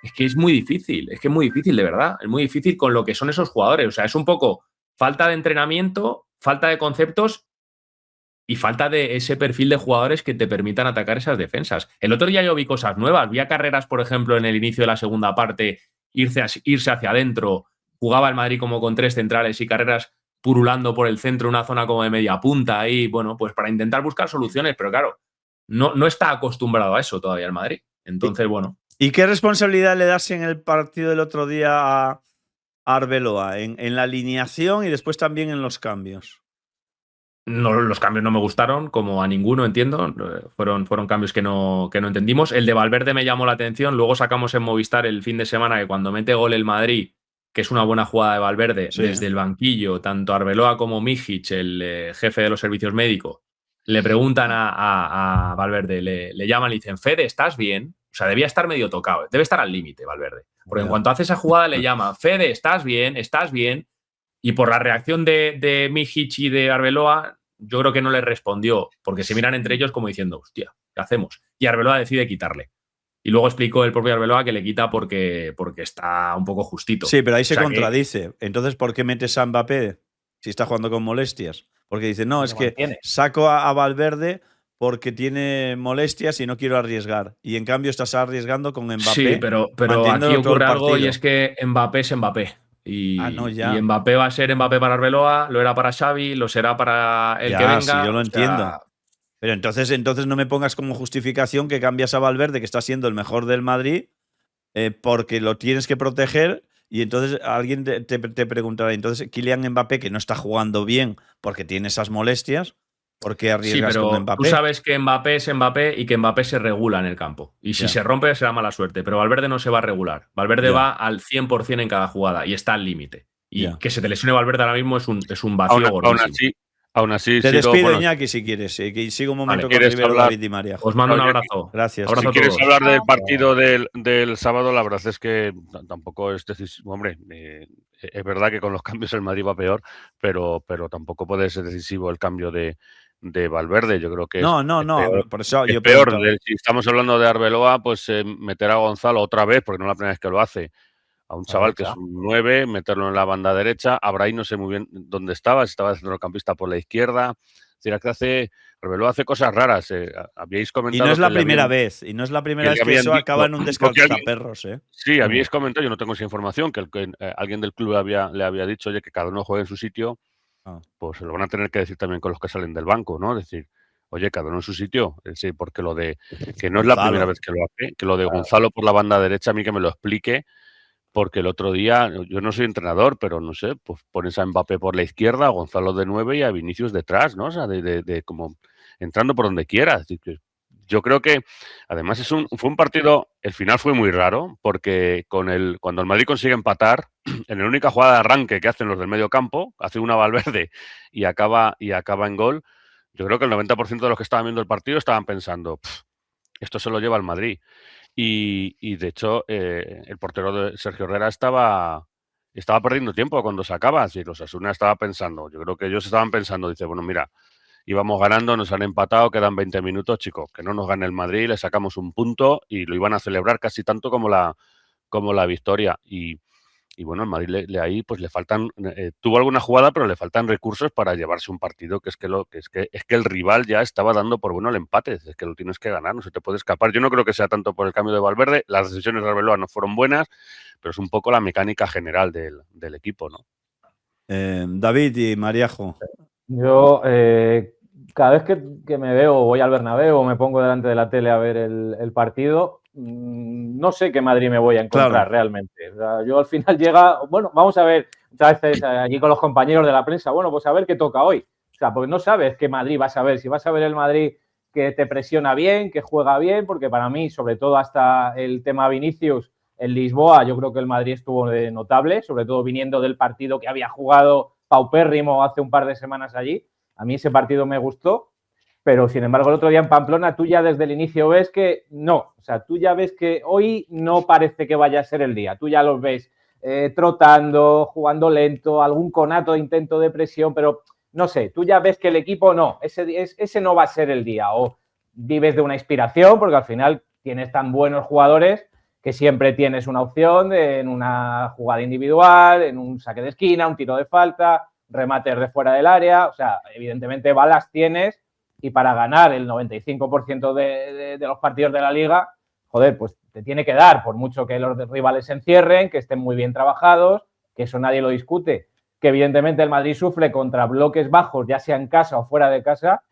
es que es muy difícil, de verdad. Es muy difícil con lo que son esos jugadores. O sea, es un poco falta de entrenamiento, falta de conceptos y falta de ese perfil de jugadores que te permitan atacar esas defensas. El otro día yo vi cosas nuevas. Vi a Carreras, por ejemplo, en el inicio de la segunda parte, irse hacia adentro. Jugaba el Madrid como con 3 centrales y Carreras purulando por el centro, una zona como de media punta ahí, bueno, pues para intentar buscar soluciones. Pero claro, no está acostumbrado a eso todavía el Madrid. Entonces, bueno. ¿Y qué responsabilidad le das en el partido del otro día a Arbeloa? En la alineación y después también en los cambios. No, los cambios no me gustaron, como a ninguno, entiendo. Fueron cambios que no entendimos. El de Valverde me llamó la atención. Luego sacamos en Movistar el fin de semana que cuando mete gol el Madrid, que es una buena jugada de Valverde, desde el banquillo, tanto Arbeloa como Mijic, el jefe de los servicios médicos, le preguntan a Valverde, le llaman y le dicen, Fede, ¿estás bien? O sea, debía estar medio tocado. Debe estar al límite, Valverde. Porque en cuanto hace esa jugada le llaman, Fede, ¿estás bien? ¿Estás bien? Y por la reacción de Mijic y de Arbeloa, yo creo que no le respondió, porque se miran entre ellos como diciendo, hostia, ¿qué hacemos? Y Arbeloa decide quitarle. Y luego explicó el propio Arbeloa que le quita porque está un poco justito. Sí, pero ahí se contradice. Entonces, ¿por qué metes a Mbappé si está jugando con molestias? Porque dice, no, es que saco a Valverde porque tiene molestias y no quiero arriesgar. Y en cambio estás arriesgando con Mbappé. Sí, pero aquí ocurre algo y es que Mbappé es Mbappé. Y Mbappé va a ser Mbappé para Arbeloa, lo era para Xavi, lo será para el que venga. Sí, yo lo entiendo. Pero entonces no me pongas como justificación que cambias a Valverde, que está siendo el mejor del Madrid, porque lo tienes que proteger. Y entonces alguien te preguntará, entonces Kylian Mbappé, que no está jugando bien porque tiene esas molestias, ¿por qué arriesgas con Mbappé? Tú sabes que Mbappé es Mbappé y que Mbappé se regula en el campo. Y si se rompe será mala suerte. Pero Valverde no se va a regular. Valverde va al 100% en cada jugada y está al límite. Y que se te lesione Valverde ahora mismo es un vacío gordísimo. Aún así te despido, Iñaki, si quieres. Que sigo un momento con Rivero, David y María. Os mando un abrazo. Gracias. Si quieres hablar del partido del sábado, la verdad es que tampoco es decisivo. Hombre, es verdad que con los cambios el Madrid va peor, pero tampoco puede ser decisivo el cambio de Valverde. Yo creo que no, peor, por eso es peor. Si estamos hablando de Arbeloa, pues meter a Gonzalo otra vez, porque no es la primera vez que lo hace, a un chaval que es un 9, meterlo en la banda derecha. Abraham no sé muy bien dónde estaba, si estaba de centrocampista por la izquierda. Es decir, Arbeloa hace cosas raras. Habíais comentado. Y no es la primera vez. Y no es la primera vez que eso acaba en un descalzaperros. Sí, habíais comentado, yo no tengo esa información, que alguien del club le había dicho, oye, que cada uno juegue en su sitio. Pues se lo van a tener que decir también con los que salen del banco, ¿no? Es decir, oye, cada uno en su sitio. Sí, porque lo de que no es la primera vez que lo hace, que lo de Gonzalo por la banda derecha, a mí que me lo explique, porque el otro día, yo no soy entrenador, pero no sé, pues pones a Mbappé por la izquierda, a Gonzalo de 9 y a Vinicius detrás, ¿no? O sea, de como entrando por donde quieras. Yo creo que, además, fue un partido, el final fue muy raro, porque cuando el Madrid consigue empatar, en la única jugada de arranque que hacen los del medio campo, hace una Valverde y acaba en gol, Yo creo que el 90% de los que estaban viendo el partido estaban pensando, esto se lo lleva el Madrid. Y de hecho, el portero de Sergio Herrera estaba perdiendo tiempo cuando sacaba. Si los Osasuna estaba pensando, yo creo que ellos estaban pensando, dice, bueno, mira, íbamos ganando, nos han empatado, quedan 20 minutos, chicos, que no nos gane el Madrid, le sacamos un punto y lo iban a celebrar casi tanto como la victoria. Y bueno, el Madrid ahí pues le faltan, tuvo alguna jugada, pero le faltan recursos para llevarse un partido que es que el rival ya estaba dando por bueno el empate, es que lo tienes que ganar, no se te puede escapar. Yo no creo que sea tanto por el cambio de Valverde, las decisiones de Arbeloa no fueron buenas, pero es un poco la mecánica general del equipo, ¿no? David y Mariajo. Yo cada vez que me veo, voy al Bernabéu o me pongo delante de la tele a ver el partido, no sé qué Madrid me voy a encontrar realmente. O sea, yo al final bueno, vamos a ver, muchas veces allí con los compañeros de la prensa, bueno, pues a ver qué toca hoy. O sea, porque no sabes qué Madrid vas a ver. Si vas a ver el Madrid que te presiona bien, que juega bien, porque para mí, sobre todo hasta el tema Vinicius, en Lisboa, yo creo que el Madrid estuvo notable, sobre todo viniendo del partido que había jugado paupérrimo hace un par de semanas allí. A mí ese partido me gustó, pero sin embargo el otro día en Pamplona tú ya desde el inicio ves que no, o sea, tú ya ves que hoy no parece que vaya a ser el día, tú ya los ves trotando, jugando lento, algún conato de intento de presión, pero no sé, tú ya ves que el equipo no, ese no va a ser el día, o vives de una inspiración porque al final tienes tan buenos jugadores que siempre tienes una opción en una jugada individual, en un saque de esquina, un tiro de falta, remates de fuera del área, o sea, evidentemente balas tienes y para ganar el 95% de los partidos de la liga, joder, pues te tiene que dar, por mucho que los rivales se encierren, que estén muy bien trabajados, que eso nadie lo discute, que evidentemente el Madrid sufre contra bloques bajos, ya sea en casa o fuera de casa.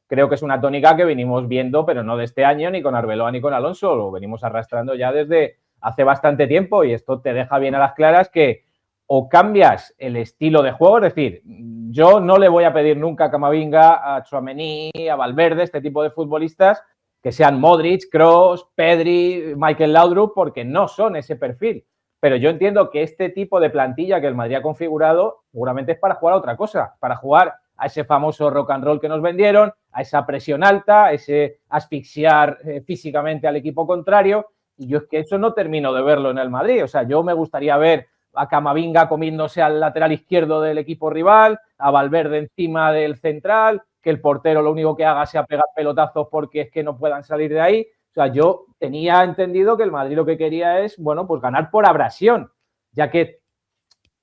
Creo que es una tónica que venimos viendo, pero no de este año, ni con Arbeloa ni con Alonso, lo venimos arrastrando ya desde hace bastante tiempo y esto te deja bien a las claras que o cambias el estilo de juego, es decir, yo no le voy a pedir nunca a Camavinga, a Tchouaméni, a Valverde, este tipo de futbolistas que sean Modric, Kroos, Pedri, Michael Laudrup, porque no son ese perfil. Pero yo entiendo que este tipo de plantilla que el Madrid ha configurado seguramente es para jugar a otra cosa, para jugar a ese famoso rock and roll que nos vendieron, a esa presión alta, a ese asfixiar físicamente al equipo contrario. Y yo es que eso no termino de verlo en el Madrid. O sea, yo me gustaría ver a Camavinga comiéndose al lateral izquierdo del equipo rival, a Valverde encima del central, que el portero lo único que haga sea pegar pelotazos porque es que no puedan salir de ahí. O sea, yo tenía entendido que el Madrid lo que quería es, bueno, pues ganar por abrasión, ya que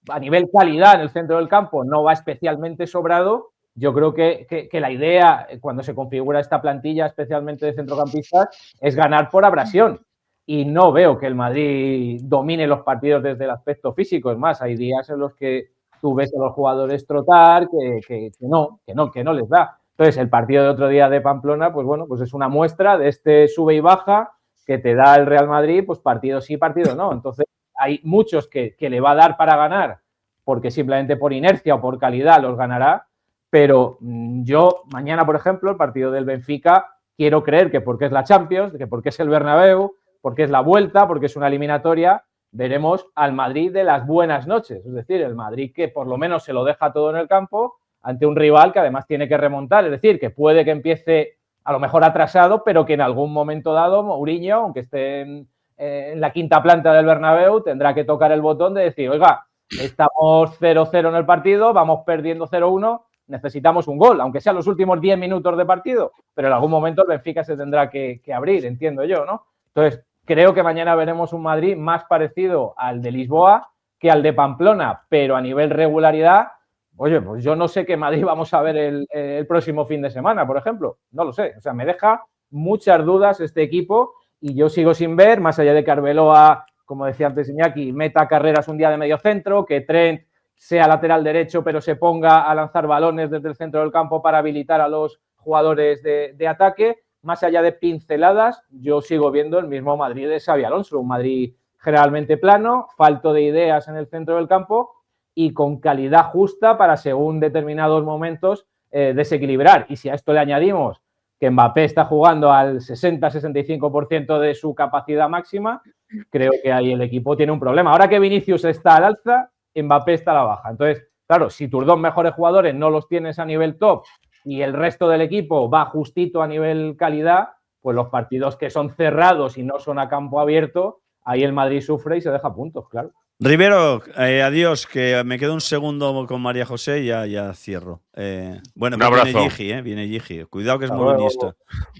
a nivel calidad en el centro del campo no va especialmente sobrado. Yo creo que la idea, cuando se configura esta plantilla, especialmente de centrocampistas, es ganar por abrasión. Y no veo que el Madrid domine los partidos desde el aspecto físico. Es más, hay días en los que tú ves a los jugadores trotar que no les da. Entonces, el partido de otro día de Pamplona, pues bueno, pues es una muestra de este sube y baja que te da el Real Madrid, pues partido sí, partido no. Entonces, hay muchos que le va a dar para ganar, porque simplemente por inercia o por calidad los ganará, pero yo mañana, por ejemplo, el partido del Benfica, quiero creer que porque es la Champions, que porque es el Bernabéu, porque es la vuelta, porque es una eliminatoria, veremos al Madrid de las buenas noches, es decir, el Madrid que por lo menos se lo deja todo en el campo ante un rival que además tiene que remontar, es decir, que puede que empiece a lo mejor atrasado, pero que en algún momento dado Mourinho, aunque esté en la quinta planta del Bernabéu, tendrá que tocar el botón de decir, oiga, estamos 0-0 en el partido, vamos perdiendo 0-1, necesitamos un gol, aunque sean los últimos 10 minutos de partido, pero en algún momento el Benfica se tendrá que abrir, entiendo yo, ¿no? Entonces, creo que mañana veremos un Madrid más parecido al de Lisboa que al de Pamplona, pero a nivel regularidad, oye, pues yo no sé qué Madrid vamos a ver el próximo fin de semana, por ejemplo, no lo sé, o sea, me deja muchas dudas este equipo y yo sigo sin ver, más allá de que Arbeloa, como decía antes Iñaki, meta carreras un día de medio centro, que Trent sea lateral derecho pero se ponga a lanzar balones desde el centro del campo para habilitar a los jugadores de ataque. Más allá de pinceladas, yo sigo viendo el mismo Madrid de Xabi Alonso, un Madrid generalmente plano, falto de ideas en el centro del campo y con calidad justa para, según determinados momentos, desequilibrar. Y si a esto le añadimos que Mbappé está jugando al 60-65% de su capacidad máxima, creo que ahí el equipo tiene un problema. Ahora que Vinicius está al alza, Mbappé está a la baja. Entonces, claro, si tus dos mejores jugadores no los tienes a nivel top, y el resto del equipo va justito a nivel calidad, pues los partidos que son cerrados y no son a campo abierto, ahí el Madrid sufre y se deja puntos, claro. Rivero, adiós, que me quedo un segundo con María José y ya cierro. Bueno, un abrazo. Viene Gigi. Cuidado que es molonista.